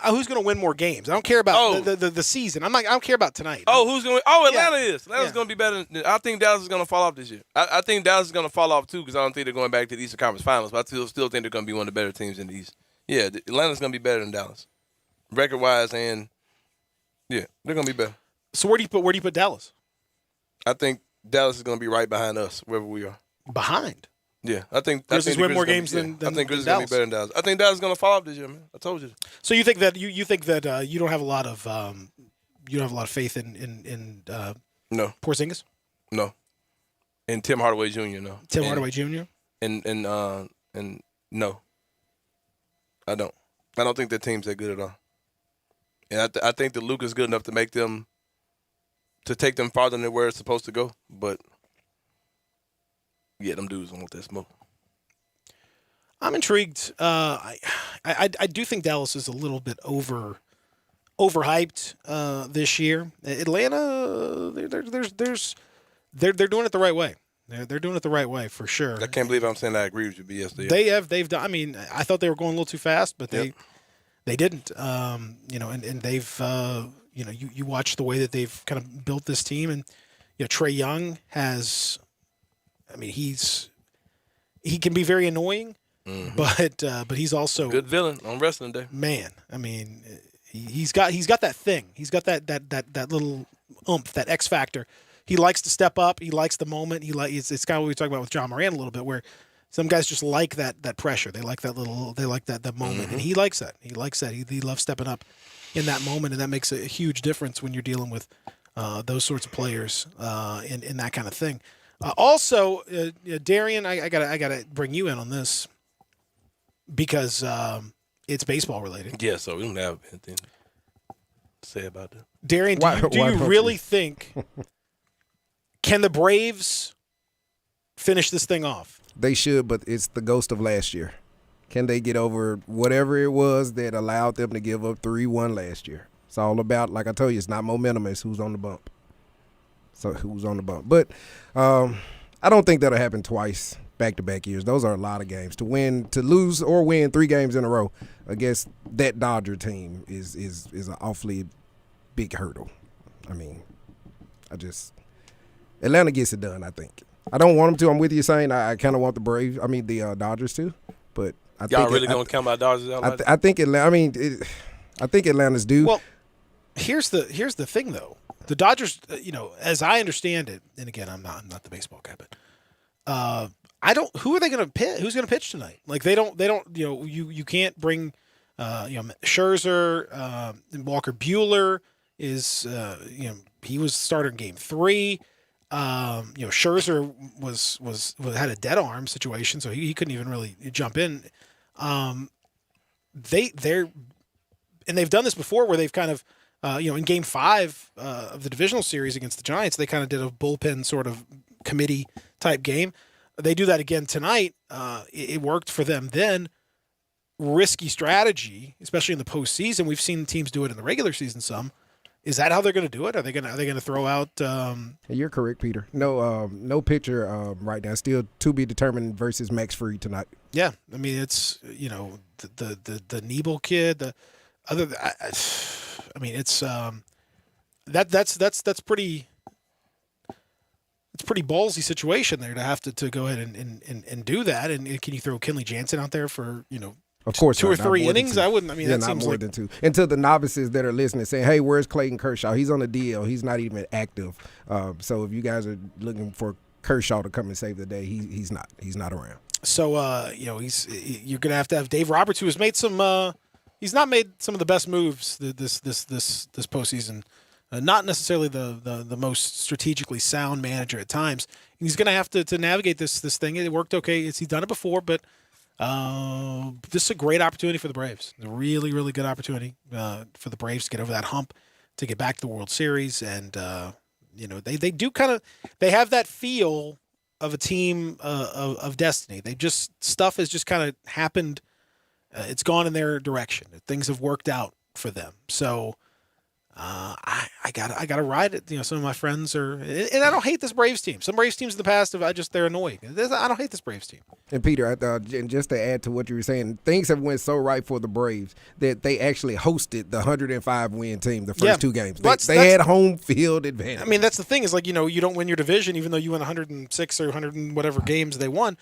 Who's going to win more games? I don't care about the season. I don't care about tonight. Who's going? Atlanta is. Atlanta's going to be better. I think Dallas is going to fall off this year. I think Dallas is going to fall off too because I don't think they're going back to the Eastern Conference Finals. But I still think they're going to be one of the better teams in the East. Yeah, Atlanta's going to be better than Dallas, record-wise, and yeah, they're going to be better. So where do you put Dallas? I think Dallas is going to be right behind us wherever we are. Behind. Yeah, I think Grizzlies win more games than I think Grizzlies Dallas. going to be better than Dallas. I think Dallas is going to fall off this year, man. I told you. So you think that you don't have a lot of faith in no Porzingis? No. And Tim Hardaway Jr. No. Hardaway Jr. And no. I don't think their team's that good at all. And I think that Luka's good enough to make them to take them farther than where it's supposed to go. But yeah, them dudes don't want that smoke. I'm intrigued. I do think Dallas is a little bit overhyped this year. Atlanta, they're doing it the right way. They're doing it the right way for sure. I can't believe I'm saying I agree with you, but yes, they've done. I mean, I thought they were going a little too fast, but they didn't. And they've you watch the way that they've kind of built this team, and Trae Young has. I mean, he can be very annoying, but he's also good villain on wrestling day. Man, I mean, he's got that thing. He's got that little oomph, that X factor. He likes to step up. He likes the moment. It's kind of what we talked about with John Moran a little bit, where some guys just like that pressure. They like that moment, and he likes that. He likes that. He loves stepping up in that moment, and that makes a huge difference when you're dealing with those sorts of players in that kind of thing. Also, Darian, I gotta bring you in on this because it's baseball related. Yeah, so we don't have anything to say about that. Darian, do you really think can the Braves finish this thing off? They should, but it's the ghost of last year. Can they get over whatever it was that allowed them to give up 3-1 last year? It's all about, like I told you, it's not momentum, it's who's on the bump. So who's on the bump. But I don't think that'll happen twice back-to-back years. Those are a lot of games. To lose or win 3 games in a row against that Dodger team is an awfully big hurdle. I mean, Atlanta gets it done, I think. I don't want them to. I'm with you saying I kind of want the Dodgers to. But I think y'all really going to count my Dodgers out? I think Atlanta. I think Atlanta's due. Well, here's the thing though. The Dodgers, as I understand it, and again, I'm not the baseball guy, but who are they going to pitch? Who's going to pitch tonight? Like they don't. You can't bring, Scherzer, Walker Buehler is, he was starter in Game 3. Scherzer had a dead arm situation, so he couldn't even really jump in. They've done this before where they've kind of, in Game 5 of the divisional series against the Giants, they kind of did a bullpen sort of committee type game. They do that again tonight. It worked for them then. Risky strategy, especially in the postseason. We've seen teams do it in the regular season some. Is that how they're going to do it? Are they going to throw out? You're correct, Peter. No pitcher right now. Still to be determined versus Max Fried tonight. Yeah, I mean it's the Nebel kid. The other, I mean it's that's pretty. It's a pretty ballsy situation there to have to go ahead and do that. And can you throw Kenley Jansen out there for Of course, 2 or 3 innings? I wouldn't. I mean, that not seems more than 2. And to the novices that are listening, saying, "Hey, where's Clayton Kershaw? He's on the DL. He's not even active." So if you guys are looking for Kershaw to come and save the day, he's not. He's not around. So you're gonna have to have Dave Roberts, who has made some. He's not made some of the best moves this postseason. Not necessarily the most strategically sound manager at times. And he's gonna have to navigate this thing. It worked okay. He's done it before, but. This is a great opportunity for the Braves. A really, really good opportunity for the Braves to get over that hump, to get back to the World Series, and they do kind of have that feel of a team of destiny. Stuff has just kind of happened. It's gone in their direction. Things have worked out for them. So I gotta ride it. Some of my friends are, and I don't hate this Braves team. Some Braves teams in the past they're annoying. I don't hate this Braves team. And Peter, and just to add to what you were saying, things have went so right for the Braves that they actually hosted the 105 win team the first 2 games. They had home field advantage. I mean, that's the thing is you don't win your division even though you won 106 or 100 and whatever games they won,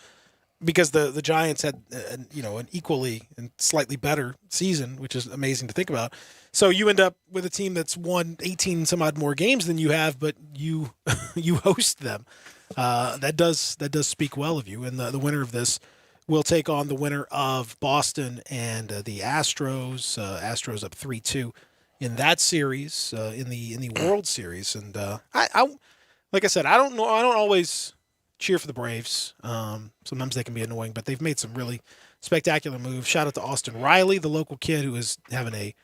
because the Giants had an equally and slightly better season, which is amazing to think about. So you end up with a team that's won 18 some odd more games than you have, but you host them. That does speak well of you. And the winner of this will take on the winner of Boston and the Astros. Astros up 3-2 in that series in the World Series. And I like I said, I don't always cheer for the Braves. Sometimes they can be annoying, but they've made some really spectacular moves. Shout out to Austin Riley, the local kid who is having a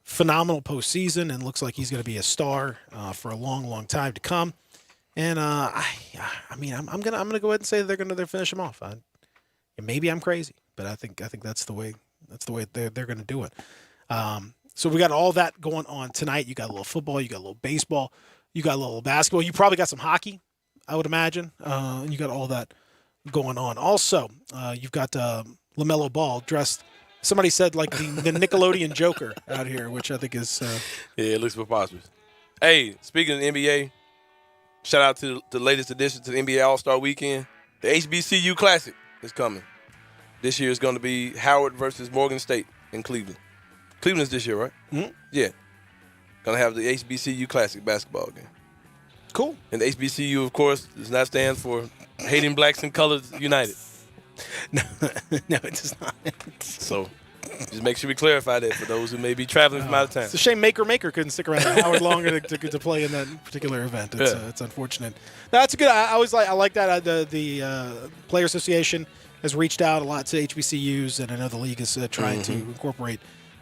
phenomenal postseason and looks like he's going to be a star for a long, long time to come. And I mean, I'm gonna go ahead and say they're gonna finish him off. Maybe I'm crazy, but I think that's the way they're gonna do it. So we got all that going on tonight. You got a little football, you got a little baseball, you got a little basketball. You probably got some hockey, I would imagine. And you got all that going on. Also, you've got LaMelo Ball dressed. Somebody said like the Nickelodeon Joker out here, which I think is yeah, it looks preposterous. Hey, speaking of the NBA, shout out to the latest addition to the NBA All-Star Weekend. The HBCU Classic is coming. This year is going to be Howard versus Morgan State in Cleveland. Cleveland's this year, right? Mm-hmm. Yeah. Going to have the HBCU Classic basketball game. Cool. And the HBCU, of course, does not stand for Hating Blacks and Colors United. No, it does not. So just make sure we clarify that for those who may be traveling from out of town. It's a shame Maker couldn't stick around Howard longer to play in that particular event. It's unfortunate. No, that's a good. I like that. The Player Association has reached out a lot to HBCUs, and I know the league is trying to incorporate.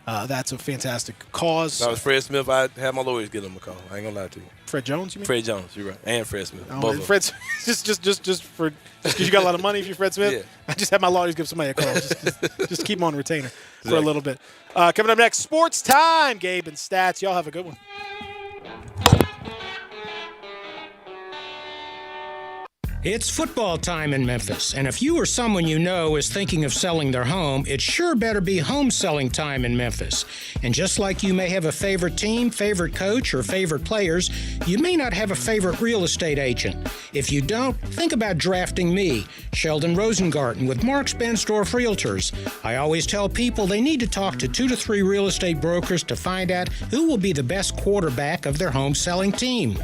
That's a fantastic cause. If I was Fred Smith, I'd have my lawyers give him a call. I ain't gonna lie to you. Fred Jones, you mean? Fred Jones, you're right, and Fred Smith. Both Fred, just because you got a lot of money if you're Fred Smith. Yeah. I just have my lawyers give somebody a call. Just keep them on retainer for a little bit. Coming up next, Sports Time. Gabe and Stats. Y'all have a good one. It's football time in Memphis, and if you or someone you know is thinking of selling their home, it sure better be home selling time in Memphis. And just like you may have a favorite team, favorite coach, or favorite players, you may not have a favorite real estate agent. If you don't, think about drafting me, Sheldon Rosengarten, with Marks Bensdorf Realtors. I always tell people they need to talk to 2 to 3 real estate brokers to find out who will be the best quarterback of their home selling team.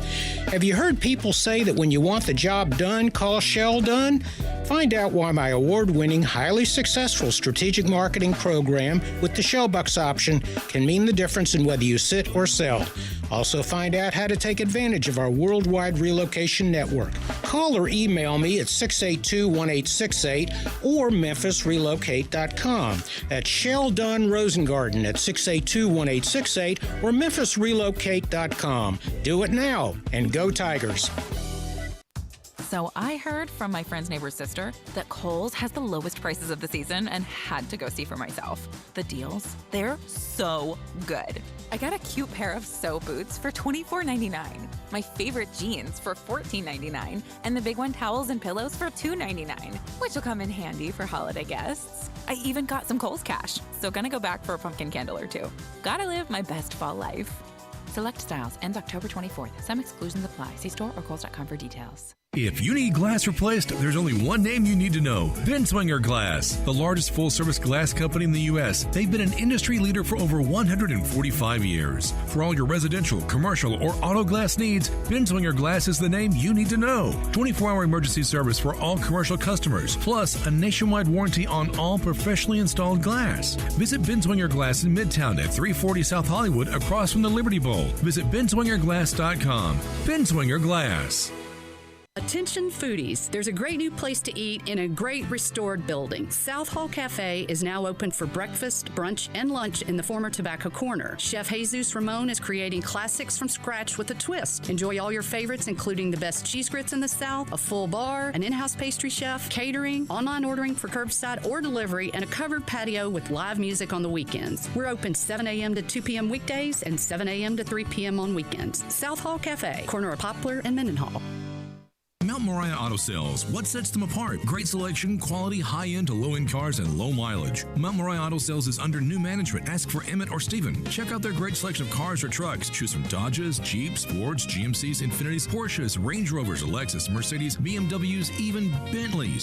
Have you heard people say that when you want the job done, call Sheldon? Find out why my award-winning, highly successful strategic marketing program with the Shellbucks option can mean the difference in whether you sit or sell. Also find out how to take advantage of our worldwide relocation network. Call or email me at 682-1868 or memphisrelocate.com. That's Sheldon Rosengarten at 682-1868 or memphisrelocate.com. Do it now, and go Tigers. So I heard from my friend's neighbor's sister that Kohl's has the lowest prices of the season and had to go see for myself. The deals, they're so good. I got a cute pair of sew boots for $24.99, my favorite jeans for $14.99, and the Big One towels and pillows for $2.99, which will come in handy for holiday guests. I even got some Kohl's cash, so gonna go back for a pumpkin candle or two. Gotta live my best fall life. Select styles, ends October 24th. Some exclusions apply. See store or Kohl's.com for details. If you need glass replaced, there's only one name you need to know. Binswanger Glass, the largest full-service glass company in the U.S. They've been an industry leader for over 145 years. For all your residential, commercial, or auto glass needs, Binswanger Glass is the name you need to know. 24-hour emergency service for all commercial customers, plus a nationwide warranty on all professionally installed glass. Visit Binswanger Glass in Midtown at 340 South Hollywood across from the Liberty Bowl. Visit binswingerglass.com. Binswanger Glass. Attention foodies, there's a great new place to eat in a great restored building. South Hall Cafe is now open for breakfast, brunch, and lunch in the former Tobacco Corner. Chef Jesus Ramon is creating classics from scratch with a twist. Enjoy all your favorites, including the best cheese grits in the South, a full bar, an in-house pastry chef, catering, online ordering for curbside or delivery, and a covered patio with live music on the weekends. We're open 7 a.m. to 2 p.m. weekdays and 7 a.m. to 3 p.m. on weekends. South Hall Cafe, corner of Poplar and Mendenhall. Mount Moriah Auto Sales. What sets them apart? Great selection, quality, high-end to low-end cars, and low mileage. Mount Moriah Auto Sales is under new management. Ask for Emmett or Steven. Check out their great selection of cars or trucks. Choose from Dodges, Jeeps, Fords, GMCs, Infinitis, Porsches, Range Rovers, Lexus, Mercedes, BMWs, even Bentleys.